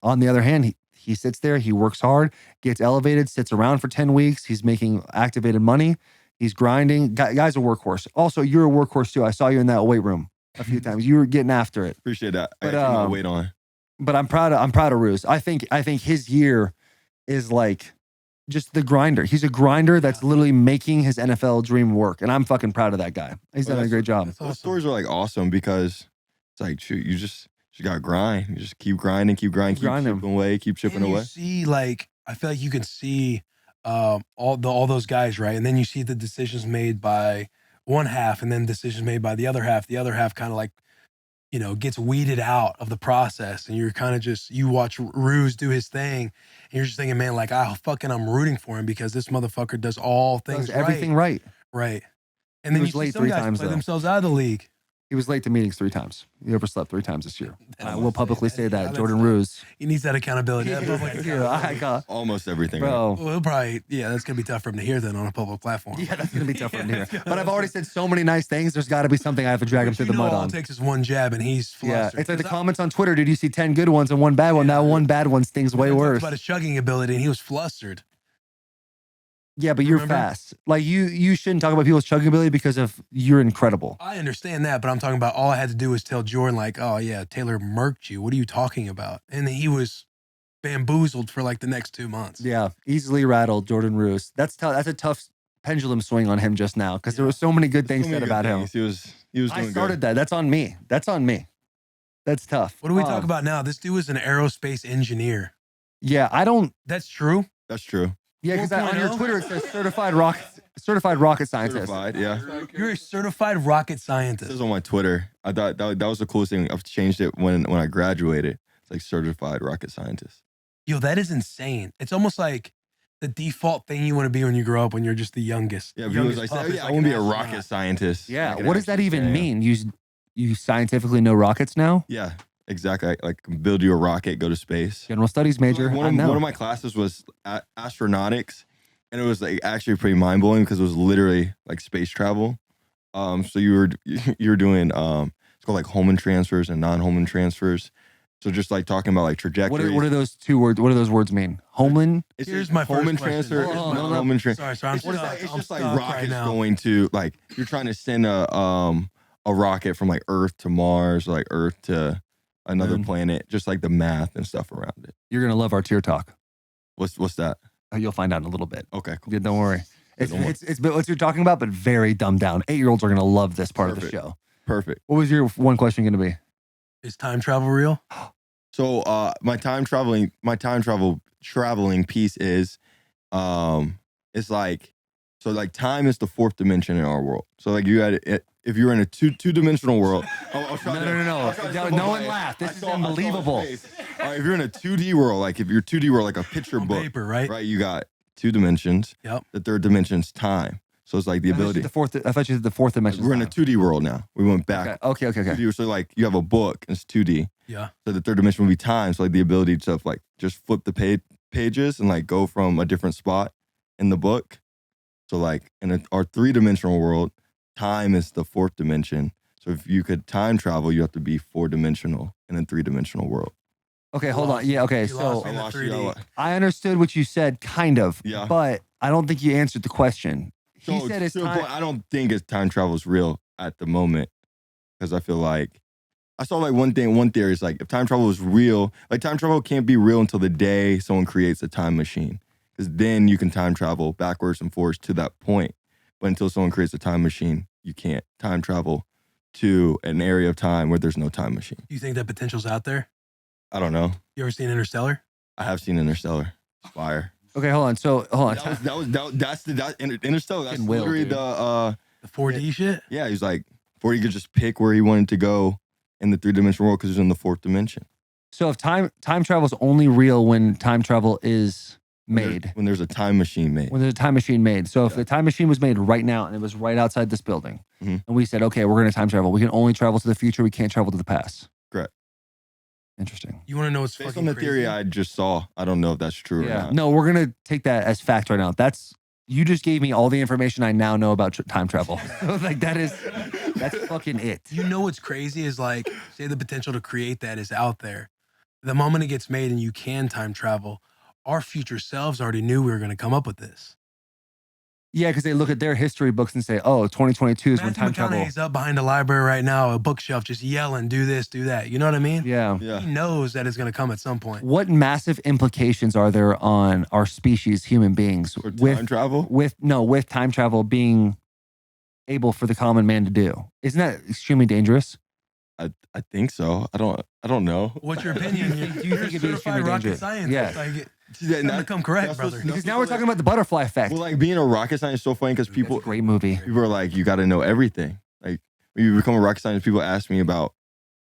Speaker 1: on the other hand, he sits there, he works hard, gets elevated, sits around for 10 weeks. He's making activated money. He's grinding. Guy's a workhorse. Also, you're a workhorse too. I saw you in that weight room a few times. You were getting after it.
Speaker 3: Appreciate that. I got my weight on.
Speaker 1: But I'm proud of Ruse. I think his year is like just the grinder. He's a grinder that's literally making his NFL dream work. And I'm fucking proud of that guy. He's done a great job.
Speaker 3: Awesome. The stories are like awesome because it's like, shoot, you got to grind. You just keep grinding, keep chipping away.
Speaker 2: You see, like, I feel like you can see all those guys, right? And then you see the decisions made by one half and then decisions made by the other half. The other half kind of like, gets weeded out of the process. And you're kind of you watch Ruse do his thing. And you're just thinking, man, like, I'm rooting for him because this motherfucker does all things
Speaker 1: everything right.
Speaker 2: Right. And then you see some guys play themselves out of the league.
Speaker 1: He was late to meetings 3 times. He overslept 3 times this year. I will publicly say that. Jordan Ruse.
Speaker 2: He needs that accountability.
Speaker 3: Almost everything.
Speaker 1: Bro.
Speaker 3: Right?
Speaker 2: Well, he'll probably, that's going to be tough for him to hear then on a public platform.
Speaker 1: Yeah, that's going to be tough for him to hear. But I've already said so many nice things. There's got to be something I have to drag him through the mud on.
Speaker 2: All it takes is one jab and he's flustered.
Speaker 1: Yeah, it's like the comments on Twitter. Did you see 10 good ones and 1 bad one? That 1 bad one stings way worse.
Speaker 2: About his chugging ability and he was flustered.
Speaker 1: Yeah, but you're fast. Like you shouldn't talk about people's chugging ability because you're incredible.
Speaker 2: I understand that, but I'm talking about all I had to do was tell Jordan like, oh yeah, Taylor murked you. What are you talking about? And he was bamboozled for like the next 2 months.
Speaker 1: Yeah, easily rattled Jordan Ruse. That's a tough pendulum swing on him just now because there were so many good things said about him.
Speaker 3: He was doing
Speaker 1: I started that. That's on me. That's tough.
Speaker 2: What do we talk about now? This dude was an aerospace engineer.
Speaker 1: Yeah,
Speaker 2: That's true?
Speaker 3: That's true.
Speaker 1: Yeah, because on your Twitter it says certified rocket scientist.
Speaker 3: Certified, yeah.
Speaker 2: You're a certified rocket scientist.
Speaker 3: It says on my Twitter. I thought that was the coolest thing. I've changed it when I graduated. It's like certified rocket scientist.
Speaker 2: Yo, that is insane. It's almost like the default thing you want to be when you grow up when you're just the youngest.
Speaker 3: Yeah, people like, I want to be a rocket scientist.
Speaker 1: Yeah, what does that even mean? You scientifically know rockets now?
Speaker 3: Yeah. Exactly. Like build you a rocket, go to space.
Speaker 1: General studies major.
Speaker 3: One of my classes was astronautics, and it was like actually pretty mind blowing because it was literally like space travel. So you're doing it's called like Hohmann transfers and non-Hohmann transfers. So just like talking about like trajectories.
Speaker 1: What are those 2 words? What do those words mean? Hohmann.
Speaker 2: Here's my
Speaker 3: Hohmann
Speaker 2: first
Speaker 3: transfer. Non-Hohmann transfer.
Speaker 2: Sorry,
Speaker 3: it's just like rockets going to like you're trying to send a rocket from like Earth to Mars, or like Earth to another planet, just like the math and stuff around it.
Speaker 1: You're gonna love our tier talk.
Speaker 3: What's that?
Speaker 1: You'll find out in a little bit.
Speaker 3: Okay, cool.
Speaker 1: Yeah, don't worry. It's what you're talking about, but very dumbed down. 8-year-olds are gonna love this part of the show.
Speaker 3: Perfect.
Speaker 1: What was your one question gonna be?
Speaker 2: Is time travel real?
Speaker 3: So my time traveling piece is it's like time is the 4th dimension in our world. So like you had it. If you're in a two-dimensional world,
Speaker 1: no one laughed. This is unbelievable.
Speaker 3: If you're in a 2D world, like if you're 2D world, like a picture book,
Speaker 2: paper, right?
Speaker 3: Right, you got 2 dimensions.
Speaker 2: Yep.
Speaker 3: The 3rd dimension's time. So it's like the ability.
Speaker 1: I thought you said the 4th dimension.
Speaker 3: We're in a 2D world now. We went back.
Speaker 1: Okay.
Speaker 3: So like you have a book, it's 2D.
Speaker 2: Yeah. So
Speaker 3: the 3rd dimension would be time. So like the ability to like just flip the pages and like go from a different spot in the book. So like in our 3-dimensional world, time is the 4th dimension. So if you could time travel, you have to be 4-dimensional in a 3-dimensional world.
Speaker 1: Okay, hold on. Yeah, okay. So I understood what you said, kind of.
Speaker 3: Yeah.
Speaker 1: But I don't think you answered the question. He said it's time.
Speaker 3: I don't think time travel is real at the moment because I feel like I saw like one theory is like if time travel is real, like time travel can't be real until the day someone creates a time machine because then you can time travel backwards and forwards to that point. But until someone creates a time machine, you can't time travel to an area of time where there's no time machine.
Speaker 2: Do you think that potential's out there?
Speaker 3: I don't know.
Speaker 2: You ever seen Interstellar?
Speaker 3: I have seen Interstellar. It's fire.
Speaker 1: Okay, hold on. So hold on.
Speaker 3: That's Interstellar. That's literally the
Speaker 2: 4D shit.
Speaker 3: Yeah, he's like, before he could just pick where he wanted to go in the 3-dimensional world because he's in the 4th dimension.
Speaker 1: So if time travel is only real when time travel is made.
Speaker 3: When there's a time machine made.
Speaker 1: When there's a time machine made. So if the time machine was made right now and it was right outside this building, and we said, okay, we're going to time travel. We can only travel to the future. We can't travel to the past.
Speaker 3: Correct.
Speaker 1: Interesting.
Speaker 2: You want to know what's
Speaker 3: based
Speaker 2: fucking
Speaker 3: on the
Speaker 2: crazy?
Speaker 3: theory I just saw? I don't know if that's true or not.
Speaker 1: No, we're going to take that as fact right now. You just gave me all the information I now know about time travel. Like that's fucking it.
Speaker 2: You know what's crazy is like, say the potential to create that is out there. The moment it gets made and you can time travel, our future selves already knew we were going to come up with this.
Speaker 1: Yeah, because they look at their history books and say, oh, 2022 is when time travel.
Speaker 2: McConaughey's up behind the library right now, a bookshelf, just yelling, do this, do that. You know what I mean?
Speaker 1: Yeah.
Speaker 2: He knows that it's going to come at some point.
Speaker 1: What massive implications are there on our species, human beings,
Speaker 3: For
Speaker 1: with
Speaker 3: time travel?
Speaker 1: with time travel being able for the common man to do? Isn't that extremely dangerous?
Speaker 3: I think so. I don't know.
Speaker 2: What's your opinion? You're
Speaker 1: think it'd be
Speaker 2: certified
Speaker 1: extremely
Speaker 2: rocket
Speaker 1: dangerous?
Speaker 2: scientist.
Speaker 1: Yeah.
Speaker 2: Like,
Speaker 3: See,
Speaker 2: time to come correct, brother.
Speaker 1: Because now we're talking about the butterfly effect.
Speaker 3: Well, like being a rocket scientist is so funny because
Speaker 1: That's a great movie.
Speaker 3: people are like, you got to know everything. Like when you become a rocket scientist, people ask me about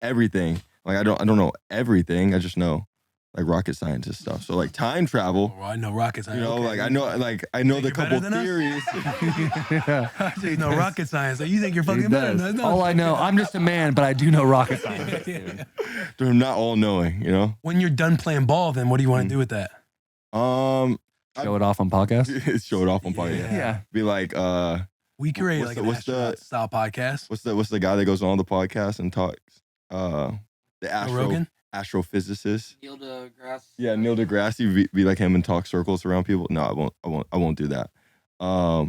Speaker 3: everything. Like I don't know everything. I just know like rocket scientist stuff. So like time travel.
Speaker 2: Oh, I know rocket science.
Speaker 3: You know,
Speaker 2: okay.
Speaker 3: I know
Speaker 2: Think
Speaker 3: the
Speaker 2: you're
Speaker 3: couple
Speaker 2: better than us?
Speaker 3: theories.
Speaker 2: I just know rocket science. So you think you're fucking
Speaker 1: He
Speaker 2: better
Speaker 1: does.
Speaker 2: than us?
Speaker 1: All I know, I'm just a man, but I do know rocket science. Dude.
Speaker 3: They're not all knowing, you know.
Speaker 2: When you're done playing ball, then what do you want to do with that?
Speaker 1: Show it off on podcast.
Speaker 3: Show it off on podcast.
Speaker 1: Yeah.
Speaker 3: Be like,
Speaker 2: We create
Speaker 3: What's
Speaker 2: like
Speaker 3: the-
Speaker 2: an
Speaker 3: what's the-
Speaker 2: astronaut style podcast.
Speaker 3: what's the guy that goes on all the podcasts and talks? The
Speaker 2: Joe Rogan?
Speaker 3: astrophysicist.
Speaker 4: Neil deGrasse.
Speaker 3: Yeah, Neil deGrasse. Be like him and talk circles around people. No, I won't do that.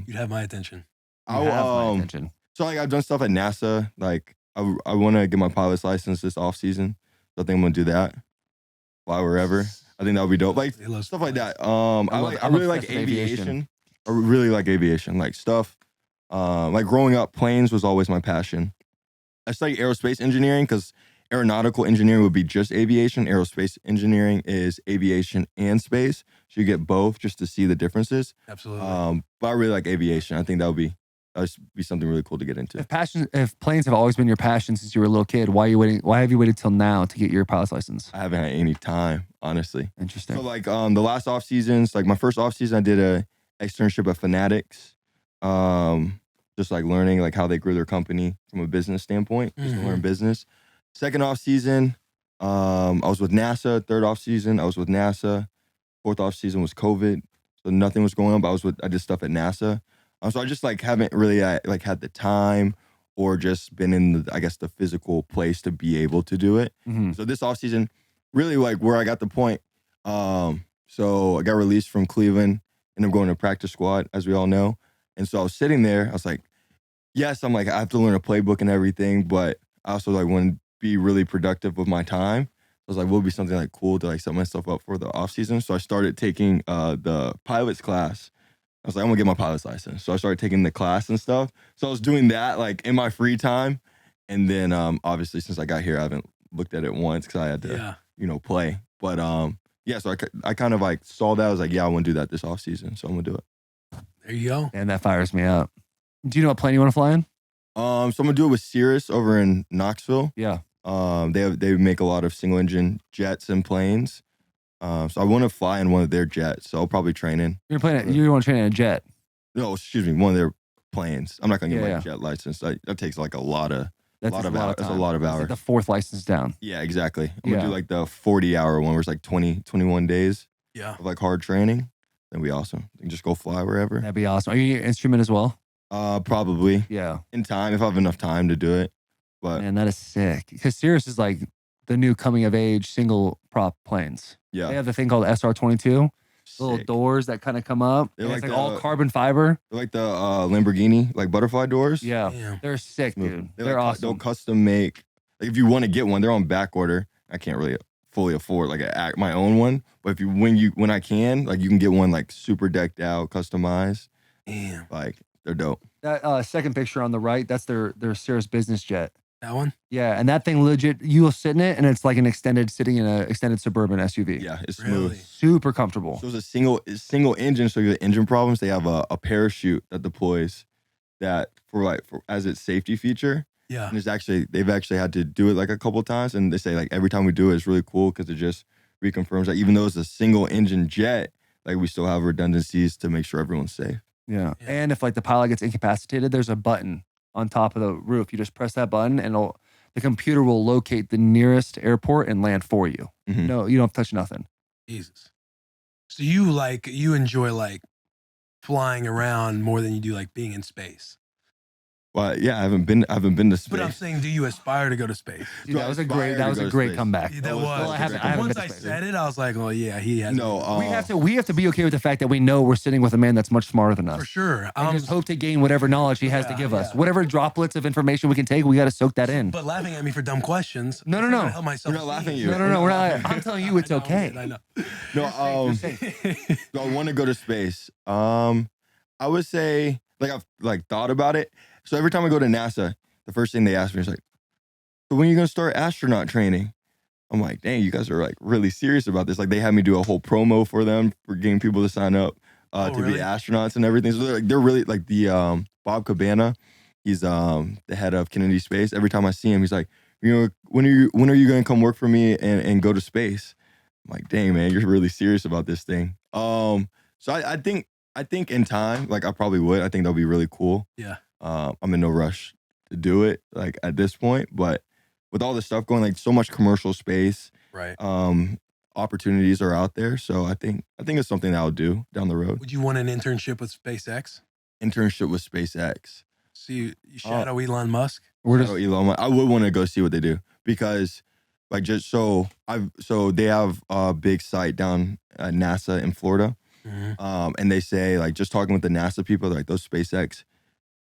Speaker 2: You'd have my attention.
Speaker 1: You have my attention.
Speaker 3: So like I've done stuff at NASA. Like I want to get my pilot's license this off season. So I think I'm gonna do that. Fly wherever. I think that would be dope. Like
Speaker 2: They love
Speaker 3: stuff like that.
Speaker 1: I'm
Speaker 3: I really like
Speaker 1: obsessed with aviation.
Speaker 3: aviation. I really like aviation. Like stuff. Like growing up, planes was always my passion. I studied aerospace engineering because aeronautical engineering would be just aviation. Aerospace engineering is aviation and space. So you get both just to see the differences.
Speaker 2: Absolutely.
Speaker 3: But I really like aviation. I think that would be something really cool to get into.
Speaker 1: If planes have always been your passion since you were a little kid, why have you waited till now to get your pilot's license?
Speaker 3: I haven't had any time, honestly.
Speaker 1: Interesting.
Speaker 3: So like the last off seasons, like my first off season, I did a externship at Fanatics. Just like learning like how they grew their company from a business standpoint, just to learn business. Second off season, I was with NASA. Third off season, I was with NASA. Fourth off season was COVID, so nothing was going on. But I did stuff at NASA. So I just like haven't really like had the time or just been in the physical place to be able to do it.
Speaker 1: Mhm.
Speaker 3: So this off season, really like where I got the point. So I got released from Cleveland and I'm going to practice squad, as we all know. And so I was sitting there, I was like, yes, I'm like, I have to learn a playbook and everything, but I also like want to be really productive with my time. I was like, what would be something like cool to like set myself up for the off season? So I started taking the pilot's class. I was like, I'm gonna get my pilot's license. So I started taking the class and stuff. So I was doing that like in my free time. And then obviously since I got here, I haven't looked at it once because I had to, play. But yeah, so I kind of like saw that. I was like, yeah, I want to do that this off season. So I'm gonna do it.
Speaker 2: There you go.
Speaker 1: And that fires me up. Do you know what plane you want to fly in?
Speaker 3: So I'm gonna do it with Cirrus over in Knoxville.
Speaker 1: Yeah.
Speaker 3: They make a lot of single engine jets and planes. So I want to fly in one of their jets. So I'll probably train in.
Speaker 1: You want to train in a jet?
Speaker 3: No, excuse me, one of their planes. I'm not gonna get
Speaker 1: Yeah,
Speaker 3: my jet license. That takes like a lot of
Speaker 1: That's
Speaker 3: hours.
Speaker 1: time.
Speaker 3: That's a lot of
Speaker 1: That's
Speaker 3: hours.
Speaker 1: like the fourth license down.
Speaker 3: Yeah, exactly. I'm gonna
Speaker 1: Yeah.
Speaker 3: do like the 40-hour one where it's like 21 days
Speaker 2: Yeah.
Speaker 3: of like hard training. That'd be awesome. You can just go fly wherever.
Speaker 1: That'd be awesome. Are you an instrument as well?
Speaker 3: Probably
Speaker 1: Yeah.
Speaker 3: in time if I have enough time to do it. But
Speaker 1: Man, that is sick. Because Cirrus is like the new coming of age single prop planes.
Speaker 3: yeah,
Speaker 1: They have the thing called SR-22. Little
Speaker 3: sick.
Speaker 1: doors that kind of come up.
Speaker 3: They're
Speaker 1: And it's
Speaker 3: like
Speaker 1: like all
Speaker 3: the-
Speaker 1: carbon fiber.
Speaker 3: They're like the Lamborghini like butterfly doors.
Speaker 1: Yeah.
Speaker 2: Damn.
Speaker 1: They're sick, dude. They're
Speaker 3: like,
Speaker 1: awesome.
Speaker 3: They'll custom make. Like if you want to get one, they're on back order. I can't really fully afford like my own one, but when I can, like you can get one like super decked out, customized.
Speaker 2: Damn.
Speaker 3: Like they're dope.
Speaker 1: That second picture on the right, that's their Cirrus business jet.
Speaker 2: That one?
Speaker 1: Yeah, and that thing legit, you will sit in it, and it's like sitting in an extended suburban SUV.
Speaker 3: Yeah, it's
Speaker 2: Really?
Speaker 3: smooth.
Speaker 1: Super comfortable.
Speaker 3: So it's a single engine. So you have engine problems. They have a parachute that deploys that for as its safety feature.
Speaker 2: Yeah.
Speaker 3: And they've actually had to do it like a couple of times, and they say like every time we do it, it's really cool because it just reconfirms that even though it's a single engine jet, like we still have redundancies to make sure everyone's safe.
Speaker 1: Yeah. And if like the pilot gets incapacitated, there's a button on top of the roof. You just press that button, and the computer will locate the nearest airport and land for you.
Speaker 3: Mhm.
Speaker 1: No, you don't have to touch nothing.
Speaker 2: Jesus. So you enjoy like flying around more than you do like being in space.
Speaker 3: Well, yeah, I haven't been to space.
Speaker 2: But I'm saying, do you aspire to go to space?
Speaker 1: Dude, that was a great comeback.
Speaker 2: That was.
Speaker 1: Well, I haven't
Speaker 2: Once
Speaker 1: been
Speaker 2: I
Speaker 1: to space.
Speaker 2: said it, I was like, well, yeah, he has.
Speaker 3: No,
Speaker 1: we have to be okay with the fact that we know we're sitting with a man that's much smarter than us.
Speaker 2: for sure.
Speaker 1: And just hope to gain whatever knowledge he has to give us. Whatever droplets of information we can take, we got to soak that in.
Speaker 2: But laughing at me for dumb questions.
Speaker 1: No.
Speaker 2: Help myself.
Speaker 3: We're not laughing at you.
Speaker 1: No, we're not. I'm telling you, it's okay.
Speaker 2: I know.
Speaker 3: No, so I want to go to space. I would say I've thought about it. So every time I go to NASA, the first thing they ask me is like, "So when are you gonna start astronaut training?" I'm like, "Dang, you guys are like really serious about this." Like they had me do a whole promo for them for getting people to sign up to
Speaker 2: really?
Speaker 3: be astronauts and everything. So they're really like the Bob Cabana. He's the head of Kennedy Space. Every time I see him, he's like, when are you gonna come work for me and go to space? I'm like, dang man, you're really serious about this thing. So I think in time, like I probably would. I think that'll be really cool.
Speaker 2: Yeah.
Speaker 3: I'm in no rush to do it like at this point, but with all this stuff going, like so much commercial space,
Speaker 2: Right.
Speaker 3: opportunities are out there. So I think it's something that I'll do down the road.
Speaker 2: Would you want an internship with SpaceX?
Speaker 3: Internship with SpaceX.
Speaker 2: So you shadow Elon Musk?
Speaker 3: Elon Musk. I would want to go see what they do because like just so they have a big site down at NASA in Florida.
Speaker 2: Mm-hmm.
Speaker 3: And they say like just talking with the NASA people, like those SpaceX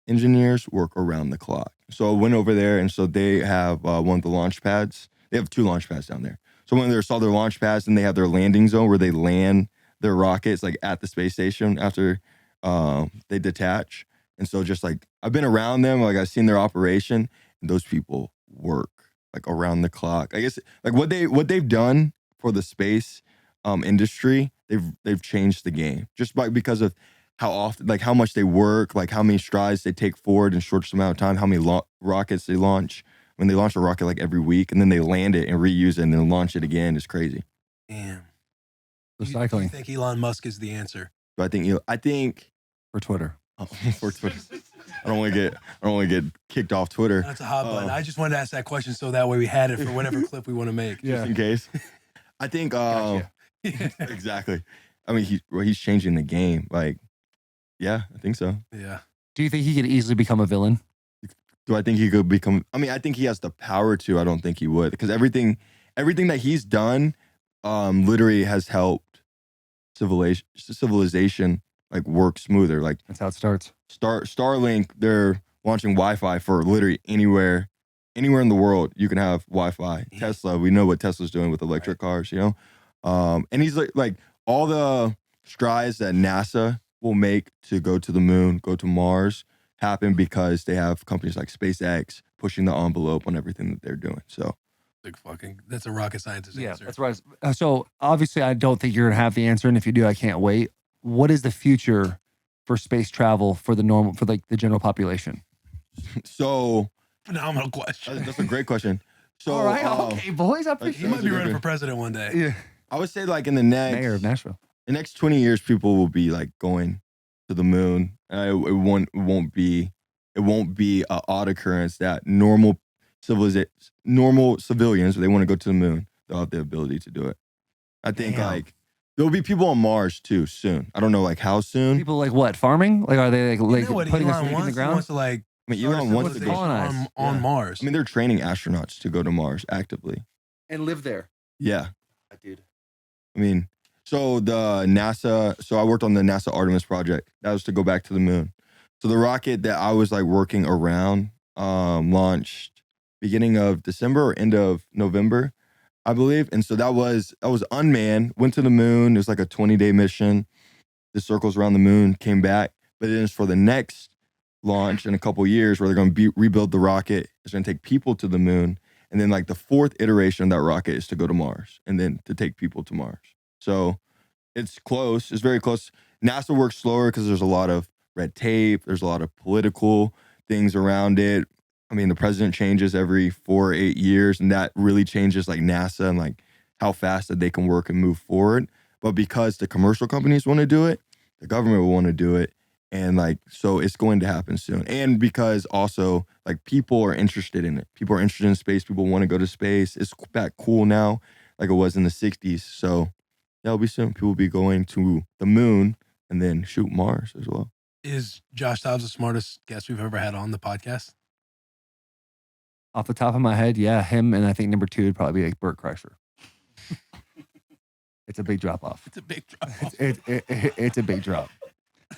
Speaker 3: engineers work around the clock. So I went over there, and so they have one of the launch pads. They have 2 launch pads down there. So when they saw their launch pads, and they have their landing zone where they land their rockets like at the space station after they detach. And so just like I've been around them, like I've seen their operation, and those people work like around the clock. I guess like what they've done for the space industry, they've changed the game just because of how often, like how much they work, like how many strides they take forward in shortest amount of time, how many rockets they launch. When they launch a rocket like every week, and then they land it and reuse it and then launch it again, is crazy.
Speaker 2: Damn.
Speaker 1: Recycling.
Speaker 2: You think Elon Musk is the answer?
Speaker 3: So I think
Speaker 1: For Twitter.
Speaker 3: for Twitter. I don't want to get kicked off Twitter.
Speaker 2: That's a hot button. I just wanted to ask that question so that way we had it for whatever clip we want to make.
Speaker 3: Just in case. I think
Speaker 1: Gotcha.
Speaker 3: exactly. I mean, he's changing the game. Like, yeah, I think so.
Speaker 2: Yeah.
Speaker 1: Do you think he could easily become a villain?
Speaker 3: Do I think he could become? I mean, I think he has the power to. I don't think he would, because everything that he's done, literally has helped civilization like work smoother. Like
Speaker 1: That's how it starts.
Speaker 3: Starlink, they're launching Wi-Fi for literally anywhere in the world. You can have Wi-Fi.
Speaker 2: Yeah.
Speaker 3: Tesla, we know what Tesla's doing with electric cars. You know, and he's like all the strides that NASA will make to go to the moon, go to Mars, happen because they have companies like SpaceX pushing the envelope on everything that they're doing. So
Speaker 2: That's a rocket scientist answer.
Speaker 1: That's right. So obviously, I don't think you're gonna have the answer, and if you do, I can't wait. What is the future for space travel for the general population?
Speaker 3: So
Speaker 2: Phenomenal question.
Speaker 3: that's a great question. So
Speaker 1: All right, okay, boys, I
Speaker 2: He
Speaker 1: appreciate
Speaker 2: might be
Speaker 1: it.
Speaker 2: running for president one day.
Speaker 1: Yeah,
Speaker 3: I would say like in the
Speaker 1: mayor of Nashville.
Speaker 3: next 20 years, people will be like going to the moon. It won't be an odd occurrence that normal civilians, if they want to go to the moon, they'll have the ability to do it. I think
Speaker 1: Damn.
Speaker 3: like there'll be people on Mars too soon. I don't know like how soon.
Speaker 1: People like what? Farming? Like are they
Speaker 2: You
Speaker 1: like
Speaker 2: know what
Speaker 1: putting a
Speaker 2: Elon
Speaker 1: stake in the
Speaker 2: wants? He
Speaker 1: ground?
Speaker 2: wants to like
Speaker 3: I mean,
Speaker 2: start a
Speaker 3: Elon wants to
Speaker 2: civilization
Speaker 3: go.
Speaker 1: colonize.
Speaker 2: on
Speaker 3: Yeah.
Speaker 2: Mars.
Speaker 3: I mean, they're training astronauts to go to Mars actively.
Speaker 1: And live there,
Speaker 3: Yeah.
Speaker 1: dude.
Speaker 3: I mean, so I worked on the NASA Artemis project. That was to go back to the moon. So the rocket that I was like working around launched beginning of December or end of November, I believe. And so that was unmanned, went to the moon. It was like a 20-day mission. The circles around the moon, came back. But then for the next launch in a couple years where they're going to rebuild the rocket. It's going to take people to the moon. And then like the fourth iteration of that rocket is to go to Mars and then to take people to Mars. So it's close. It's very close. NASA works slower because there's a lot of red tape. There's a lot of political things around it. I mean, the president changes every 4 or 8 years, and that really changes like NASA and like how fast that they can work and move forward. But because the commercial companies want to do it, the government will want to do it. And like, so it's going to happen soon. And because also like people are interested in it. People are interested in space. People want to go to space. It's back cool now, like it was in the 60s. So that'll be soon. People will be going to the moon and then shoot Mars as well.
Speaker 2: Is Josh Dobbs the smartest guest we've ever had on the podcast?
Speaker 1: Off the top of my head, yeah, him, and I think number 2 would probably be like Bert Kreischer. It's a big drop off.
Speaker 2: It's a big drop off.
Speaker 1: It's a big drop.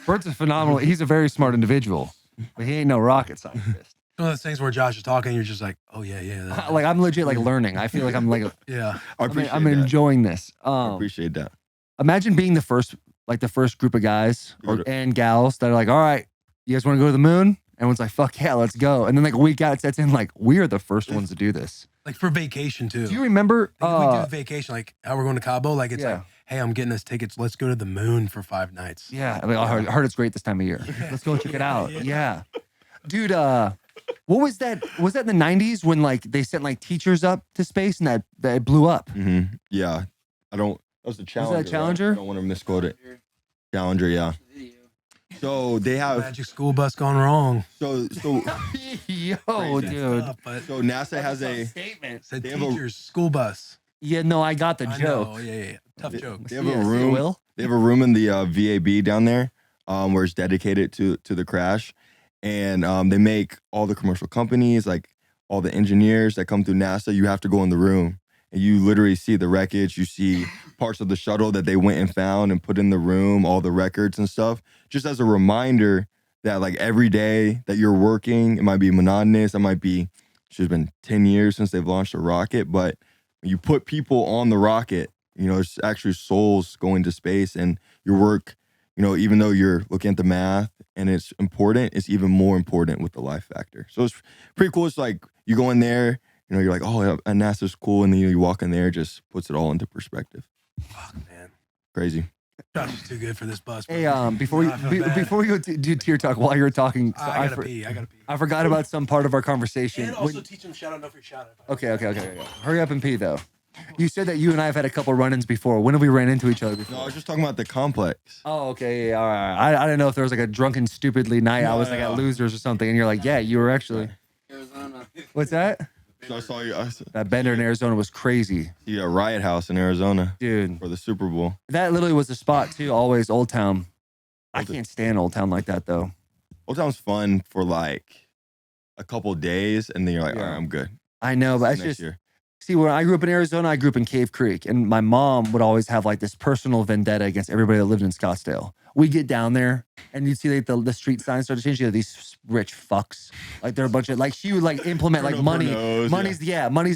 Speaker 1: Bert's a phenomenal. He's a very smart individual, but he ain't no rocket scientist.
Speaker 2: One of those things where Josh is talking, you're just like, oh yeah.
Speaker 1: Like I'm legit like learning. I feel like I'm like
Speaker 2: Yeah.
Speaker 1: I'm enjoying this.
Speaker 3: I appreciate that.
Speaker 1: Imagine being the first group of guys and gals that are like, all right, you guys want to go to the moon? Everyone's like, fuck yeah, let's go. And then like a week out, it sets in like, we are the first ones to do this.
Speaker 2: Like for vacation too.
Speaker 1: Do you remember?
Speaker 2: Like we do vacation, like how we're going to Cabo. Like it's
Speaker 1: Yeah.
Speaker 2: like, hey, I'm getting us tickets. Let's go to the moon for 5 nights.
Speaker 1: Yeah, I mean, I heard it's great this time of year. Let's go check it out. Yeah. Dude, what was that? Was that in the 90s when like they sent like teachers up to space and that it blew up?
Speaker 3: Mm-hmm. Yeah. That was the Challenger.
Speaker 1: Was that Challenger?
Speaker 3: Right? I don't want to misquote it. Challenger, yeah. So they have
Speaker 2: Magic school bus gone wrong.
Speaker 1: Yo, dude.
Speaker 2: Stuff, but
Speaker 3: so NASA has a
Speaker 1: statement.
Speaker 2: said
Speaker 3: they have a-
Speaker 2: teachers, school bus.
Speaker 1: Yeah, no, I got the
Speaker 2: I
Speaker 1: joke.
Speaker 2: know, yeah. Tough jokes.
Speaker 3: They have
Speaker 1: Yeah,
Speaker 3: a
Speaker 1: see,
Speaker 3: room.
Speaker 1: Will?
Speaker 3: They have a room in the VAB down there, where it's dedicated to the crash, and they make all the commercial companies, like all the engineers that come through NASA. You have to go in the room, and you literally see the wreckage. You see parts of the shuttle that they went and found and put in the room, all the records and stuff, just as a reminder that like every day that you're working, it might be monotonous. It might be, it's been 10 years since they've launched a rocket, but when you put people on the rocket, you know, it's actually souls going to space, and your work, you know, even though you're looking at the math and it's important, it's even more important with the life factor. So it's pretty cool. It's like you go in there, you know, you're like, oh, yeah, NASA's cool. And then you walk in there, just puts it all into perspective.
Speaker 2: Fuck, man.
Speaker 3: Crazy.
Speaker 2: Josh is too good for this bus.
Speaker 1: Hey,
Speaker 2: bro.
Speaker 1: before you go do tier talk, while you're talking, so
Speaker 2: I gotta pee.
Speaker 1: I forgot about some part of our conversation.
Speaker 2: And also teach him shout out, no free shout out.
Speaker 1: Okay. Hurry up and pee though. You said that you and I have had a couple run-ins before. When have we ran into each other before?
Speaker 3: No, I was just talking about the complex.
Speaker 1: Oh, okay. Yeah, all right. I didn't know if there was like a drunken, stupidly night. I was like at Losers or something. And you're like, yeah, you were actually.
Speaker 4: Arizona.
Speaker 1: What's that?
Speaker 3: So I saw you.
Speaker 1: That bender in Arizona was crazy.
Speaker 3: You a riot house in Arizona,
Speaker 1: Dude.
Speaker 3: for the Super Bowl.
Speaker 1: That literally was the spot too. Always Old Town. I can't stand Old Town like that though.
Speaker 3: Old Town's fun for like a couple days, and then you're like,
Speaker 1: Yeah.
Speaker 3: all right, I'm good.
Speaker 1: I know, but it's
Speaker 3: Next
Speaker 1: just.
Speaker 3: year.
Speaker 1: See, when I grew up in Arizona, I grew up in Cave Creek, and my mom would always have like this personal vendetta against everybody that lived in Scottsdale. We get down there, and you'd see like the street signs start to change. You know, these rich fucks, like they're a bunch of like she would like implement like
Speaker 3: Turn up
Speaker 1: money.
Speaker 3: her nose,
Speaker 1: Money's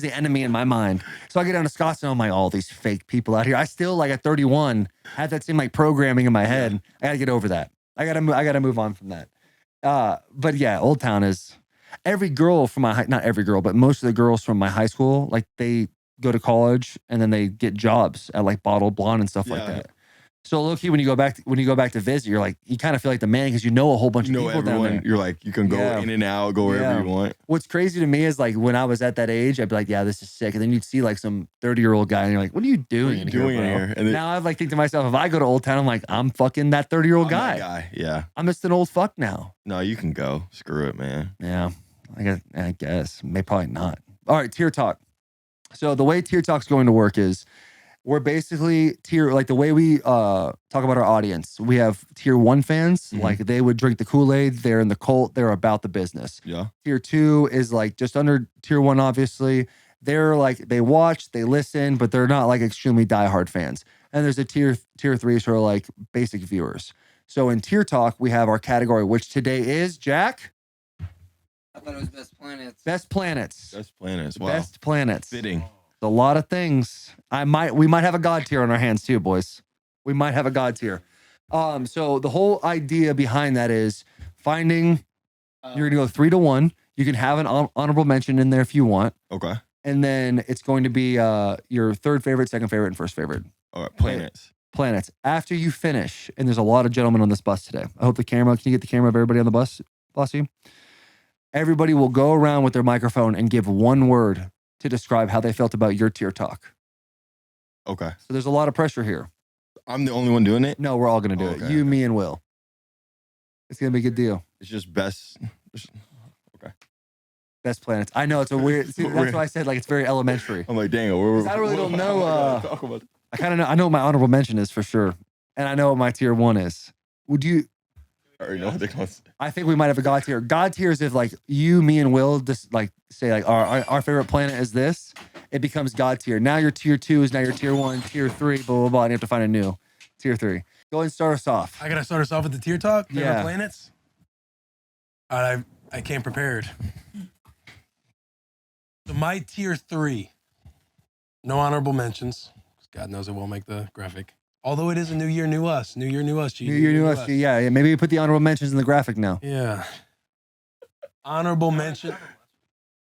Speaker 1: the enemy in my mind. So I get down to Scottsdale, I'm like, all these fake people out here. I still like at 31 had that same like programming in my head. I gotta get over that. I gotta move on from that. But yeah, Old Town is. Every girl from my not every girl, but most of the girls from my high school, like they go to college and then they get jobs at like Bottle Blonde and stuff like
Speaker 3: Yeah.
Speaker 1: that. So low key, when you go back to visit, you're like you kind of feel like the man because you know a whole bunch
Speaker 3: You
Speaker 1: of
Speaker 3: know
Speaker 1: people down
Speaker 3: everyone.
Speaker 1: there.
Speaker 3: You're like, you can go
Speaker 1: Yeah.
Speaker 3: in and out, go wherever
Speaker 1: Yeah.
Speaker 3: you want.
Speaker 1: What's crazy to me is like when I was at that age, I'd be like, yeah, this is sick, and then you'd see like some 30-year-old guy, and you're like, what are you doing?
Speaker 3: What are you doing
Speaker 1: bro?
Speaker 3: in here? And then,
Speaker 1: Now I've like think to myself, if I go to Old Town, I'm like, I'm fucking that 30-year-old
Speaker 3: I'm that
Speaker 1: guy.
Speaker 3: Yeah.
Speaker 1: I'm just an old fuck now.
Speaker 3: No, you can go. Screw it, man.
Speaker 1: Yeah, I guess. Maybe probably not. All right, tier talk. So the way tier talk's going to work is we're basically like the way we talk about our audience. We have tier 1 fans,
Speaker 3: Mhm.
Speaker 1: like they would drink the Kool-Aid. They're in the cult. They're about the business.
Speaker 3: Yeah.
Speaker 1: Tier 2 is like just under tier 1, obviously. They're like, they watch, they listen, but they're not like extremely diehard fans. And there's a tier 3 sort of like basic viewers. So in tier talk, we have our category, which today is Jack.
Speaker 4: I thought it was Best Planets.
Speaker 1: Best planets.
Speaker 3: Best planets. Wow.
Speaker 1: Best planets.
Speaker 3: Fitting.
Speaker 1: A lot of things. We might have a god tier on our hands too, boys. We might have a god tier. So the whole idea behind that is finding You're going to go 3-1. You can have an honorable mention in there if you want.
Speaker 3: Okay.
Speaker 1: And then it's going to be your third favorite, second favorite, and first favorite.
Speaker 3: All right. Planets.
Speaker 1: After you finish, and there's a lot of gentlemen on this bus today. I hope can you get the camera of everybody on the bus, Bossy? Everybody will go around with their microphone and give one word to describe how they felt about your tier talk.
Speaker 3: Okay.
Speaker 1: So there's a lot of pressure here.
Speaker 3: I'm the only one doing it?
Speaker 1: No, we're all going to do it. You, me, and Will. It's going to be a good deal.
Speaker 3: It's just best. Okay.
Speaker 1: Best planets. I know it's a weird. See, that's why I said like it's very elementary.
Speaker 3: I'm like, dang it.
Speaker 1: I really don't know. I kind of know. I know what my honorable mention is for sure, and I know what my tier 1 is. Would you?
Speaker 3: I already know what they're going to say.
Speaker 1: I think we might have a God tier. God tier is if like you, me, and Will just like say like our favorite planet is this. It becomes God tier. Now your tier 2 is now your tier 1, tier 3, blah blah blah. And you have to find a new tier 3. Go ahead and start us off.
Speaker 2: I gotta start us off with the tier talk.
Speaker 1: Favorite
Speaker 2: planets. All right, I came prepared. So my tier 3, no honorable mentions. God knows it won't make the graphic. Although it is a new year, new us. New year, new us.
Speaker 1: New year, new us. Yeah. Maybe we put the honorable mentions in the graphic now.
Speaker 2: Yeah. Honorable mention.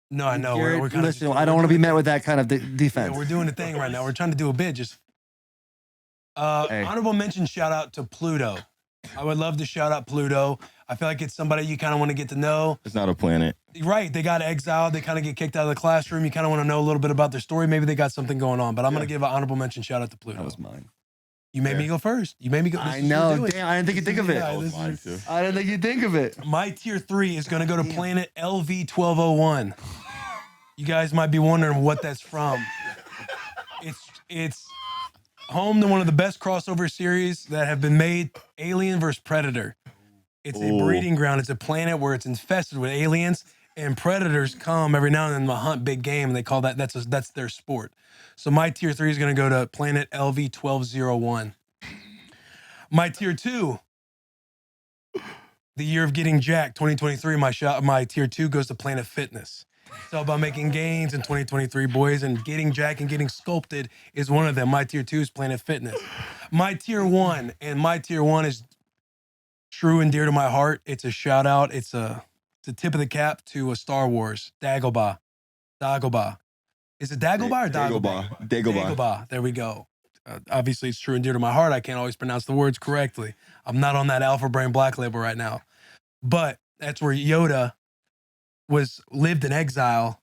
Speaker 2: No, I know. We're kind
Speaker 1: listen, I don't want to be met with that kind of defense.
Speaker 2: Yeah, we're doing a thing right now. We're trying to do a bit. Just honorable mention. Shout out to Pluto. I would love to shout out Pluto. I feel like it's somebody you kind of want to get to know.
Speaker 3: It's not a planet.
Speaker 2: Right. They got exiled. They kind of get kicked out of the classroom. You kind of want to know a little bit about their story. Maybe they got something going on. But I'm going to give an honorable mention shout out to Pluto.
Speaker 1: That was mine.
Speaker 2: You made me go first. You made me go.
Speaker 1: I know. Damn, I didn't think you'd think of it.
Speaker 3: That was mine too.
Speaker 1: I didn't think you'd think of it.
Speaker 2: My tier 3 is going to go to planet LV-1201. You guys might be wondering what that's from. It's home to one of the best crossover series that have been made, Alien vs. Predator. It's a breeding ground. It's a planet where it's infested with aliens, and predators come every now and then to hunt big game, and they call that's their sport. So my tier 3 is going to go to planet LV-1201. My tier 2, the year of getting jacked, 2023. My tier 2 goes to Planet Fitness. It's all about making gains in 2023, boys, and getting jacked and getting sculpted is one of them. My tier 2 is Planet Fitness. My tier 1 is true and dear to my heart. It's a shout out. It's a tip of the cap to a Star Wars. Dagobah. Is it Dagobah or Dagobah? Dagobah. There we go. Obviously, it's true and dear to my heart. I can't always pronounce the words correctly. I'm not on that Alpha Brain Black Label right now. But that's where Yoda lived in exile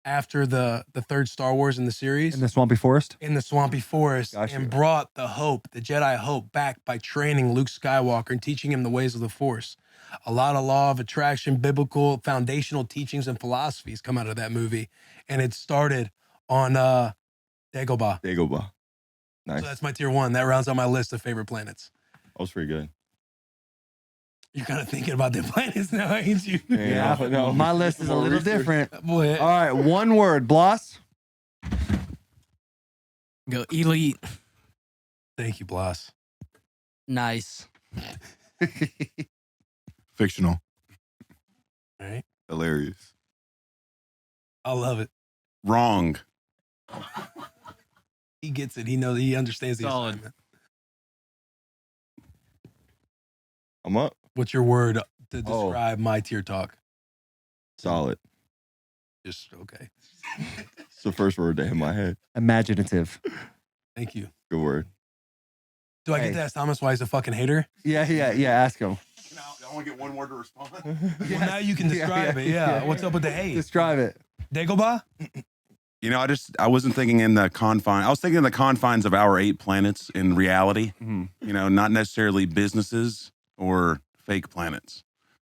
Speaker 2: after the third Star Wars in the series.
Speaker 1: In the Swampy Forest?
Speaker 2: In the Swampy Forest.
Speaker 1: Gotcha.
Speaker 2: And brought the Jedi hope back by training Luke Skywalker and teaching him the ways of the Force. A lot of law of attraction, biblical, foundational teachings and philosophies come out of that movie. And it started on Dagobah.
Speaker 3: Nice.
Speaker 2: So that's my tier 1. That rounds out my list of favorite planets.
Speaker 3: That was pretty good.
Speaker 2: You're kind of thinking about the planets now, ain't you?
Speaker 1: Yeah.
Speaker 3: No.
Speaker 1: My list is a little different.
Speaker 2: Boy.
Speaker 1: All right, one word. Bloss?
Speaker 5: Go elite.
Speaker 2: Thank you, Bloss.
Speaker 5: Nice.
Speaker 3: Fictional.
Speaker 2: All right.
Speaker 3: Hilarious.
Speaker 2: I love it.
Speaker 6: Wrong.
Speaker 2: He gets it. He knows. He understands the
Speaker 5: Solid.
Speaker 2: assignment.
Speaker 3: I'm up.
Speaker 2: What's your word to describe my tier talk?
Speaker 3: Solid.
Speaker 2: Just okay.
Speaker 3: It's the first word that hit my head.
Speaker 1: Imaginative.
Speaker 2: Thank you.
Speaker 3: Good word.
Speaker 2: Do I get to ask Thomas why he's a fucking hater?
Speaker 1: Yeah. Ask him.
Speaker 6: I only get one word to respond.
Speaker 2: Well, now you can describe it. Yeah. What's up with the hate?
Speaker 1: Describe it.
Speaker 2: Dagobah?
Speaker 6: You know, I wasn't thinking in the confines. I was thinking in the confines of our 8 planets in reality.
Speaker 1: Mm-hmm.
Speaker 6: You know, not necessarily businesses or fake planets.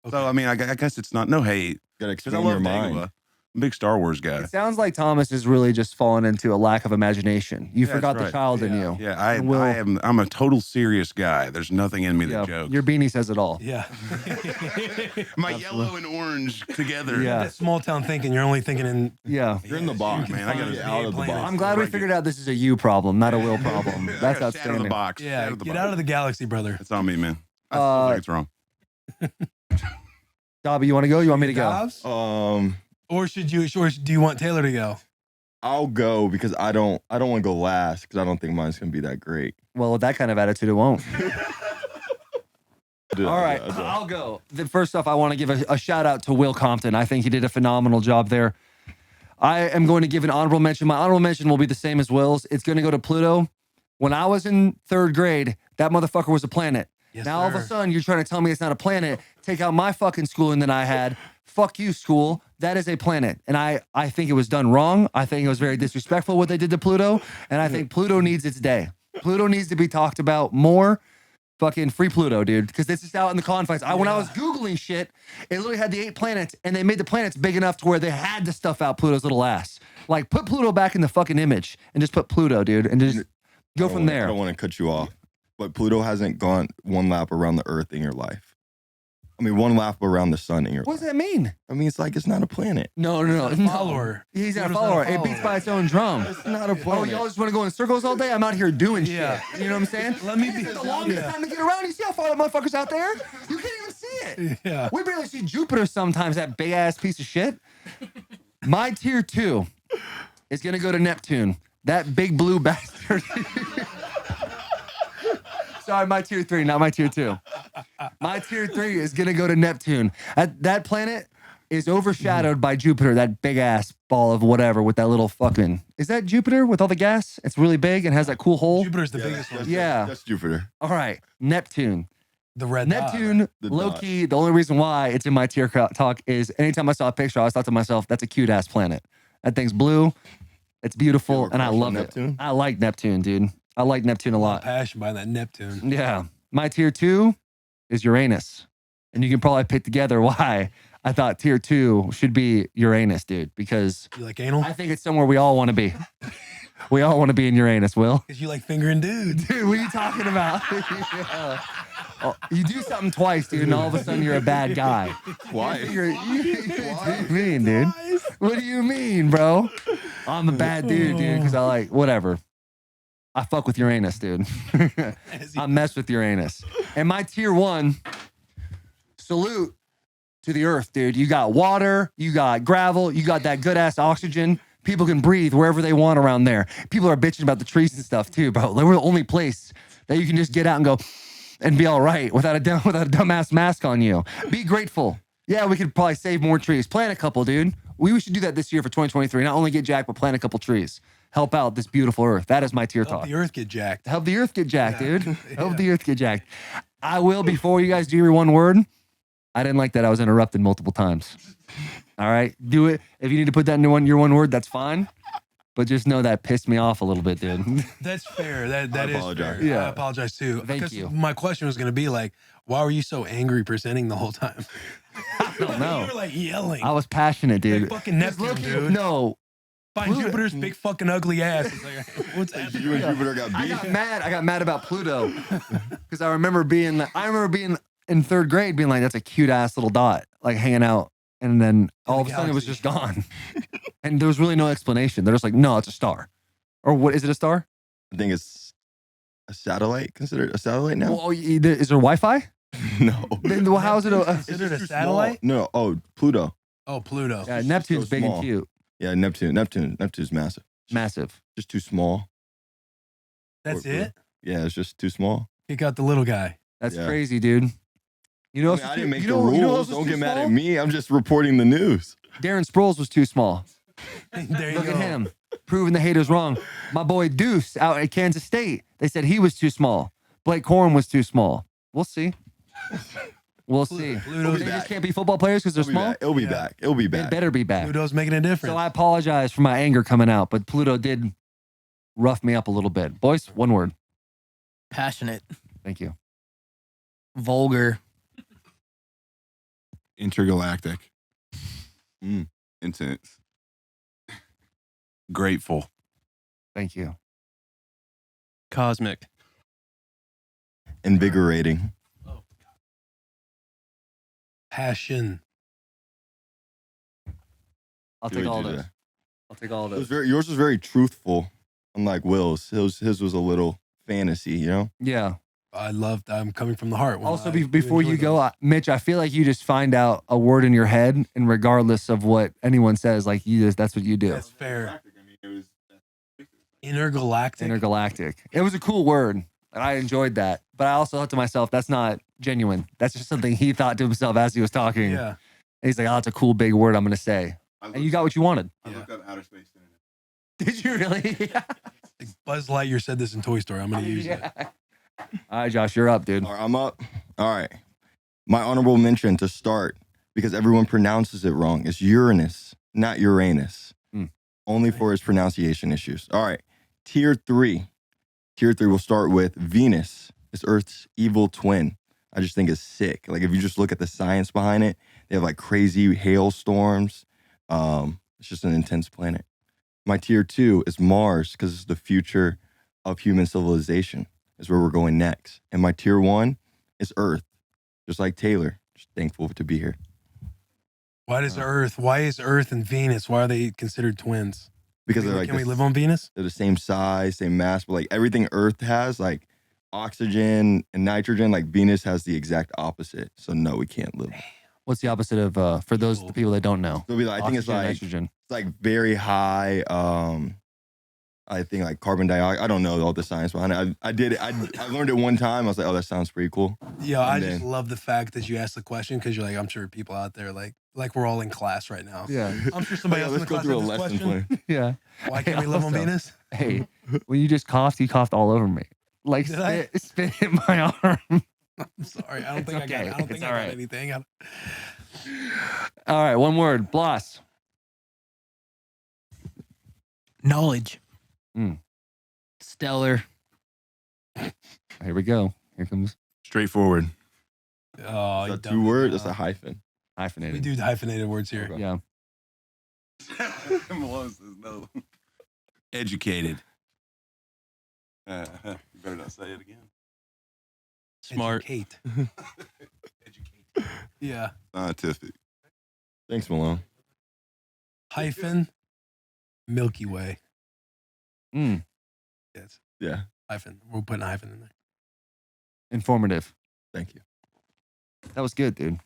Speaker 2: Okay.
Speaker 6: So I mean, I guess it's not no hate
Speaker 3: Gotta
Speaker 6: because I
Speaker 3: expand your
Speaker 6: love
Speaker 3: mind.
Speaker 6: Dagobah. I'm a big Star Wars guy.
Speaker 1: It sounds like Thomas is really just fallen into a lack of imagination. You
Speaker 6: Yeah,
Speaker 1: forgot
Speaker 6: that's
Speaker 1: the
Speaker 6: right.
Speaker 1: child in you.
Speaker 6: Yeah, I'm a total serious guy. There's nothing in me that jokes.
Speaker 1: Your beanie says it all.
Speaker 2: Yeah.
Speaker 6: My yellow and orange together.
Speaker 1: Yeah.
Speaker 2: That small town thinking. You're only thinking in.
Speaker 1: Yeah.
Speaker 3: You're in the box,
Speaker 6: man. I gotta
Speaker 3: get out of the
Speaker 2: planet.
Speaker 3: box.
Speaker 1: I'm glad we figured out this is a you problem, not a Will problem. That's
Speaker 6: Shadow the
Speaker 1: outstanding.
Speaker 6: box.
Speaker 2: Yeah.
Speaker 6: Shadow the
Speaker 2: Get
Speaker 6: box.
Speaker 2: out of the galaxy, brother.
Speaker 6: It's on me, man. I still think it's wrong.
Speaker 1: Dobby, you want to go? You want me to go?
Speaker 2: Dobbs? Or do you want Taylor to go?
Speaker 3: I'll go because I don't want to go last because I don't think mine's gonna be that great.
Speaker 1: Well, with that kind of attitude, it won't. All right, I'll go. First off, I want to give a shout out to Will Compton. I think he did a phenomenal job there. I am going to give an honorable mention. My honorable mention will be the same as Will's. It's going to go to Pluto. When I was in 3rd grade, that motherfucker was a planet.
Speaker 2: Yes,
Speaker 1: now, all of a
Speaker 2: sir.
Speaker 1: sudden, you're trying to tell me it's not a planet. Take out my fucking schooling that I had. Fuck you, school. That is a planet. And I think it was done wrong. I think it was very disrespectful what they did to Pluto. And I think Pluto needs its day. Pluto needs to be talked about more. Fucking free Pluto, dude. Because this is out in the confines. When I was Googling shit, it literally had the 8 planets, and they made the planets big enough to where they had to stuff out Pluto's little ass. Like, put Pluto back in the fucking image and just put Pluto, dude, and just go from there.
Speaker 3: I don't want to cut you off, but Pluto hasn't gone 1 lap around the Earth in your life. I mean, 1 lap around the sun in your
Speaker 1: What
Speaker 3: life.
Speaker 1: does that mean?
Speaker 3: I mean, it's like it's not a planet.
Speaker 1: No.
Speaker 2: Follower.
Speaker 1: He's not a
Speaker 2: Pluto's
Speaker 1: follower.
Speaker 2: not a
Speaker 1: It beats by its own drum.
Speaker 3: It's not a
Speaker 1: Oh,
Speaker 3: planet.
Speaker 1: y'all just want to go in circles all day? I'm out here doing
Speaker 2: Yeah.
Speaker 1: shit. You know what I'm saying?
Speaker 2: Let me
Speaker 1: This
Speaker 2: be-
Speaker 1: is the longest
Speaker 2: yeah.
Speaker 1: time to get around. You see how far that motherfucker's out there? You can't even see it.
Speaker 2: Yeah.
Speaker 1: We barely see Jupiter sometimes, that big ass piece of shit. My tier 2 is going to go to Neptune. That big blue bastard. Sorry, my tier 3, not my tier 2. My tier 3 is going to go to Neptune. That planet is overshadowed by Jupiter, that big ass ball of whatever with that little fucking. Is that Jupiter with all the gas? It's really big and has that cool hole.
Speaker 2: Jupiter's the biggest one.
Speaker 1: Yeah.
Speaker 3: That's Jupiter.
Speaker 1: All right, Neptune.
Speaker 2: The red dot.
Speaker 1: Neptune,
Speaker 3: The
Speaker 1: low
Speaker 3: dot.
Speaker 1: key, the only reason why it's in my tier talk is anytime I saw a picture, I always thought to myself, that's a cute ass planet. That thing's blue. It's beautiful,
Speaker 3: You have a
Speaker 1: and I
Speaker 3: crush on
Speaker 1: love it.
Speaker 3: Neptune?
Speaker 1: I like Neptune, dude. I like Neptune a lot.
Speaker 2: Passion by that Neptune.
Speaker 1: Yeah. My tier 2 is Uranus. And you can probably pick together why I thought tier 2 should be Uranus, dude, because
Speaker 2: You like anal?
Speaker 1: I think it's somewhere we all want to be. We all want to be in Uranus, Will.
Speaker 2: Because you like fingering dudes.
Speaker 1: Dude, what are you talking about? Yeah. Oh, you do something twice, dude, and all of a sudden you're a bad guy.
Speaker 3: Why?
Speaker 1: What do you mean, dude? What do you mean, bro? I'm a bad dude, because I like whatever. I fuck with Uranus, dude. I mess with Uranus. And my tier 1, salute to the earth, dude. You got water, you got gravel, you got that good ass oxygen. People can breathe wherever they want around there. People are bitching about the trees and stuff too, bro. We're the only place that you can just get out and go and be all right without a dumbass mask on you. Be grateful. Yeah, we could probably save more trees. Plant a couple, dude. We should do that this year for 2023. Not only get jacked, but plant a couple trees. Help out this beautiful earth. That is my tier
Speaker 2: Help
Speaker 1: talk.
Speaker 2: the earth get jacked.
Speaker 1: Help the earth get jacked, dude. Help the earth get jacked. I will, before you guys do your one word, I didn't like that I was interrupted multiple times. All right? Do it. If you need to put that into your one word, that's fine. But just know that pissed me off a little bit, dude.
Speaker 2: That's fair. That is
Speaker 3: apologize.
Speaker 2: fair.
Speaker 1: Yeah.
Speaker 2: I apologize too.
Speaker 1: Thank
Speaker 2: Because
Speaker 1: you.
Speaker 2: My question was going to be like, why were you so angry presenting the whole time?
Speaker 1: I don't know.
Speaker 2: You were like yelling.
Speaker 1: I was passionate, dude.
Speaker 2: Like fucking Neptune,
Speaker 1: Look,
Speaker 2: dude.
Speaker 1: No.
Speaker 2: Find
Speaker 1: Pluto-
Speaker 2: Jupiter's big fucking ugly ass. It's like, what's happening?
Speaker 3: You and Jupiter got
Speaker 1: I
Speaker 3: beef.
Speaker 1: got mad. I got mad about Pluto because I remember being in 3rd grade being like, that's a cute ass little dot, like hanging out. And then all of a sudden it was just gone. And there was really no explanation. They're just like, no, it's a star. Or what is it, a star?
Speaker 3: I think it's a satellite. Considered a satellite now?
Speaker 1: Well, is there Wi-Fi?
Speaker 3: No.
Speaker 1: Then well, how is it?
Speaker 2: Is it a
Speaker 3: Too
Speaker 2: satellite?
Speaker 3: small. No. Oh, Pluto.
Speaker 2: Oh, Pluto.
Speaker 1: Yeah, Neptune's
Speaker 3: so
Speaker 1: big
Speaker 3: small.
Speaker 1: and cute,
Speaker 3: Yeah, Neptune's massive.
Speaker 1: massive.
Speaker 3: Just too small.
Speaker 2: That's
Speaker 3: Or-
Speaker 2: it?
Speaker 3: Yeah, it's just too small.
Speaker 2: Kick out the little guy.
Speaker 1: That's
Speaker 3: Yeah.
Speaker 1: crazy, dude. You know,
Speaker 3: I mean, I didn't make the
Speaker 1: you know
Speaker 3: rules.
Speaker 1: who else was
Speaker 3: Don't
Speaker 1: too
Speaker 3: get mad
Speaker 1: small?
Speaker 3: at me. I'm just reporting the news.
Speaker 1: Darren Sproles was too small.
Speaker 2: There you
Speaker 1: Look
Speaker 2: go.
Speaker 1: at him, proving the haters wrong. My boy Deuce out at Kansas State. They said he was too small. Blake Corum was too small. We'll see. We'll see.
Speaker 2: Pluto's
Speaker 1: They
Speaker 3: back.
Speaker 1: just can't be football players because they're
Speaker 3: It'll be
Speaker 1: small.
Speaker 3: back. It'll be
Speaker 2: Yeah.
Speaker 3: back. It'll be
Speaker 1: They
Speaker 3: back.
Speaker 1: better be back.
Speaker 2: Pluto's making a difference.
Speaker 1: So I apologize for my anger coming out, but Pluto did rough me up a little bit. Boys, one word.
Speaker 5: Passionate.
Speaker 1: Thank you.
Speaker 5: Vulgar.
Speaker 6: Intergalactic.
Speaker 3: Mm.
Speaker 6: Intense. Grateful.
Speaker 1: Thank you.
Speaker 7: Cosmic.
Speaker 3: Invigorating.
Speaker 2: Passion.
Speaker 1: I'll
Speaker 3: Do
Speaker 1: take
Speaker 3: it,
Speaker 1: all
Speaker 3: DJ.
Speaker 1: those. I'll take all
Speaker 3: It was
Speaker 1: those.
Speaker 3: yours was very truthful, unlike Will's. His was a little fantasy, you know?
Speaker 1: Yeah.
Speaker 2: I'm coming from the heart. when
Speaker 1: Also,
Speaker 2: I do
Speaker 1: before
Speaker 2: enjoy
Speaker 1: you go,
Speaker 2: those.
Speaker 1: Mitch, I feel like you just find out a word in your head, and regardless of what anyone says, like that's what you do.
Speaker 2: That's fair. Intergalactic.
Speaker 1: Intergalactic. It was a cool word. And I enjoyed that. But I also thought to myself, that's not genuine. That's just something he thought to himself as he was talking.
Speaker 2: Yeah.
Speaker 1: And he's like, oh, that's a cool big word I'm going to say. And you got what you wanted.
Speaker 6: I looked up outer space internet.
Speaker 1: Did you really?
Speaker 2: Like Buzz Lightyear said this in Toy Story. I'm going to use it.
Speaker 1: All right, Josh, you're up, dude.
Speaker 3: All right, I'm up. All right. My honorable mention to start, because everyone pronounces it wrong, is Uranus, not Uranus. Only for its pronunciation issues. All right. Tier 3. Tier 3 will start with Venus. It's Earth's evil twin. I just think it's sick. Like, if you just look at the science behind it, they have like crazy hailstorms. It's just an intense planet. My tier 2 is Mars, because it's the future of human civilization. Is where we're going next. And my tier 1 is Earth, just like Taylor. Just thankful to be here.
Speaker 2: Why is Earth and Venus, why are they considered twins?
Speaker 3: Because they're like
Speaker 2: Can we live on Venus?
Speaker 3: They're the same size, same mass, but like everything Earth has, like oxygen and nitrogen, like Venus has the exact opposite. So no, we can't live.
Speaker 1: What's the opposite of, for those the people that don't know?
Speaker 3: It'll be like, I think it's
Speaker 1: Oxygen,
Speaker 3: like
Speaker 1: nitrogen.
Speaker 3: it's like very high. I think like carbon dioxide. I don't know all the science behind it. I learned it one time. I was like, oh, that sounds pretty cool.
Speaker 2: Yeah, I
Speaker 3: And
Speaker 2: just
Speaker 3: then-
Speaker 2: love the fact that you asked the question because you're like, I'm sure people out there like we're all in class right now.
Speaker 1: Yeah.
Speaker 2: I'm sure somebody else in the
Speaker 3: Let's go
Speaker 2: class
Speaker 3: through a
Speaker 2: had this
Speaker 3: lesson
Speaker 2: question.
Speaker 3: plan.
Speaker 1: Yeah.
Speaker 2: Why can't we live on
Speaker 1: Also-
Speaker 2: Venus?
Speaker 1: Hey, when you just coughed, you coughed all over me. Like
Speaker 2: Did I?
Speaker 1: spit in my arm.
Speaker 2: I'm sorry. I don't think
Speaker 1: okay.
Speaker 2: I got. I don't
Speaker 1: It's
Speaker 2: think I
Speaker 1: all
Speaker 2: got
Speaker 1: right.
Speaker 2: anything.
Speaker 1: All right, one word. Bloss.
Speaker 5: Knowledge.
Speaker 1: Mm.
Speaker 5: Stellar.
Speaker 1: Here we go. Here comes
Speaker 6: Straightforward.
Speaker 2: Oh,
Speaker 3: Is
Speaker 2: you
Speaker 3: that
Speaker 2: dumb
Speaker 3: 2 words? That's
Speaker 2: now.
Speaker 3: a hyphen.
Speaker 1: hyphenated.
Speaker 2: We do hyphenated words here.
Speaker 3: Okay.
Speaker 1: Yeah.
Speaker 6: Malone says no. Educated. You better not say it again.
Speaker 5: Smart.
Speaker 2: Educate.
Speaker 6: Educated.
Speaker 2: Yeah.
Speaker 6: Scientific.
Speaker 3: Thanks, Malone.
Speaker 2: Hyphen. Milky Way.
Speaker 1: Mm.
Speaker 2: Yes.
Speaker 3: Yeah.
Speaker 2: Hyphen. We're putting a hyphen in there.
Speaker 1: Informative.
Speaker 3: Thank you.
Speaker 1: That was good, dude.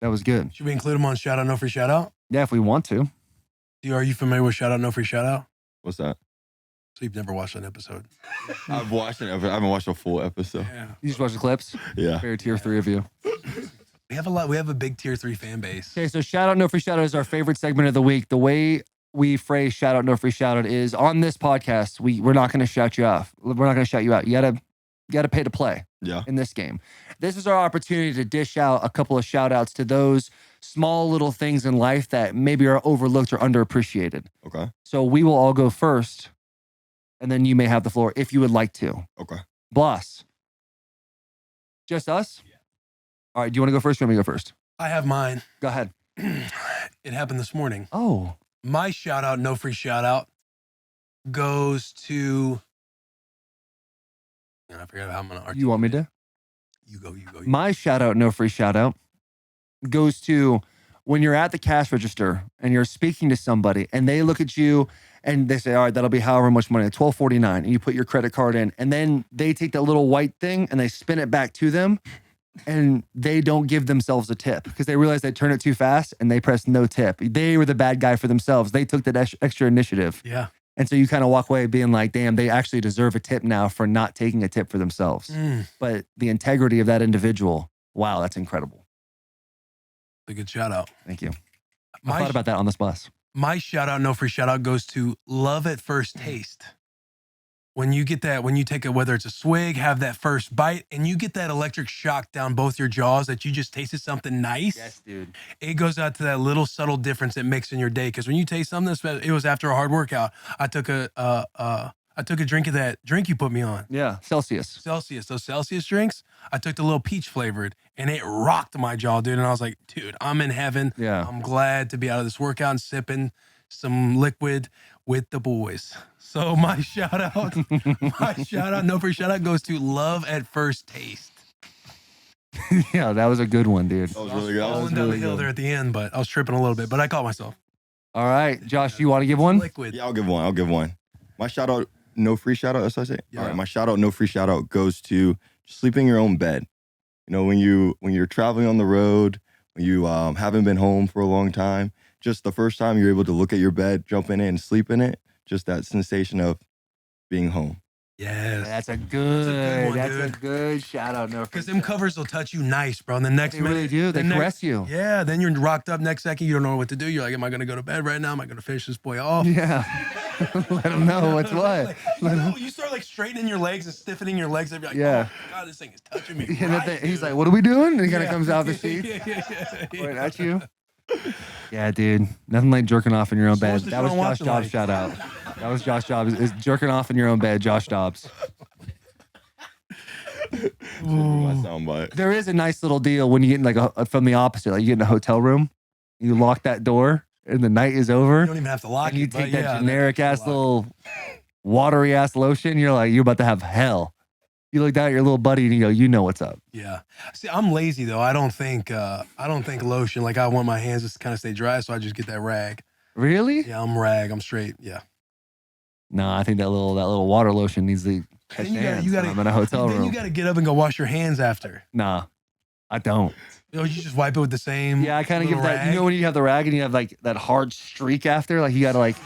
Speaker 1: That was good.
Speaker 2: Should we include them on Shout Out No Free Shout Out?
Speaker 1: Yeah, if we want to.
Speaker 2: Are you familiar with Shout Out No Free Shout Out?
Speaker 3: What's that?
Speaker 2: So you've never watched an episode?
Speaker 3: I've watched it. I haven't watched a full episode.
Speaker 2: Yeah.
Speaker 1: You just watch the clips.
Speaker 3: Yeah.
Speaker 1: Very tier 3 of you.
Speaker 2: We have a lot. We have a big tier 3 fan base.
Speaker 1: Okay, so shout out, no free shout out is our favorite segment of the week. The way we phrase shout out, no free shout out is on this podcast. We're not going to shout you off. We're not going to shout you out. You gotta pay to play
Speaker 3: Yeah.
Speaker 1: in this game. This is our opportunity to dish out a couple of shout outs to those small little things in life that maybe are overlooked or underappreciated.
Speaker 3: Okay.
Speaker 1: So we will all go first, and then you may have the floor if you would like to.
Speaker 3: Okay.
Speaker 1: Bloss. Just us? Yeah. All right, do you want to go first or you want me to go first?
Speaker 2: I have mine.
Speaker 1: Go ahead.
Speaker 2: It happened this morning.
Speaker 1: Oh.
Speaker 2: My Shout Out No Free Shout Out goes to. I forgot how I'm going to
Speaker 1: You want me to?
Speaker 2: You go.
Speaker 1: My shout out, no free shout out, goes to when you're at the cash register and you're speaking to somebody and they look at you and they say, all right, that'll be however much money, $12.49. And you put your credit card in and then they take that little white thing and they spin it back to them and they don't give themselves a tip because they realize they turn it too fast and they press no tip. They were the bad guy for themselves. They took that extra initiative.
Speaker 2: Yeah.
Speaker 1: And so you kind of walk away being like, damn, they actually deserve a tip now for not taking a tip for themselves. But the integrity of that individual, wow, that's incredible.
Speaker 2: A good shout out.
Speaker 1: Thank you. I thought about that on this bus.
Speaker 2: My Shout Out No Free Shout Out goes to Love at First Taste. When you get that, when you take whether it's a swig, have that first bite, and you get that electric shock down both your jaws that you just tasted something nice.
Speaker 1: dude.
Speaker 2: It goes out to that little subtle difference it makes in your day. Because when you taste something, it was after a hard workout. I took a drink of that drink you put me on.
Speaker 1: Yeah, Celsius.
Speaker 2: Celsius, those Celsius drinks. I took the little peach flavored, and it rocked my jaw, dude. And I was like, dude, I'm in heaven.
Speaker 1: Yeah.
Speaker 2: I'm glad to be out of this workout and sipping some liquid with the boys. So my shout out, no free shout out goes to Love at First Taste.
Speaker 1: Yeah, that was a good one, dude.
Speaker 3: That was really good. That
Speaker 2: Falling
Speaker 3: was
Speaker 2: down
Speaker 3: really
Speaker 2: the hill
Speaker 3: good.
Speaker 2: there at the end, but I was tripping a little bit, but I caught myself.
Speaker 1: All right, Josh, you want to give one?
Speaker 2: Liquid.
Speaker 3: Yeah, I'll give one. My shout out, no free shout out. That's what I say.
Speaker 2: Yeah.
Speaker 3: All right, my shout out, no free shout out goes to sleeping in your own bed. You know, when you're traveling on the road, when you haven't been home for a long time, just the first time you're able to look at your bed, jump in it, and sleep in it, just that sensation of being home.
Speaker 2: Yes.
Speaker 1: That's a good.
Speaker 2: one,
Speaker 1: That's a
Speaker 2: dude.
Speaker 1: good shout out. No,
Speaker 2: Because them covers will touch you nice, bro. And the next
Speaker 1: They really
Speaker 2: minute,
Speaker 1: do. They
Speaker 2: the
Speaker 1: caress you.
Speaker 2: Yeah, then you're rocked up next second. You don't know what to do. You're like, am I going to go to bed right now? Am I going to finish this boy off?
Speaker 1: Yeah. Let them know what's what.
Speaker 2: You start like straightening your legs and stiffening your legs. And you're like,
Speaker 1: Yeah.
Speaker 2: oh, God, this thing is touching me.
Speaker 1: And
Speaker 2: right,
Speaker 1: he's
Speaker 2: dude.
Speaker 1: like, "What are we doing?" And he kind of
Speaker 2: Yeah.
Speaker 1: comes out the sheet,
Speaker 2: yeah.
Speaker 1: right at you. Yeah, dude. Nothing like jerking off in your own
Speaker 2: So
Speaker 1: bed.
Speaker 2: what's the
Speaker 1: That was
Speaker 2: show I'm
Speaker 1: Josh
Speaker 2: watching
Speaker 1: Dobbs.
Speaker 2: like?
Speaker 1: Shout out. That was Josh Dobbs. Is jerking off in your own bed. Josh Dobbs.
Speaker 3: My soundbite.
Speaker 1: There is a nice little deal when you get in like from the opposite. Like you get in a hotel room, you lock that door, and the night is over.
Speaker 2: You don't even have to lock
Speaker 1: And you
Speaker 2: it.
Speaker 1: take
Speaker 2: but
Speaker 1: that
Speaker 2: yeah,
Speaker 1: generic
Speaker 2: that's
Speaker 1: ass
Speaker 2: a lot.
Speaker 1: little watery ass lotion. You're like, you're about to have hell. You look down at your little buddy and you go, you know what's up.
Speaker 2: Yeah. See, I'm lazy though. I don't think lotion. Like I want my hands to kind of stay dry, so I just get that rag.
Speaker 1: Really?
Speaker 2: Yeah, I'm rag. I'm straight. Yeah.
Speaker 1: No, I think that little water lotion needs to catch
Speaker 2: Then you
Speaker 1: hands
Speaker 2: gotta-
Speaker 1: when I'm in a hotel
Speaker 2: Then
Speaker 1: room.
Speaker 2: you got to get up and go wash your hands after.
Speaker 1: Nah, I don't.
Speaker 2: You know, you just wipe it with the same.
Speaker 1: Yeah, I kind of give
Speaker 2: little
Speaker 1: that. You
Speaker 2: rag.
Speaker 1: know when you have the rag and you have like that hard streak after, like you gotta like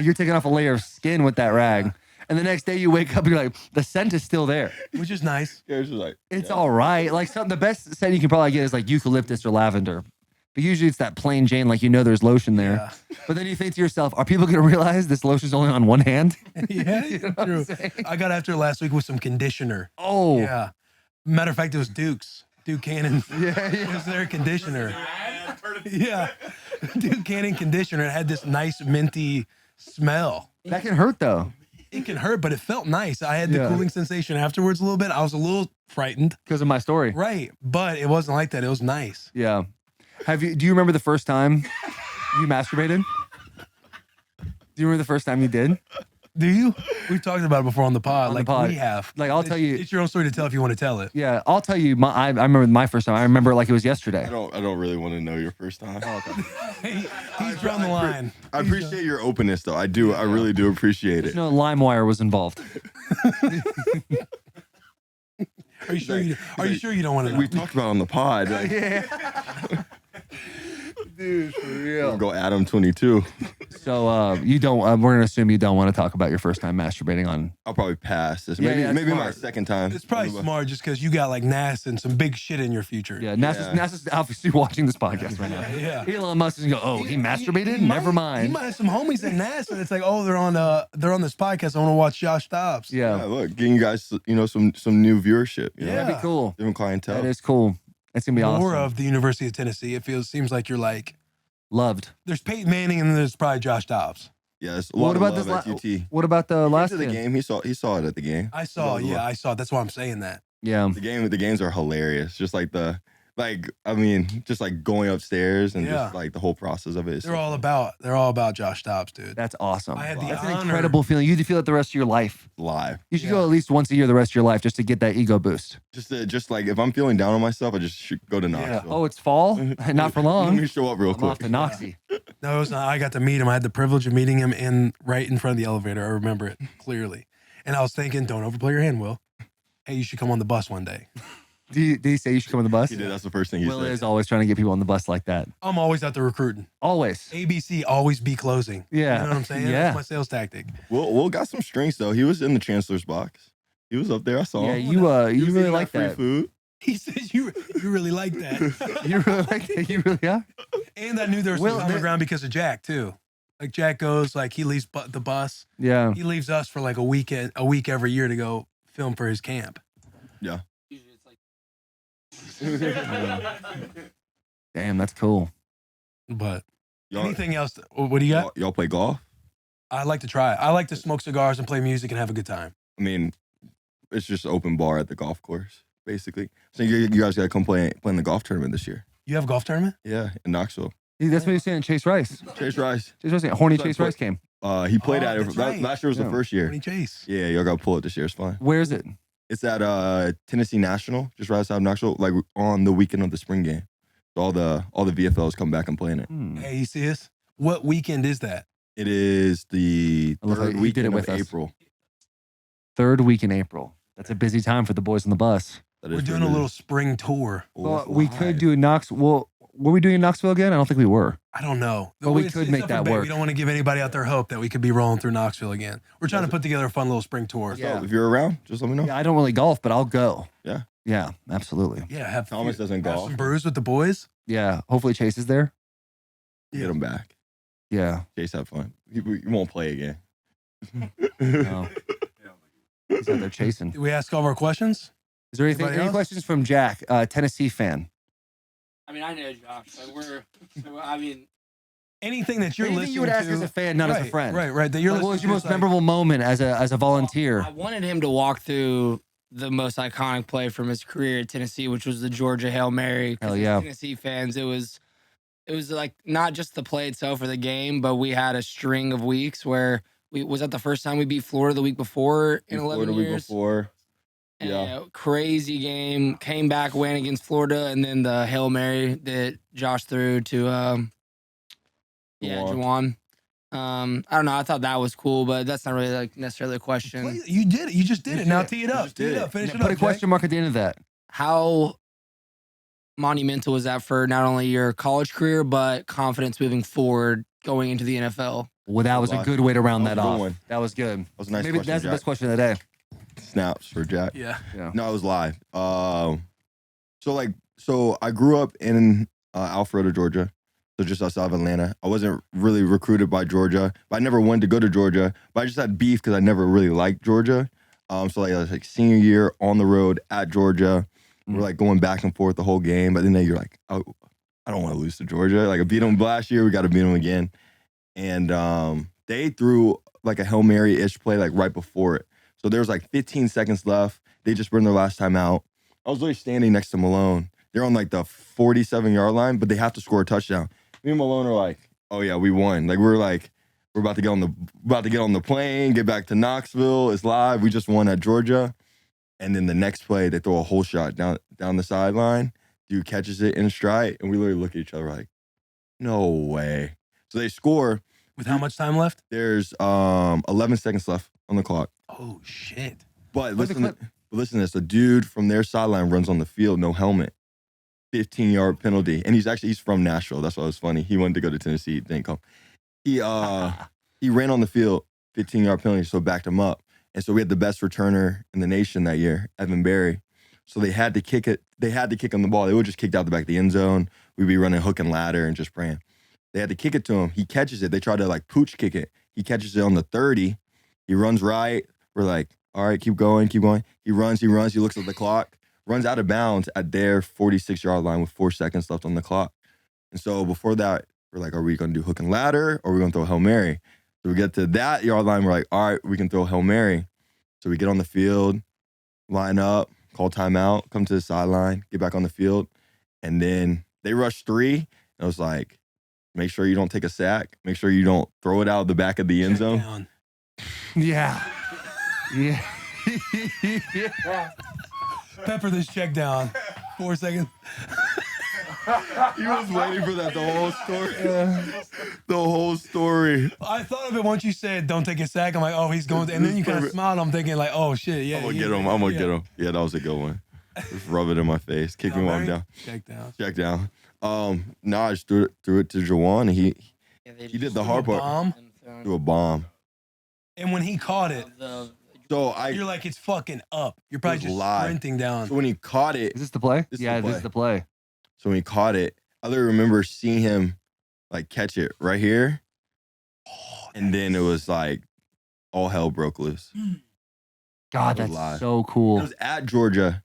Speaker 1: you're taking off a layer of skin with that rag, and the next day you wake up and you're like, the scent is still there.
Speaker 2: Which is nice.
Speaker 3: Yeah, it's just like,
Speaker 1: It's
Speaker 3: yeah.
Speaker 1: all right. Like the best scent you can probably get is like eucalyptus or lavender, but usually it's that plain Jane. Like there's lotion there,
Speaker 2: Yeah.
Speaker 1: but then you think to yourself, are people gonna realize this lotion's only on one hand?
Speaker 2: Yeah,
Speaker 1: You know what I'm
Speaker 2: true.
Speaker 1: saying?
Speaker 2: I got after it last week with some conditioner.
Speaker 1: Oh,
Speaker 2: Yeah. Matter of fact, it was Duke Cannon.
Speaker 1: yeah.
Speaker 2: It was their conditioner. Yeah. Duke Cannon conditioner. It had this nice minty smell.
Speaker 1: That can hurt though,
Speaker 2: It can hurt, but it felt nice. I had the
Speaker 1: Yeah.
Speaker 2: cooling sensation afterwards a little bit. I was a little frightened.
Speaker 1: because of my story.
Speaker 2: Right. But it wasn't like that. It was nice.
Speaker 1: Yeah. Do you remember the first time you masturbated? Do you remember the first time you did?
Speaker 2: Do you? We've talked about it before on the pod.
Speaker 1: On the
Speaker 2: Like
Speaker 1: pod.
Speaker 2: we have.
Speaker 1: Like, I'll tell you-
Speaker 2: It's your own story to tell if you want to tell it.
Speaker 1: Yeah, I'll tell you. I remember my first time. I remember it like it was yesterday.
Speaker 3: I don't really want to know your first time.
Speaker 2: He's drawn the line.
Speaker 3: I appreciate your openness though. I do. I really do appreciate it.
Speaker 1: No, LimeWire was involved.
Speaker 2: Are you sure? Are you sure you don't want to know?
Speaker 3: We talked about it on the pod. Like,
Speaker 1: Dude, for
Speaker 3: we'll go Adam 22.
Speaker 1: So you don't. We're gonna assume you don't want to talk about your first time masturbating on.
Speaker 3: I'll probably pass this.
Speaker 1: Yeah,
Speaker 3: Maybe
Speaker 1: yeah,
Speaker 3: maybe my
Speaker 1: smart.
Speaker 3: second time.
Speaker 2: It's probably smart just because you got like NASA and some big shit in your future.
Speaker 1: Yeah, NASA's obviously watching this podcast right now.
Speaker 2: Yeah.
Speaker 1: Elon Musk is gonna go. Oh, he masturbated. Never
Speaker 2: He
Speaker 1: mind.
Speaker 2: might have some homies in NASA. And it's like, oh, they're on this podcast. I want to watch Josh Dobbs.
Speaker 3: Yeah,
Speaker 1: Yeah,
Speaker 3: look, getting you guys, some new viewership. You know?
Speaker 2: Yeah.
Speaker 1: that'd be cool.
Speaker 3: Different clientele.
Speaker 1: That is cool. It's gonna be
Speaker 2: More
Speaker 1: awesome.
Speaker 2: of the University of Tennessee. It seems like you're like,
Speaker 1: Loved.
Speaker 2: there's Peyton Manning and then there's probably Josh Dobbs.
Speaker 3: Yeah, it's a
Speaker 1: What
Speaker 3: lot
Speaker 1: about
Speaker 3: of
Speaker 1: this?
Speaker 3: love at UT.
Speaker 1: What about the
Speaker 3: He
Speaker 1: last
Speaker 3: went to the
Speaker 1: game?
Speaker 3: game. He saw it at the game.
Speaker 2: I saw.
Speaker 3: Love,
Speaker 2: Yeah,
Speaker 3: love.
Speaker 2: I saw. That's why I'm saying that.
Speaker 1: Yeah.
Speaker 3: The games are hilarious. Just like just like going upstairs and
Speaker 2: Yeah.
Speaker 3: just like the whole process of it.
Speaker 2: They're all about Josh Dobbs, dude.
Speaker 1: That's awesome.
Speaker 2: I had the
Speaker 1: That's an
Speaker 2: honor-
Speaker 1: incredible feeling. You need to feel it the rest of your life.
Speaker 3: live.
Speaker 1: You should
Speaker 2: Yeah.
Speaker 1: go at least once a year the rest of your life just to get that ego boost.
Speaker 3: Just like if I'm feeling down on myself, I just should go to Knoxville.
Speaker 1: Oh, it's fall? Not for
Speaker 3: Let
Speaker 1: long.
Speaker 3: me show up real
Speaker 1: I'm off
Speaker 3: quick.
Speaker 1: to Noxie.
Speaker 2: No, it was not. I got to meet him. I had the privilege of meeting him right in front of the elevator. I remember it clearly. And I was thinking, don't overplay your hand, Will. Hey, you should come on the bus one day.
Speaker 1: Did he say you should come on the bus?
Speaker 3: He did. That's the first thing he
Speaker 1: Will
Speaker 3: said.
Speaker 1: is always trying to get people on the bus like that.
Speaker 2: I'm always out there recruiting.
Speaker 1: Always.
Speaker 2: ABC, always be closing.
Speaker 1: Yeah.
Speaker 2: You know what I'm saying?
Speaker 1: Yeah.
Speaker 2: That's my sales tactic.
Speaker 3: Will got some strengths though. He was in the chancellor's box. He was up there. I saw
Speaker 1: Yeah,
Speaker 3: him.
Speaker 1: you
Speaker 3: He was
Speaker 1: really
Speaker 3: eating
Speaker 1: like
Speaker 3: free
Speaker 1: that.
Speaker 3: food.
Speaker 2: He says you really like that.
Speaker 1: You really like that. You really are.
Speaker 2: And I knew there was
Speaker 1: Will,
Speaker 2: some underground because of Jack too. Like Jack goes, like he leaves the bus.
Speaker 1: Yeah.
Speaker 2: He leaves us for like a week every year to go film for his camp.
Speaker 3: Yeah.
Speaker 4: Usually it's like
Speaker 1: Damn, that's cool.
Speaker 2: But
Speaker 3: Y'all,
Speaker 2: anything else? What do you got?
Speaker 3: y'all play golf?
Speaker 2: I like to try it. I like to smoke cigars and play music and have a good time.
Speaker 3: I mean, it's just open bar at the golf course, basically. So you guys got to come play in the golf tournament this year.
Speaker 2: You have a golf tournament?
Speaker 3: Yeah, in Knoxville.
Speaker 1: That's what he's saying. Chase Rice.
Speaker 3: Chase Rice.
Speaker 1: Chase Rice. Horny
Speaker 3: So
Speaker 1: Chase
Speaker 3: I
Speaker 1: Rice came.
Speaker 3: He played
Speaker 2: Oh,
Speaker 3: at it.
Speaker 2: that's right.
Speaker 3: Last year was
Speaker 1: Yeah.
Speaker 3: the first year.
Speaker 2: Tony Chase.
Speaker 3: Yeah, y'all got to pull it this year. It's fine.
Speaker 1: Where is it?
Speaker 3: It's at Tennessee National, just right outside of Knoxville, like on the weekend of the spring game. So all the VFLs come back and play in it.
Speaker 1: Hmm.
Speaker 2: Hey, you see this? What weekend is that?
Speaker 3: It is the
Speaker 1: I love how
Speaker 3: third
Speaker 1: he did
Speaker 3: weekend
Speaker 1: it
Speaker 3: of
Speaker 1: with us.
Speaker 3: April.
Speaker 1: Third week in April. That's a busy time for the boys on the bus.
Speaker 3: That
Speaker 2: We're
Speaker 3: is
Speaker 2: doing a
Speaker 3: really-
Speaker 2: little spring tour.
Speaker 3: Oh,
Speaker 1: Well,
Speaker 3: it's
Speaker 1: we
Speaker 3: live.
Speaker 1: could do Knox. We'll Were we doing in Knoxville again? I don't think we were.
Speaker 2: I don't know.
Speaker 1: But we
Speaker 2: It's-
Speaker 1: could
Speaker 2: it's
Speaker 1: make
Speaker 2: up
Speaker 1: that
Speaker 2: for debate.
Speaker 1: work.
Speaker 2: We don't want to give anybody out there hope that we could be rolling through Knoxville again. We're trying to put together a fun little spring tour.
Speaker 1: Yeah.
Speaker 3: So if you're around, just let me know.
Speaker 1: Yeah, I don't really golf, but I'll go.
Speaker 3: Yeah.
Speaker 1: Yeah, absolutely.
Speaker 2: Yeah, have
Speaker 3: Thomas doesn't
Speaker 2: have
Speaker 3: golf.
Speaker 2: some brews with the boys.
Speaker 1: Yeah, hopefully Chase is there.
Speaker 3: Get him back.
Speaker 1: Yeah.
Speaker 3: Chase, have fun. He won't play again.
Speaker 1: No. He's out there chasing.
Speaker 2: Did we ask all of our questions?
Speaker 1: Is there
Speaker 2: Anybody
Speaker 1: any
Speaker 2: else?
Speaker 1: questions from Jack, Tennessee fan?
Speaker 4: I mean, I know Josh. So I mean,
Speaker 2: Anything that you're
Speaker 1: Anything
Speaker 2: listening
Speaker 1: you would ask
Speaker 2: to,
Speaker 1: as a fan, not as a
Speaker 2: Right,
Speaker 1: friend.
Speaker 2: Right. That you're
Speaker 1: Like, what was
Speaker 2: listening
Speaker 1: your most
Speaker 2: to, it's like-
Speaker 1: memorable moment as a volunteer?
Speaker 4: I wanted him to walk through the most iconic play from his career at Tennessee, which was the Georgia Hail Mary. 'Cause
Speaker 1: Hell
Speaker 4: as
Speaker 1: yeah.
Speaker 4: Tennessee fans, it was like not just the play itself or the game, but we had a string of weeks where was that the first time we beat Florida the week before in 11
Speaker 3: Florida week
Speaker 4: years?
Speaker 3: before.
Speaker 4: And,
Speaker 3: Yeah.
Speaker 4: crazy game. Came back, win against Florida, and then the Hail Mary that Josh threw to Juwan. I don't know. I thought that was cool, but that's not really like necessarily a question.
Speaker 2: You did it. You just did
Speaker 3: You
Speaker 2: it. Now
Speaker 3: did it.
Speaker 2: tee it
Speaker 3: You
Speaker 2: up.
Speaker 3: just
Speaker 2: Tee it
Speaker 3: did
Speaker 2: up.
Speaker 3: it.
Speaker 2: Finish it
Speaker 1: Put
Speaker 2: up.
Speaker 1: a question mark at the end of that.
Speaker 4: How monumental was that for not only your college career, but confidence moving forward going into the NFL?
Speaker 1: Well, that was a good way to round
Speaker 3: That
Speaker 1: that,
Speaker 3: was a good
Speaker 1: off.
Speaker 3: one.
Speaker 1: That was good.
Speaker 3: That was a nice
Speaker 1: Maybe
Speaker 3: question,
Speaker 1: that's the
Speaker 3: Jack.
Speaker 1: best question of the day.
Speaker 3: Snaps for Jack.
Speaker 2: Yeah.
Speaker 1: Yeah.
Speaker 3: No, it was live. So I grew up in Alpharetta, Georgia, so just outside of Atlanta. I wasn't really recruited by Georgia, but I never wanted to go to Georgia. But I just had beef because I never really liked Georgia. So I was like senior year on the road at Georgia. We're like going back and forth the whole game, but then you're like, oh, I don't want to lose to Georgia. Like I beat them last year, we got to beat them again. And they threw like a Hail Mary-ish play like right before it. So there was like 15 seconds left. They just burned their last time out. I was literally standing next to Malone. They're on like the 47-yard line, but they have to score a touchdown. Me and Malone are like, oh yeah, we won. Like we're about to get on the plane, get back to Knoxville. It's live. We just won at Georgia. And then the next play, they throw a whole shot down the sideline. Dude catches it in stride, and we literally look at each other like, no way. So they score.
Speaker 2: With how much time left?
Speaker 3: There's 11 seconds left on the clock.
Speaker 2: Oh shit.
Speaker 3: But
Speaker 1: What's the
Speaker 3: listen to this. A dude from their sideline runs on the field, no helmet. 15-yard penalty. And he's from Nashville. That's why it was funny. He wanted to go to Tennessee. Didn't come. He ran on the field, 15-yard penalty, so backed him up. And so we had the best returner in the nation that year, Evan Berry. So they had to kick it. They had to kick him the ball. They would just kicked out the back of the end zone. We'd be running hook and ladder and just praying. They had to kick it to him. He catches it. They tried to like pooch kick it. He catches it on the 30. He runs right. We're like, all right, keep going, keep going. He runs. He looks at the clock, runs out of bounds at their 46-yard line with 4 seconds left on the clock. And so before that, we're like, are we going to do hook and ladder or are we going to throw Hail Mary? So we get to that yard line. We're like, all right, we can throw Hail Mary. So we get on the field, line up, call timeout, come to the sideline, get back on the field. And then they rush 3. And I was like, make sure you don't take a sack. Make sure you don't throw it out the back of the end zone.
Speaker 2: Down.
Speaker 1: Yeah. Yeah. Yeah.
Speaker 2: Pepper this check down. 4 seconds.
Speaker 3: He was waiting for that the whole story. The whole story.
Speaker 2: I thought of it once you said don't take a sack. I'm like, oh, he's going to, and then you kind of smiled. I'm thinking like, oh shit, yeah.
Speaker 3: I'm gonna get him. I'm gonna get him. Yeah, that was a good one. Just rub it in my face. Kick me while I'm down.
Speaker 2: Check down.
Speaker 3: Check down. No, I just threw it to Jawan, and he did the hard part.
Speaker 2: Bomb.
Speaker 3: Threw a bomb.
Speaker 2: And when he caught it,
Speaker 3: So
Speaker 2: you're like, it's fucking up. You're probably
Speaker 3: was
Speaker 2: just
Speaker 3: live.
Speaker 2: sprinting down.
Speaker 3: So when he caught it,
Speaker 1: Is this the play?
Speaker 3: This is
Speaker 1: Yeah,
Speaker 3: the
Speaker 1: this
Speaker 3: play.
Speaker 1: is the play.
Speaker 3: so when he caught it, I literally remember seeing him like catch it right here, and then it was like all hell broke loose.
Speaker 1: God,
Speaker 3: That was
Speaker 1: that's
Speaker 3: live.
Speaker 1: so
Speaker 3: It
Speaker 1: cool.
Speaker 3: was at Georgia,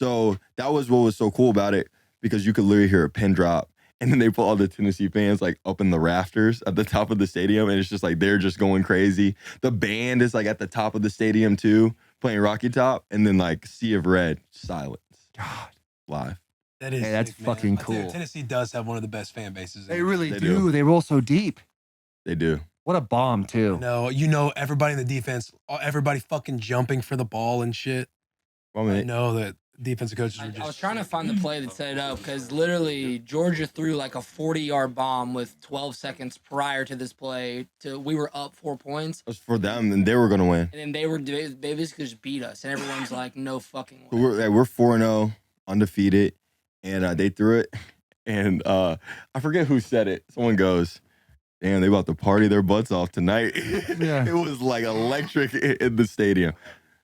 Speaker 3: so that was what was so cool about it because you could literally hear a pin drop. And then they put all the Tennessee fans like up in the rafters at the top of the stadium. And it's just like they're just going crazy. The band is like at the top of the stadium too, playing Rocky Top. And then like Sea of Red, silence.
Speaker 1: God.
Speaker 3: Live.
Speaker 2: That is
Speaker 1: Hey, that's
Speaker 2: sick, man.
Speaker 1: fucking
Speaker 2: I tell you,
Speaker 1: cool.
Speaker 2: Tennessee does have one of the best fan bases.
Speaker 1: They really
Speaker 3: They
Speaker 1: do.
Speaker 3: do.
Speaker 1: They roll so deep.
Speaker 3: They do.
Speaker 1: What a bomb, too.
Speaker 2: No, everybody in the defense, everybody fucking jumping for the ball and shit.
Speaker 3: Well,
Speaker 2: I
Speaker 3: man,
Speaker 2: know that defensive coaches were just.
Speaker 4: I was trying to find the play that set it up because literally Georgia threw like a 40-yard bomb with 12 seconds prior to this play. We were up 4 points,
Speaker 3: it was for them and they were going to win.
Speaker 4: and then they basically just beat us, and everyone's like, no fucking
Speaker 3: So
Speaker 4: way.
Speaker 3: we're 4-0, undefeated. And they threw it. And I forget who said it. Someone goes, "Damn, they about to party their butts off tonight."
Speaker 1: Yeah.
Speaker 3: It was like electric in the stadium.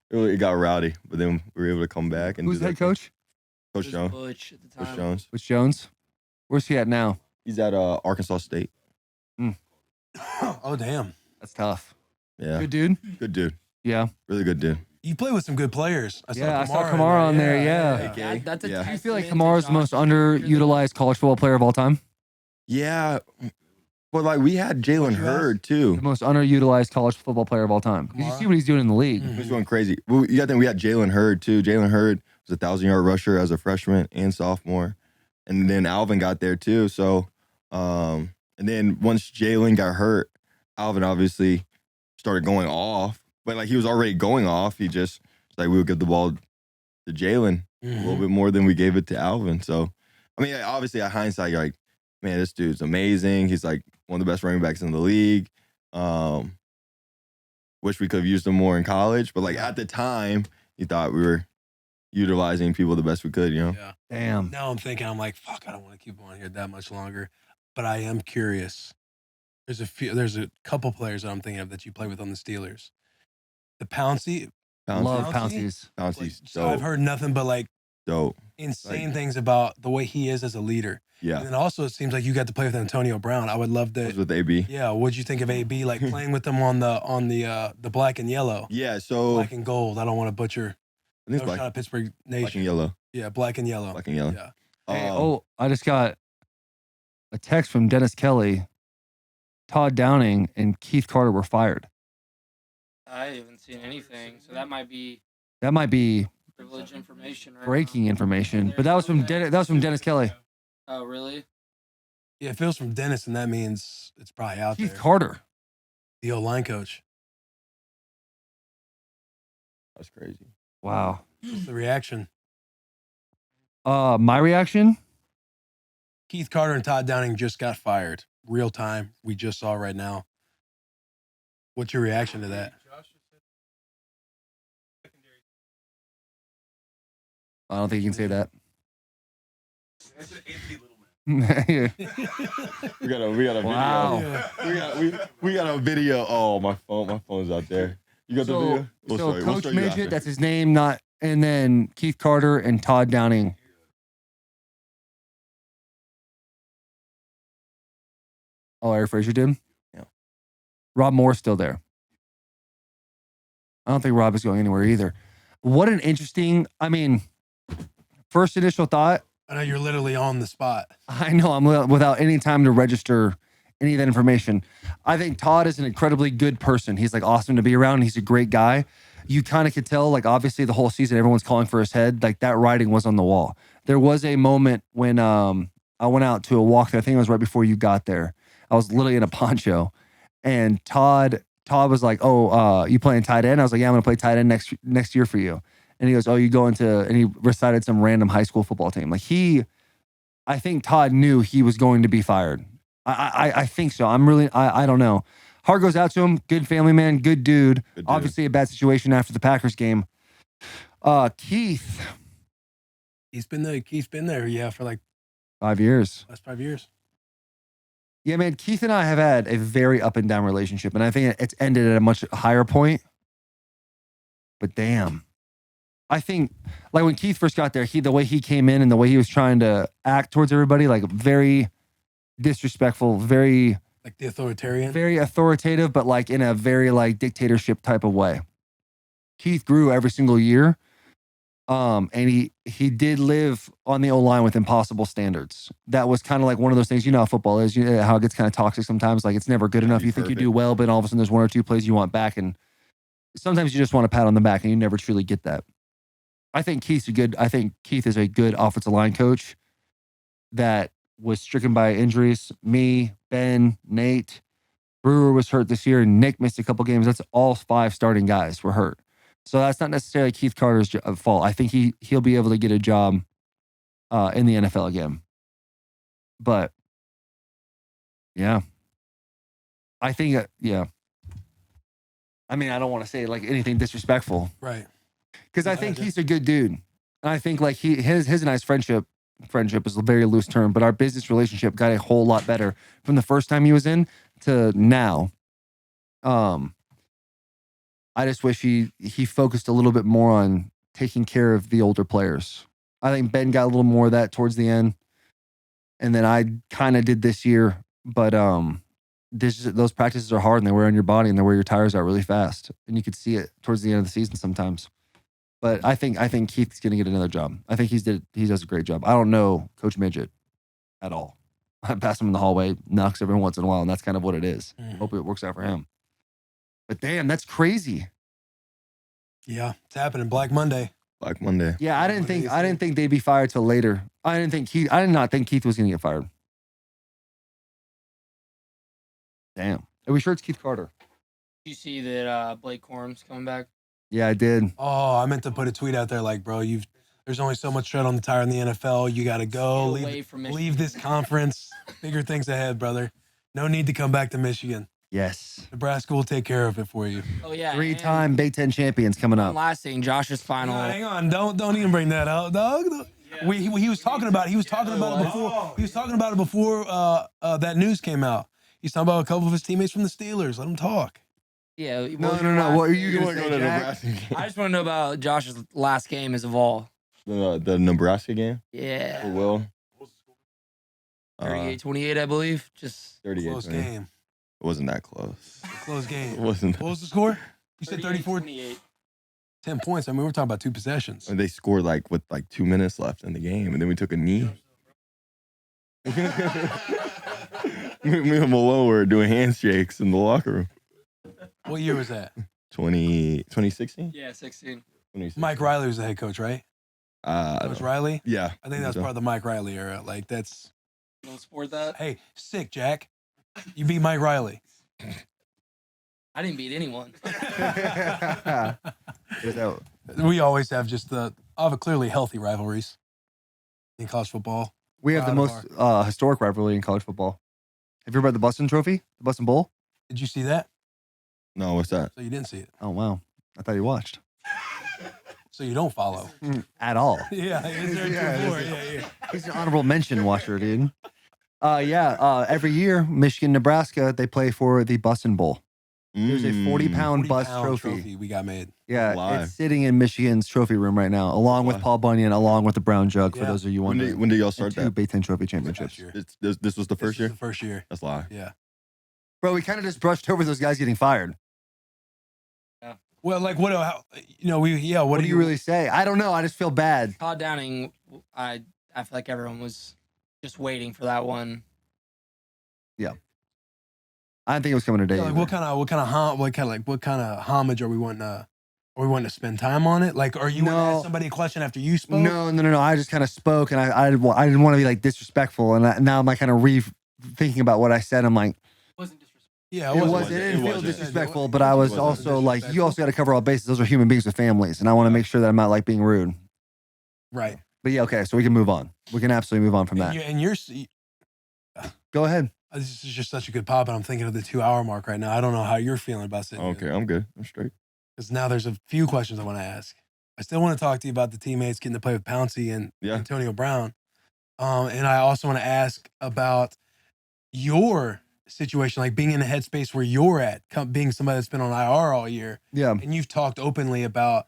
Speaker 3: It got rowdy, but then we were able to come back and
Speaker 1: Who's
Speaker 3: do
Speaker 1: head
Speaker 3: that thing.
Speaker 1: coach?
Speaker 3: Coach
Speaker 4: It was
Speaker 3: Jones.
Speaker 4: Butch at the
Speaker 3: Coach
Speaker 4: time.
Speaker 3: Jones.
Speaker 1: Which Jones? Where's he at now?
Speaker 3: He's at Arkansas State.
Speaker 2: Oh, damn.
Speaker 1: That's tough.
Speaker 3: Yeah,
Speaker 1: Good dude.
Speaker 3: good dude.
Speaker 1: Yeah.
Speaker 3: Really good dude.
Speaker 2: You play with some good players.
Speaker 1: I saw Kamara on there. Yeah.
Speaker 4: That's a
Speaker 3: Yeah.
Speaker 1: Do you feel like
Speaker 4: testament to
Speaker 1: Kamara's the
Speaker 4: Josh
Speaker 1: most
Speaker 4: Dobbs.
Speaker 1: underutilized college football player of all time?
Speaker 3: Yeah, but like we had Jalen Hurd too.
Speaker 1: The most underutilized college football player of all time. 'Cause you see what he's doing in the league.
Speaker 3: He's going crazy. Well, you got to think we had Jalen Hurd too. Jalen Hurd was a 1,000-yard rusher as a freshman and sophomore, and then Alvin got there too. So, and then once Jalen got hurt, Alvin obviously started going off. But like he was already going off. He just like we would give the ball to Jalen a little bit more than we gave it to Alvin. So, I mean, obviously at hindsight, you're like, man, this dude's amazing. He's like one of the best running backs in the league. Wish we could have used him more in college, but like at the time, you thought we were utilizing people the best we could, you know?
Speaker 2: Yeah.
Speaker 1: Damn.
Speaker 2: Now I'm thinking, I'm like, fuck, I don't want to keep on here that much longer. But I am curious. There's a couple players that I'm thinking of that you play with on the Steelers. The Pouncey.
Speaker 1: Love
Speaker 2: Pouncey?
Speaker 1: Pouncey's.
Speaker 3: Pouncey's
Speaker 2: So I've heard nothing but like
Speaker 3: dope.
Speaker 2: insane things about the way he is as a leader.
Speaker 3: Yeah.
Speaker 2: And then also it seems like you got to play with Antonio Brown. I would love
Speaker 3: That was
Speaker 2: to.
Speaker 3: with AB.
Speaker 2: Yeah, what'd you think of AB? Like playing with them on the black and yellow,
Speaker 3: Yeah, so
Speaker 2: black and gold. I don't want to butcher.
Speaker 3: I think
Speaker 2: No,
Speaker 3: it's
Speaker 2: shout out Pittsburgh
Speaker 3: black
Speaker 2: Nation.
Speaker 3: and yellow.
Speaker 2: Yeah, black and yellow.
Speaker 3: Black and yellow.
Speaker 2: Yeah.
Speaker 1: Hey,
Speaker 3: Um,
Speaker 1: I just got a text from Dennis Kelly. Todd Downing and Keith Carter were fired.
Speaker 4: I haven't seen anything, so that might be
Speaker 1: That might be
Speaker 4: privileged information. Right
Speaker 1: breaking
Speaker 4: now.
Speaker 1: information, but that was from Dennis Kelly.
Speaker 4: Oh, really?
Speaker 2: Yeah, if it was from Dennis, and that means it's probably out
Speaker 1: Keith
Speaker 2: there.
Speaker 1: Carter.
Speaker 2: The old line coach.
Speaker 3: that's crazy.
Speaker 1: Wow.
Speaker 2: What's the reaction?
Speaker 1: My reaction.
Speaker 2: Keith Carter and Todd Downing just got fired. Real time. We just saw right now. What's your reaction to that?
Speaker 1: I don't think you can say that.
Speaker 3: We got a video.
Speaker 1: Wow.
Speaker 3: We got a video. Oh, my phone's out there. You got the video? We'll show you. We'll
Speaker 1: Coach
Speaker 3: show you
Speaker 1: Midget,
Speaker 3: after.
Speaker 1: that's his name, not, and then Keith Carter and Todd Downing. Oh, Eric Frazier did?
Speaker 3: Yeah.
Speaker 1: Rob Moore's still there. I don't think Rob is going anywhere either. What an interesting, I mean, first initial thought,
Speaker 2: I know you're literally on the spot.
Speaker 1: I know I'm without any time to register any of that information. I think Todd is an incredibly good person. He's like awesome to be around. He's a great guy. You kind of could tell, like obviously the whole season, everyone's calling for his head. Like that writing was on the wall. There was a moment when I went out to a walkthrough. I think it was right before you got there. I was literally in a poncho, and Todd was like, "Oh, you playing tight end?" I was like, "Yeah, I'm gonna play tight end next year for you." And he goes, "Oh, you going to?" And he recited some random high school football team. Like I think Todd knew he was going to be fired. I think so. I don't know. Heart goes out to him. Good family man. Good dude.
Speaker 3: Good dude.
Speaker 1: Obviously a bad situation after the Packers game. Keith.
Speaker 2: He's been there, yeah, for like
Speaker 1: 5 years.
Speaker 2: last 5 years.
Speaker 1: Yeah, man. Keith and I have had a very up and down relationship, and I think it's ended at a much higher point. But damn. I think like when Keith first got there, the way he came in and the way he was trying to act towards everybody, like very disrespectful, very
Speaker 2: Like the authoritarian.
Speaker 1: very authoritative, but like in a very like dictatorship type of way. Keith grew every single year. And he did live on the O-line with impossible standards. That was kind of like one of those things, you know how football is, you know how it gets kind of toxic sometimes. Like it's never good enough.
Speaker 3: Be
Speaker 1: You think you
Speaker 3: perfect.
Speaker 1: do well, but all of a sudden there's one or two plays you want back. And sometimes you just want a pat on the back and you never truly get that. I think Keith is a good offensive line coach that was stricken by injuries. Me, Ben, Nate, Brewer was hurt this year. Nick missed a couple games. That's all 5 starting guys were hurt. So that's not necessarily Keith Carter's fault. I think he'll be able to get a job in the NFL again. But yeah, I think yeah. I mean, I don't want to say like anything disrespectful,
Speaker 2: Right.
Speaker 1: because I
Speaker 2: Yeah,
Speaker 1: think
Speaker 2: I
Speaker 1: he's a good dude. And I think like his and I's friendship friendship is a very loose term, but our business relationship got a whole lot better from the first time he was in to now. I just wish he focused a little bit more on taking care of the older players. I think Ben got a little more of that towards the end. And then I kind of did this year, but those practices are hard and they wear on your body and they wear your tires out really fast. And you could see it towards the end of the season sometimes. But I think Keith's going to get another job. I think he does a great job. I don't know Coach Midget at all. I pass him in the hallway, knocks every once in a while, and that's kind of what it is. Hope it works out for him. But damn, that's crazy.
Speaker 2: Yeah, it's happening. Black Monday.
Speaker 3: Black Monday.
Speaker 1: Yeah, I didn't think they'd be fired till later. I did not think Keith was going to get fired. Damn. Are we sure it's Keith Carter?
Speaker 4: You see that Blake Corum's coming back?
Speaker 1: Yeah, I did.
Speaker 2: Oh, I meant to put a tweet out there like, bro, there's only so much tread on the tire in the NFL. You got to go. Leave this conference. Bigger things ahead, brother. No need to come back to Michigan.
Speaker 1: Yes.
Speaker 2: Nebraska will take care of it for you.
Speaker 4: Oh, yeah.
Speaker 1: 3-time Big Ten champions coming up.
Speaker 4: Last thing, Josh's final.
Speaker 2: Hang on. Don't even bring that up, dog. Yeah. He was talking about it before. He was talking about it before that news came out. He's talking about a couple of his teammates from the Steelers. Let him talk.
Speaker 4: Yeah.
Speaker 1: No. What are you going to say, Jack?
Speaker 4: I just want to know about Josh's last game as a Vol.
Speaker 3: The Nebraska game?
Speaker 4: Yeah.
Speaker 3: For Will?
Speaker 4: 38-28, I believe. Just
Speaker 3: 38.
Speaker 2: Close game.
Speaker 3: It wasn't that close.
Speaker 2: Close game.
Speaker 3: It wasn't.
Speaker 2: What was the score? You said 34?
Speaker 4: 28.
Speaker 2: 10 points. I mean, we're talking about 2 possessions.
Speaker 3: And they scored with 2 minutes left in the game, and then we took a knee. Me and Malone were doing handshakes in the locker room.
Speaker 2: What year was that?
Speaker 3: 2016?
Speaker 4: Yeah, 16.
Speaker 2: Mike Riley was the head coach, right? Coach Riley?
Speaker 3: Yeah.
Speaker 2: I think that's part of the Mike Riley era. Like, that's...
Speaker 4: Don't support that?
Speaker 2: Hey, sick, Jack. You beat Mike Riley.
Speaker 4: I didn't beat anyone.
Speaker 2: We always have clearly healthy rivalries in college football.
Speaker 1: We have the most historic rivalry in college football. Have you ever read the Bussin Trophy? The Bussin Bowl?
Speaker 2: Did you see that?
Speaker 3: No, what's that?
Speaker 2: So you didn't see it.
Speaker 1: Oh, wow. I thought you watched.
Speaker 2: So you don't follow.
Speaker 1: At all.
Speaker 2: Yeah. Yeah.
Speaker 1: He's an honorable mention watcher, dude. Every year, Michigan, Nebraska, they play for the Bussin Bowl. There's a 40-pound bus trophy.
Speaker 2: We got made.
Speaker 1: Yeah,
Speaker 3: Live.
Speaker 1: it's sitting in Michigan's trophy room right now, along with Paul Bunyan, along with the Brown Jug, for those of you wondering.
Speaker 3: When did y'all start
Speaker 1: and 2 Big Ten Trophy championships.
Speaker 3: This was the first year?
Speaker 2: The first year.
Speaker 3: That's live.
Speaker 2: Yeah.
Speaker 1: Bro, we kind of just brushed over those guys getting fired.
Speaker 4: Yeah.
Speaker 2: Well, like, what do
Speaker 1: you really say? I don't know. I just feel bad.
Speaker 4: Todd Downing, I feel like everyone was just waiting for that one.
Speaker 1: Yeah. I didn't think it was coming today.
Speaker 2: Yeah, like what kind of homage are we wanting to spend time on it? Like, are you want to ask somebody a question after you spoke?
Speaker 1: No. I just kind of spoke, and I didn't want to be like disrespectful, and now I'm like kind of thinking about what I said. I'm like,
Speaker 4: It wasn't disrespectful.
Speaker 2: Yeah,
Speaker 1: it didn't feel disrespectful, but I was also like, you also got to cover all bases. Those are human beings with families, and I want to make sure that I'm not like being rude.
Speaker 2: Right.
Speaker 1: But yeah, okay, so we can move on. We can absolutely move on from that. Go ahead.
Speaker 2: This is just such a good pop, and I'm thinking of the 2-hour mark right now. I don't know how you're feeling about sitting.
Speaker 3: Okay, I'm good. I'm straight.
Speaker 2: Because now there's a few questions I want to ask. I still want to talk to you about the teammates getting to play with Pouncey and Antonio Brown. And I also want to ask about your situation, like being in a headspace where you're at, being somebody that's been on IR all year.
Speaker 1: Yeah.
Speaker 2: And you've talked openly about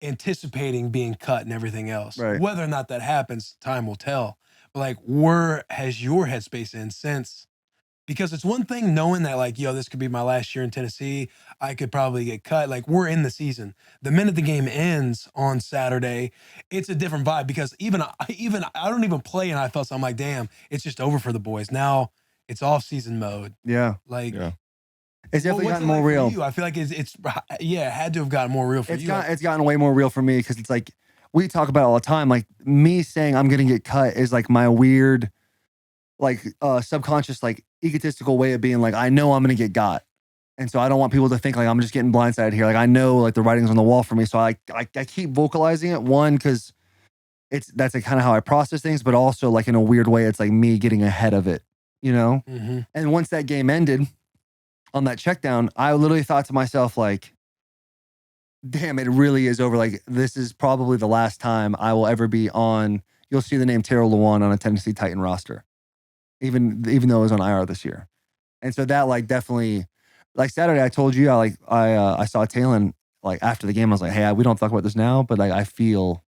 Speaker 2: anticipating being cut and everything else.
Speaker 1: Right.
Speaker 2: Whether or not that happens, time will tell. But like, where has your headspace in since? Because it's one thing knowing that, like, this could be my last year in Tennessee. I could probably get cut. Like, we're in the season. The minute the game ends on Saturday, it's a different vibe. Because even I don't even play in IFL, so I'm like, damn, it's just over for the boys. Now it's off-season mode.
Speaker 1: Yeah.
Speaker 2: Like,
Speaker 1: it's definitely gotten more real.
Speaker 2: I feel like it had to have gotten more real for you.
Speaker 1: It's gotten way more real for me because it's like, we talk about it all the time. Like, me saying I'm going to get cut is like my weird, like, subconscious, like, egotistical way of being like, I know I'm going to get got. And so I don't want people to think like I'm just getting blindsided here. Like, I know like the writing's on the wall for me. So I keep vocalizing it. One, because that's like kind of how I process things, but also like in a weird way, it's like me getting ahead of it, you know?
Speaker 2: Mm-hmm.
Speaker 1: And once that game ended on that check down, I literally thought to myself, like, damn, it really is over. Like, this is probably the last time I will ever be on, you'll see the name Taylor Lewan on a Tennessee Titan roster, even though it was on IR this year. And so that like definitely, like Saturday, I told you I saw Taylor like after the game. I was like, hey, we don't talk about this now, but like I feel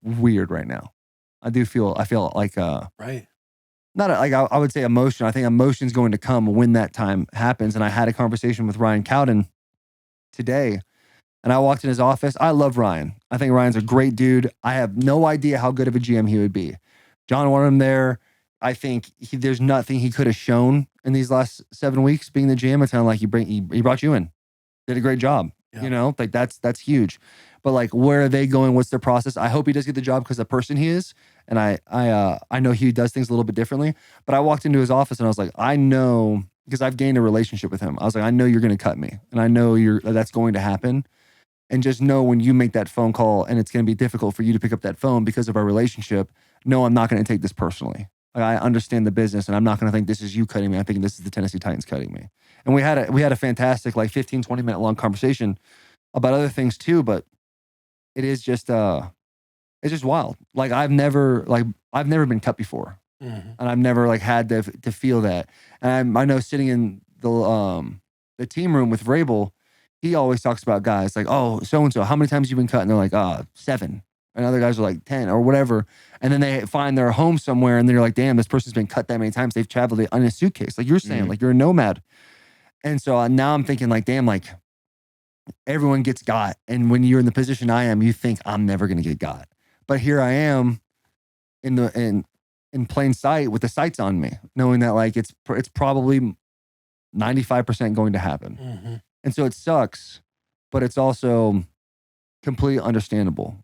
Speaker 1: weird right now. I feel like
Speaker 2: right.
Speaker 1: Not like I would say emotion. I think emotion's going to come when that time happens. And I had a conversation with Ryan Cowden today, and I walked in his office. I love Ryan. I think Ryan's a great dude. I have no idea how good of a GM he would be. John wanted him there. I think there's nothing he could have shown in these last 7 weeks being the GM. It's kind of like he brought you in, did a great job. Yeah. You know, like that's huge. But like, where are they going? What's their process? I hope he does get the job because the person he is, and I know he does things a little bit differently. But I walked into his office and I was like, I know, because I've gained a relationship with him. I was like, I know you're going to cut me, and I know that's going to happen. And just know when you make that phone call, and it's going to be difficult for you to pick up that phone because of our relationship. No, I'm not going to take this personally. Like, I understand the business, and I'm not going to think this is you cutting me. I think this is the Tennessee Titans cutting me. And we had a fantastic, like 15, 20 minute long conversation about other things too. But it is just, it's just wild. Like I've never been cut before, and I've never like had to feel that. And I know sitting in the team room with Vrabel, he always talks about guys like, oh, so-and-so, how many times you been cut? And they're like, 7. And other guys are like 10 or whatever. And then they find their home somewhere and they're like, damn, this person's been cut that many times. They've traveled it in a suitcase. Like you're saying, like you're a nomad. And so now I'm thinking like, damn, like everyone gets got. And when you're in the position I am, you think I'm never going to get got. But here I am in plain sight with the sights on me, knowing that like it's probably 95% going to happen. And so it sucks, but it's also completely understandable.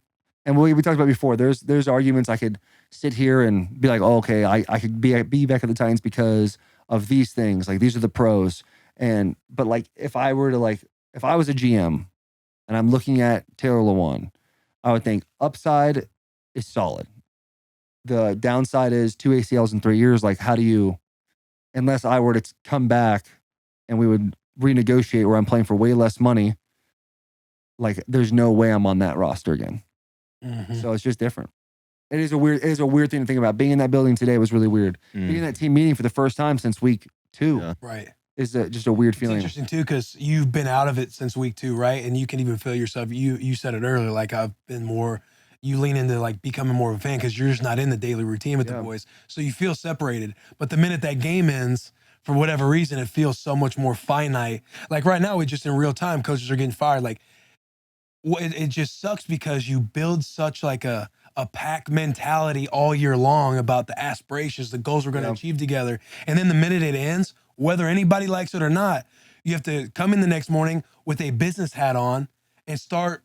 Speaker 1: And we talked about before, there's arguments I could sit here and be like, oh, okay, I could be back at the Titans because of these things. Like these are the pros. But like if I was a GM and I'm looking at Taylor Lewan, I would think upside is solid. The downside is 2 ACLs in 3 years. Like how do you, unless I were to come back and we would renegotiate where I'm playing for way less money, like there's no way I'm on that roster again. So it's just different. It is a weird thing to think about. Being in that building today was really weird. Being in that team meeting for the first time since week 2,
Speaker 2: right,
Speaker 1: is just a weird feeling.
Speaker 2: It's interesting too because you've been out of it since week 2, right? And you can even feel yourself. You said it earlier, like I've been more. You lean into like becoming more of a fan because you're just not in the daily routine with the boys, so you feel separated. But the minute that game ends, for whatever reason, it feels so much more finite. Like right now, we just in real time, coaches are getting fired. Like it just sucks because you build such like a pack mentality all year long about the aspirations, the goals we're going to achieve together. And then the minute it ends, whether anybody likes it or not, you have to come in the next morning with a business hat on and start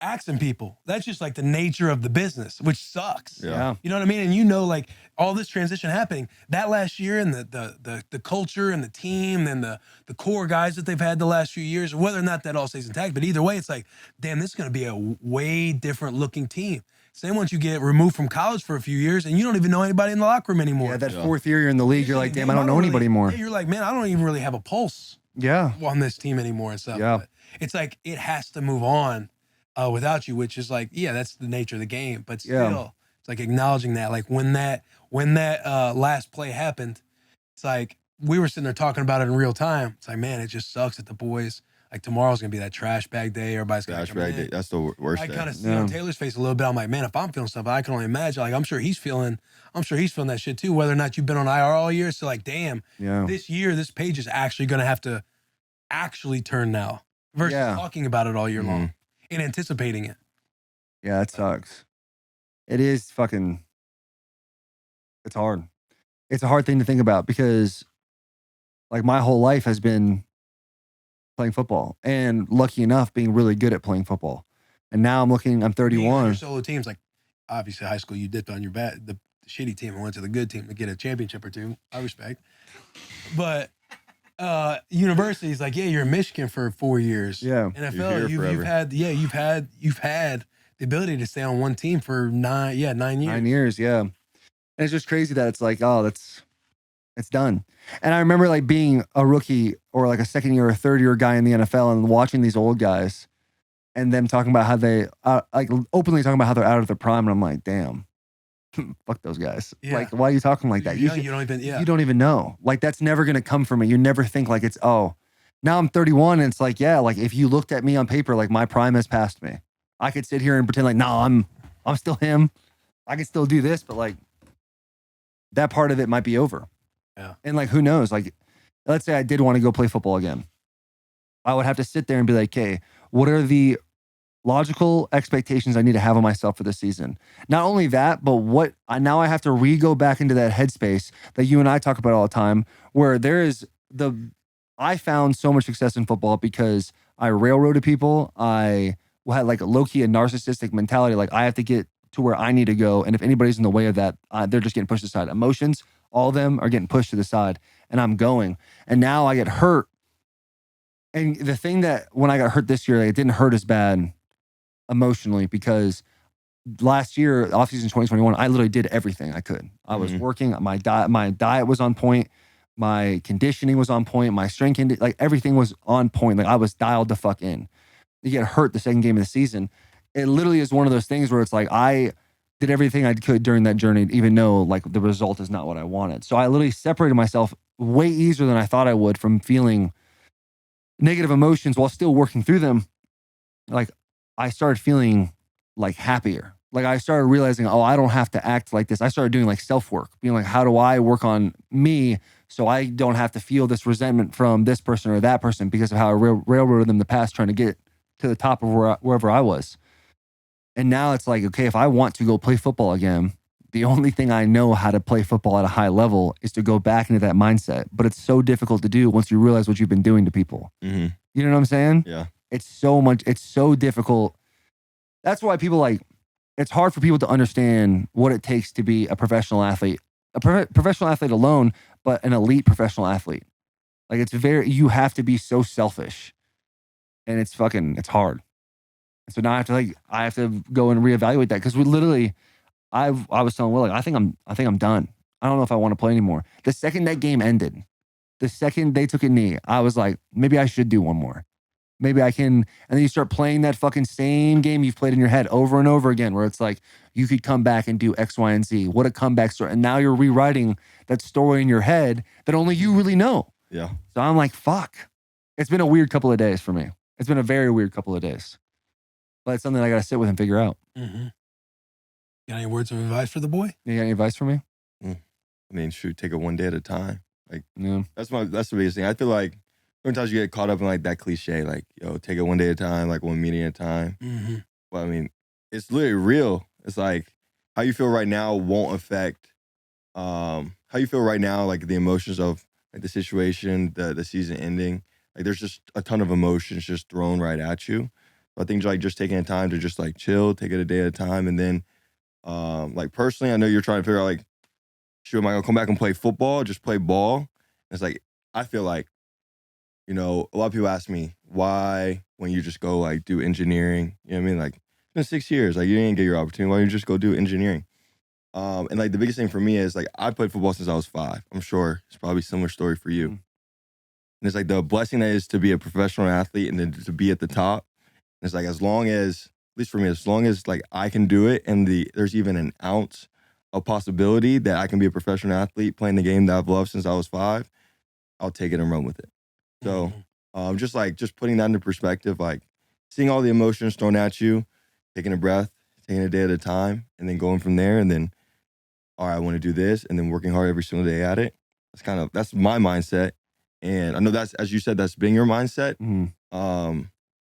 Speaker 2: asking people. That's just like the nature of the business, which sucks.
Speaker 1: Yeah.
Speaker 2: You know what I mean? And you know, like all this transition happening that last year and the culture and the team and the core guys that they've had the last few years, whether or not that all stays intact. But either way, it's like, damn, this is going to be a way different looking team. Same once you get removed from college for a few years and you don't even know anybody in the locker room anymore.
Speaker 1: Yeah, that 4th year you're in the league, you're like, damn, I don't know anybody more.
Speaker 2: Yeah, you're like, man, I don't even really have a pulse on this team anymore and stuff.
Speaker 1: Yeah.
Speaker 2: But it's like, it has to move on without you, which is like, yeah, that's the nature of the game. But still, it's like acknowledging that, like when that last play happened, it's like we were sitting there talking about it in real time. It's like, man, it just sucks that the boys, like tomorrow's gonna be that trash bag day. Everybody's gonna come in.
Speaker 3: That's the worst
Speaker 2: I
Speaker 3: day.
Speaker 2: kind of see on Taylor's face a little bit. I'm like, man, if I'm feeling something, I can only imagine. Like, I'm sure he's feeling that shit too. Whether or not you've been on IR all year, so like, damn, this year, this page is actually gonna have to actually turn now versus talking about it all year long and anticipating it.
Speaker 1: Yeah, it sucks. It is fucking. It's hard. It's a hard thing to think about because, like, my whole life has been playing football and lucky enough being really good at playing football. And now I'm 31.
Speaker 2: Your solo teams, like obviously high school, you dipped on your the shitty team and went to the good team to get a championship or two. I respect. But universities, like, yeah, you're in Michigan for 4 years.
Speaker 1: Yeah.
Speaker 2: NFL, you've had the ability to stay on one team for 9 years.
Speaker 1: 9 years, yeah. And it's just crazy that it's like, oh, it's done. And I remember like being a rookie or like a second year or third year guy in the NFL and watching these old guys and them talking about how they like openly talking about how they're out of their prime. And I'm like, damn, fuck those guys.
Speaker 2: Yeah.
Speaker 1: Like, why are you talking like that?
Speaker 2: You don't even,
Speaker 1: You don't even know. Like, that's never going to come from me. You never think like it's, oh, now I'm 31 and it's like, yeah, like if you looked at me on paper, like my prime has passed me. I could sit here and pretend like, no, I'm still him. I could still do this, but like that part of it might be over.
Speaker 2: Yeah.
Speaker 1: And like, who knows? Like, let's say I did want to go play football again. I would have to sit there and be like, okay, what are the logical expectations I need to have on myself for this season? Not only that, but now I have to go back into that headspace that you and I talk about all the time, where I found so much success in football because I railroaded people. I had like a low-key a narcissistic mentality. Like I have to get to where I need to go. And if anybody's in the way of that, they're just getting pushed aside. Emotions, all of them are getting pushed to the side and I'm going. And now I get hurt. And the thing that when I got hurt this year, like, it didn't hurt as bad emotionally because last year, offseason 2021, I literally did everything I could. I was working. My diet was on point. My conditioning was on point. My strength, like everything was on point. Like I was dialed the fuck in. You get hurt the second game of the season. It literally is one of those things where it's like I did everything I could during that journey, even though like the result is not what I wanted. So I literally separated myself way easier than I thought I would from feeling negative emotions while still working through them. Like I started feeling like happier. Like I started realizing, oh, I don't have to act like this. I started doing like self-work, being like, how do I work on me so I don't have to feel this resentment from this person or that person because of how I railroaded them in the past trying to get to the top of wherever I was. And now it's like, okay, if I want to go play football again, the only thing I know how to play football at a high level is to go back into that mindset. But it's so difficult to do once you realize what you've been doing to people.
Speaker 3: Mm-hmm.
Speaker 1: You know what I'm saying?
Speaker 3: Yeah.
Speaker 1: It's so difficult. That's why people like, it's hard for people to understand what it takes to be a professional athlete. A professional athlete alone, but an elite professional athlete. Like you have to be so selfish. And it's hard. So now I have to go and reevaluate that because I was telling Will, like, I think I'm done. I don't know if I want to play anymore. The second that game ended, the second they took a knee, I was like, maybe I should do one more. Maybe I can. And then you start playing that fucking same game you've played in your head over and over again, where it's like, you could come back and do X, Y, and Z. What a comeback story. And now you're rewriting that story in your head that only you really know.
Speaker 3: Yeah.
Speaker 1: So I'm like, fuck. It's been a weird couple of days for me. It's been a very weird couple of days. But it's something I got to sit with and figure out.
Speaker 2: Mm-hmm. Got any words of advice for the boy?
Speaker 1: You got any advice for me?
Speaker 3: I mean, shoot, take it one day at a time. Like,
Speaker 1: yeah.
Speaker 3: That's the biggest thing. I feel like sometimes you get caught up in like that cliche, like, yo, take it one day at a time, like one meeting at a time.
Speaker 2: Mm-hmm.
Speaker 3: But I mean, it's literally real. It's like how you feel right now won't affect how you feel right now, like the emotions of like the situation, the season ending. Like there's just a ton of emotions just thrown right at you. So I think like just taking the time to just like chill, take it a day at a time. And then like personally, I know you're trying to figure out like, shoot, am I gonna come back and play football, just play ball? And it's like, I feel like, you know, a lot of people ask me why when you just go like do engineering, you know what I mean? Like it's been 6 years, like you didn't get your opportunity. Why don't you just go do engineering? And like the biggest thing for me is like I played football since I was 5. I'm sure it's probably a similar story for you. And it's like the blessing that is to be a professional athlete and then to be at the top. And it's like as long as, at least for me, as long as like I can do it and there's even an ounce of possibility that I can be a professional athlete playing the game that I've loved since I was 5, I'll take it and run with it. So just putting that into perspective, like seeing all the emotions thrown at you, taking a breath, taking a day at a time, and then going from there. And then, all right, I want to do this, and then working hard every single day at it. That's my mindset. And I know that's, as you said, that's been your mindset.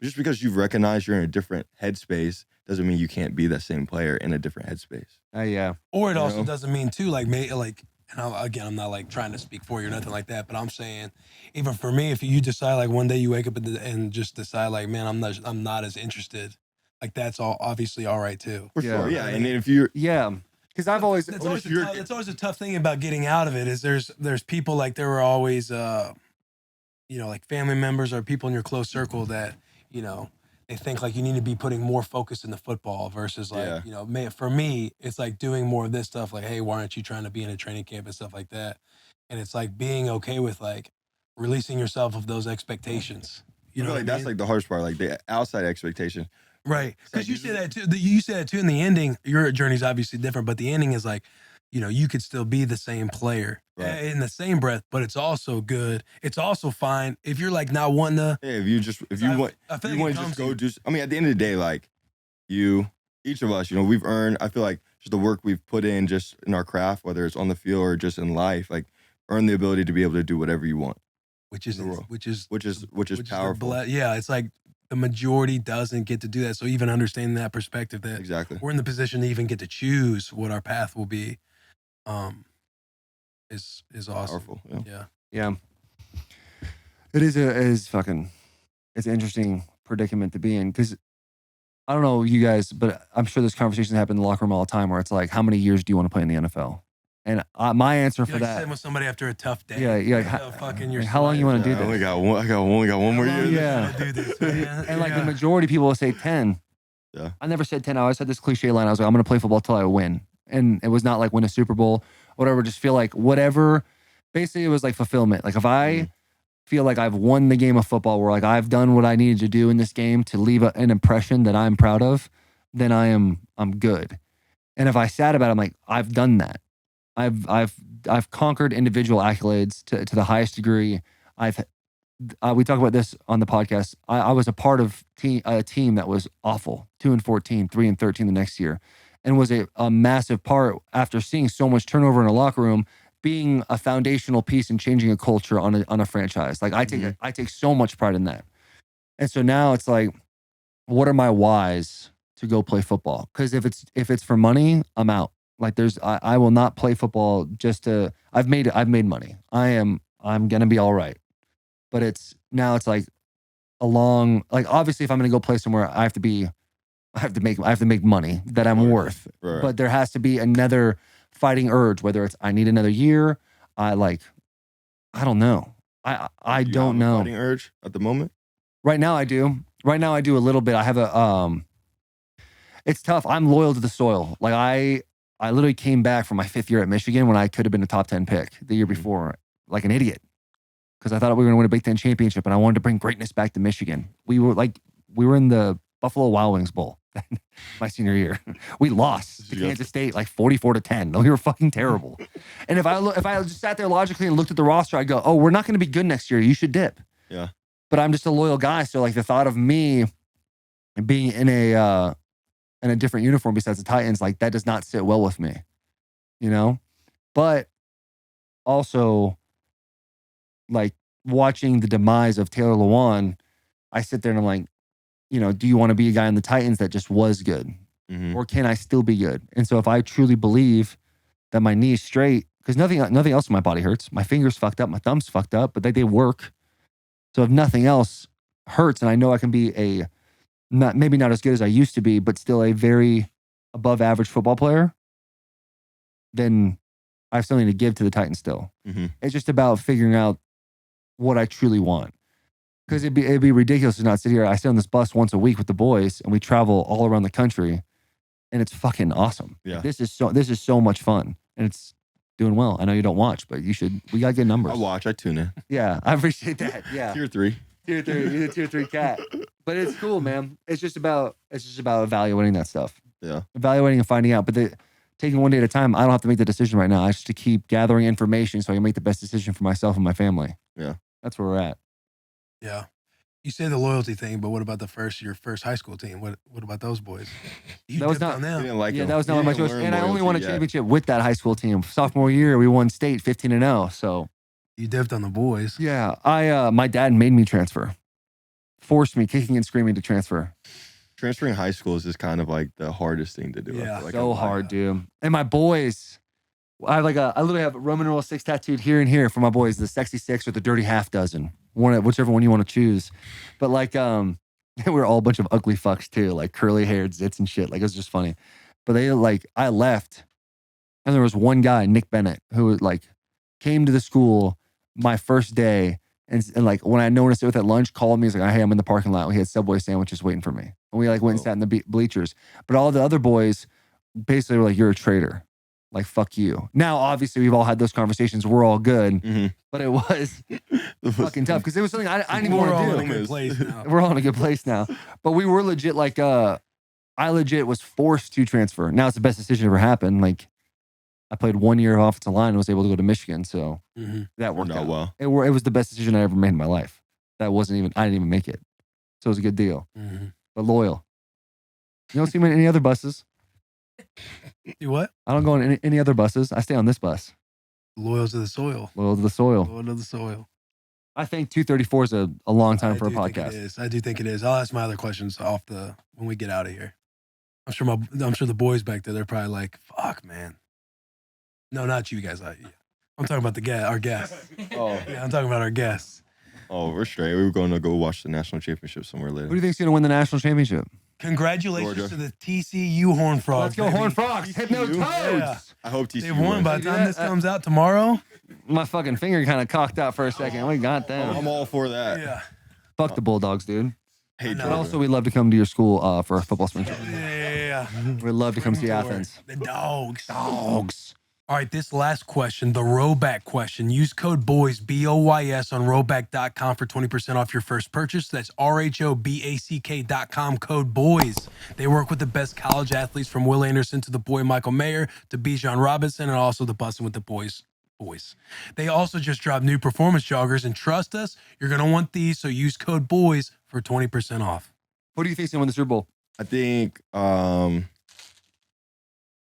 Speaker 3: Just because you've recognized you're in a different headspace doesn't mean you can't be that same player in a different headspace.
Speaker 1: Yeah.
Speaker 2: Or it also doesn't mean too, like, and I'm not like trying to speak for you or nothing like that, but I'm saying, even for me, if you decide like one day you wake up and just decide like, man, I'm not as interested, like that's all obviously all right too.
Speaker 3: For sure, yeah. And if you're,
Speaker 1: because I've always,
Speaker 2: it's always a tough thing about getting out of it is there's people like there were always, like family members or people in your close circle that, they think like you need to be putting more focus in the football versus like, for me, it's like doing more of this stuff. Like, hey, why aren't you trying to be in a training camp and stuff like that? And it's like being okay with like releasing yourself of those expectations.
Speaker 3: You know, like that's like the hardest part, like the outside expectation.
Speaker 2: Right. Because you say that too. You say that too in the ending. Your journey's obviously different, but the ending is like, you could still be the same player in the same breath, but it's also good. It's also fine if you're like not wanting to.
Speaker 3: Yeah, if you want to just go do. I mean, at the end of the day, like each of us, we've earned. I feel like just the work we've put in, just in our craft, whether it's on the field or just in life, like earn the ability to be able to do whatever you want.
Speaker 2: Which is
Speaker 3: powerful.
Speaker 2: Yeah, it's like the majority doesn't get to do that. So even understanding that perspective that
Speaker 3: exactly
Speaker 2: we're in the position to even get to choose what our path will be, is awesome.
Speaker 3: Powerful.
Speaker 1: Yeah. It is it's an interesting predicament to be in, because I don't know you guys, but I'm sure this conversation happens in the locker room all the time where it's like, how many years do you want to play in the NFL? And my answer for that,
Speaker 2: sitting with somebody after a tough day.
Speaker 1: Yeah, how long you want to do this?
Speaker 3: I only got one more year.
Speaker 1: Yeah,
Speaker 2: do this, man.
Speaker 1: And like the majority of people will say 10.
Speaker 3: Yeah,
Speaker 1: I never said 10. I always had this cliche line. I was like, I'm going to play football till I win, and it was not like win a Super Bowl, whatever. Just feel like whatever. Basically, it was like fulfillment. Like if I feel like I've won the game of football, where like I've done what I needed to do in this game to leave an impression that I'm proud of, then I'm good. And if I sat about it, I'm like, I've done that. I've conquered individual accolades to the highest degree. We talk about this on the podcast. I was a part of a team that was awful, 2-14, 3-13 the next year, and was a massive part after seeing so much turnover in a locker room, being a foundational piece in changing a culture on a franchise. Like I take so much pride in that. And so now it's like, what are my whys to go play football? Because if it's for money, I'm out. Like I will not play football just to. I've made money. I'm gonna be all right. But it's like obviously if I'm gonna go play somewhere, I have to make money that I'm worth.
Speaker 3: Right.
Speaker 1: But there has to be another fighting urge, whether it's I need another year. I don't know. I don't know.
Speaker 3: Fighting urge at the moment.
Speaker 1: Right now I do. Right now I do a little bit. I have it's tough. I'm loyal to the soil. Like I literally came back from my 5th year at Michigan when I could have been a top 10 pick the year before, like an idiot, because I thought we were going to win a Big Ten championship, and I wanted to bring greatness back to Michigan. We were in the Buffalo Wild Wings Bowl my senior year. We lost to Kansas State like 44-10. We were fucking terrible. And if I just sat there logically and looked at the roster, I'd go, oh, we're not going to be good next year. You should dip.
Speaker 3: Yeah.
Speaker 1: But I'm just a loyal guy, so like the thought of me being in a different uniform besides the Titans, like that does not sit well with me, but also like watching the demise of Taylor Lewan, I sit there and I'm like, do you want to be a guy in the Titans that just was good, or can I still be good? And so if I truly believe that my knee is straight, because nothing else in my body hurts, my fingers fucked up, my thumb's fucked up, but they work. So if nothing else hurts, and I know I can be maybe not as good as I used to be, but still a very above average football player, then I have something to give to the Titans still. It's just about figuring out what I truly want. Because it'd be ridiculous to not sit here. I sit on this bus once a week with the boys, and we travel all around the country, and it's fucking awesome.
Speaker 3: Yeah.
Speaker 1: This is so much fun, and it's doing well. I know you don't watch, but you should. We gotta get numbers.
Speaker 3: I watch. I tune in.
Speaker 1: Yeah, I appreciate that. Yeah.
Speaker 3: Tier 3.
Speaker 1: You're a tier 3 cat. But it's cool, man. It's just about evaluating that stuff.
Speaker 3: Yeah.
Speaker 1: Evaluating and finding out. But taking one day at a time, I don't have to make the decision right now. I just to keep gathering information so I can make the best decision for myself and my family.
Speaker 3: Yeah.
Speaker 1: That's where we're at.
Speaker 2: Yeah. You say the loyalty thing, but what about your first high school team? What about those boys?
Speaker 1: That was not
Speaker 2: on them.
Speaker 3: Didn't like
Speaker 1: Yeah,
Speaker 3: them.
Speaker 1: that was not my choice. And I only won a
Speaker 3: yet.
Speaker 1: championship with that high school team. Sophomore year, we won state 15-0. So
Speaker 2: You dipped on the boys.
Speaker 1: yeah, my dad made me transfer. Forced me, kicking and screaming, to transfer.
Speaker 3: Transferring high schools is kind of like the hardest thing to do.
Speaker 2: Yeah.
Speaker 3: I feel like
Speaker 1: So hard, dude. And my boys, I literally have Roman numeral 6 tattooed here and here for my boys, the sexy 6 or the dirty half dozen. Whichever one you want to choose. But like we're all a bunch of ugly fucks too, like curly haired zits and shit. Like it was just funny. But I left, and there was one guy, Nick Bennett, who like came to the school my first day, and like when I noticed it at lunch, called me. He's like, hey, I'm in the parking lot. We had Subway sandwiches waiting for me. And we like went and sat in the bleachers. But all the other boys basically were like, you're a traitor. Like, fuck you. Now, obviously, we've all had those conversations. We're all good,
Speaker 3: Mhm.
Speaker 1: but it was fucking tough because it was something I didn't even
Speaker 2: We're
Speaker 1: want
Speaker 2: all
Speaker 1: to
Speaker 2: in a
Speaker 1: do.
Speaker 2: good place now.
Speaker 1: We're all in a good place now. But we were legit like, I legit was forced to transfer. Now it's the best decision ever happened. Like, I played 1 year of offensive line and was able to go to Michigan. So that worked out
Speaker 3: well.
Speaker 1: It was the best decision I ever made in my life. I didn't even make it. So it was a good deal. But loyal. You don't see me in any other buses.
Speaker 2: You what?
Speaker 1: I don't go on any other buses. I stay on this bus.
Speaker 2: Loyal to the soil.
Speaker 1: Loyal to the soil.
Speaker 2: Loyal to the soil.
Speaker 1: I think 234 is a long time for a
Speaker 2: do think it
Speaker 1: podcast.
Speaker 2: is. I do think it is. I'll ask my other questions when we get out of here. I'm sure the boys back there, they're probably like, fuck, man. No, not you guys. I'm talking about our guests.
Speaker 3: Oh,
Speaker 2: Yeah, I'm talking about our guests.
Speaker 3: oh, we're straight. We were going to go watch the national championship somewhere later.
Speaker 1: Who do you think's going to win the national championship?
Speaker 2: Congratulations
Speaker 3: Georgia.
Speaker 2: to the TCU Horned Frogs.
Speaker 1: Let's go,
Speaker 2: baby.
Speaker 1: Horned Frogs. Hypno Toads.
Speaker 2: Yeah.
Speaker 3: I hope TCU
Speaker 2: They've won
Speaker 3: wins.
Speaker 2: by the time this comes out tomorrow.
Speaker 1: My fucking finger kind of cocked out for a second. We got them.
Speaker 3: I'm all for that.
Speaker 2: Yeah.
Speaker 1: Fuck the Bulldogs, dude.
Speaker 3: Hey,
Speaker 2: I know.
Speaker 1: But
Speaker 3: Georgia.
Speaker 1: also, we'd love to come to your school for a football spring.
Speaker 2: Yeah.
Speaker 1: We'd love to come see Athens.
Speaker 2: The dogs.
Speaker 1: Dogs.
Speaker 2: All right, this last question, the Roback question. Use code BOYS, BOYS, on Roback.com for 20% off your first purchase. That's RHOBACK.com, code BOYS. They work with the best college athletes from Will Anderson to the boy Michael Mayer to Bijan Robinson and also the Bussin' With The Boys. They also just dropped new performance joggers, and trust us, you're going to want these, so use code BOYS for 20% off.
Speaker 1: Who do you think's going to win the Super Bowl?
Speaker 3: I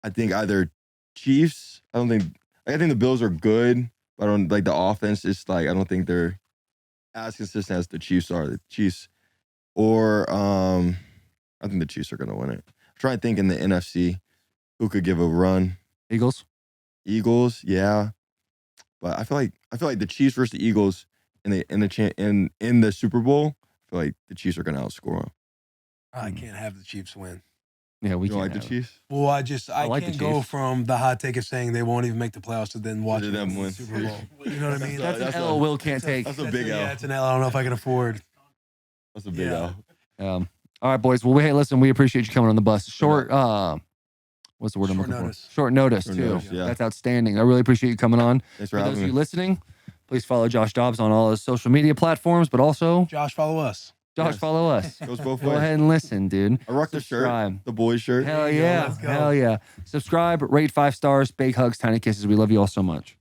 Speaker 3: think either Chiefs. I think the Bills are good, but I don't like the offense. It's like I don't think they're as consistent as the Chiefs are. The Chiefs, or I think the Chiefs are gonna win it. I'm trying to think in the NFC who could give a run.
Speaker 1: Eagles.
Speaker 3: Yeah, but I feel like the Chiefs versus the Eagles in the Super Bowl. I feel like the Chiefs are gonna outscore them.
Speaker 2: I can't have the Chiefs win.
Speaker 1: Yeah, we
Speaker 3: You don't
Speaker 1: can't
Speaker 3: like the
Speaker 1: have it.
Speaker 3: Chiefs?
Speaker 2: Well, I
Speaker 1: like the
Speaker 2: can't go
Speaker 1: Chiefs.
Speaker 2: from the hot take of saying they won't even make the playoffs to then watching
Speaker 3: them
Speaker 2: them
Speaker 3: win.
Speaker 2: the Super Bowl. You know what I mean?
Speaker 1: That's
Speaker 3: That's
Speaker 1: an
Speaker 3: a-
Speaker 1: L Will can't take.
Speaker 3: That's a big L.
Speaker 2: Yeah, it's an L. I don't know if I can afford.
Speaker 3: That's a big
Speaker 2: Yeah.
Speaker 3: L.
Speaker 1: All right, boys. Well, hey, listen, we appreciate you coming on the bus. Short, what's the word I'm
Speaker 2: Short
Speaker 1: looking
Speaker 2: notice.
Speaker 1: for? Short notice,
Speaker 3: Short
Speaker 1: too.
Speaker 3: notice, yeah.
Speaker 1: That's outstanding. I really appreciate you coming on.
Speaker 3: Thanks
Speaker 1: For
Speaker 3: for
Speaker 1: those of
Speaker 3: having
Speaker 1: you
Speaker 3: me.
Speaker 1: listening, please follow Josh Dobbs on all his social media platforms, but also,
Speaker 2: Josh, follow us.
Speaker 1: Josh,
Speaker 3: Yes.
Speaker 1: follow us.
Speaker 3: Goes both
Speaker 1: Go
Speaker 3: ways.
Speaker 1: ahead and listen, dude.
Speaker 3: I rock the
Speaker 1: Subscribe.
Speaker 3: shirt, the boys shirt.
Speaker 1: Hell
Speaker 2: you go.
Speaker 1: yeah.
Speaker 2: Let's go.
Speaker 1: Hell yeah. Subscribe, rate 5 stars, big hugs, tiny kisses. We love you all so much.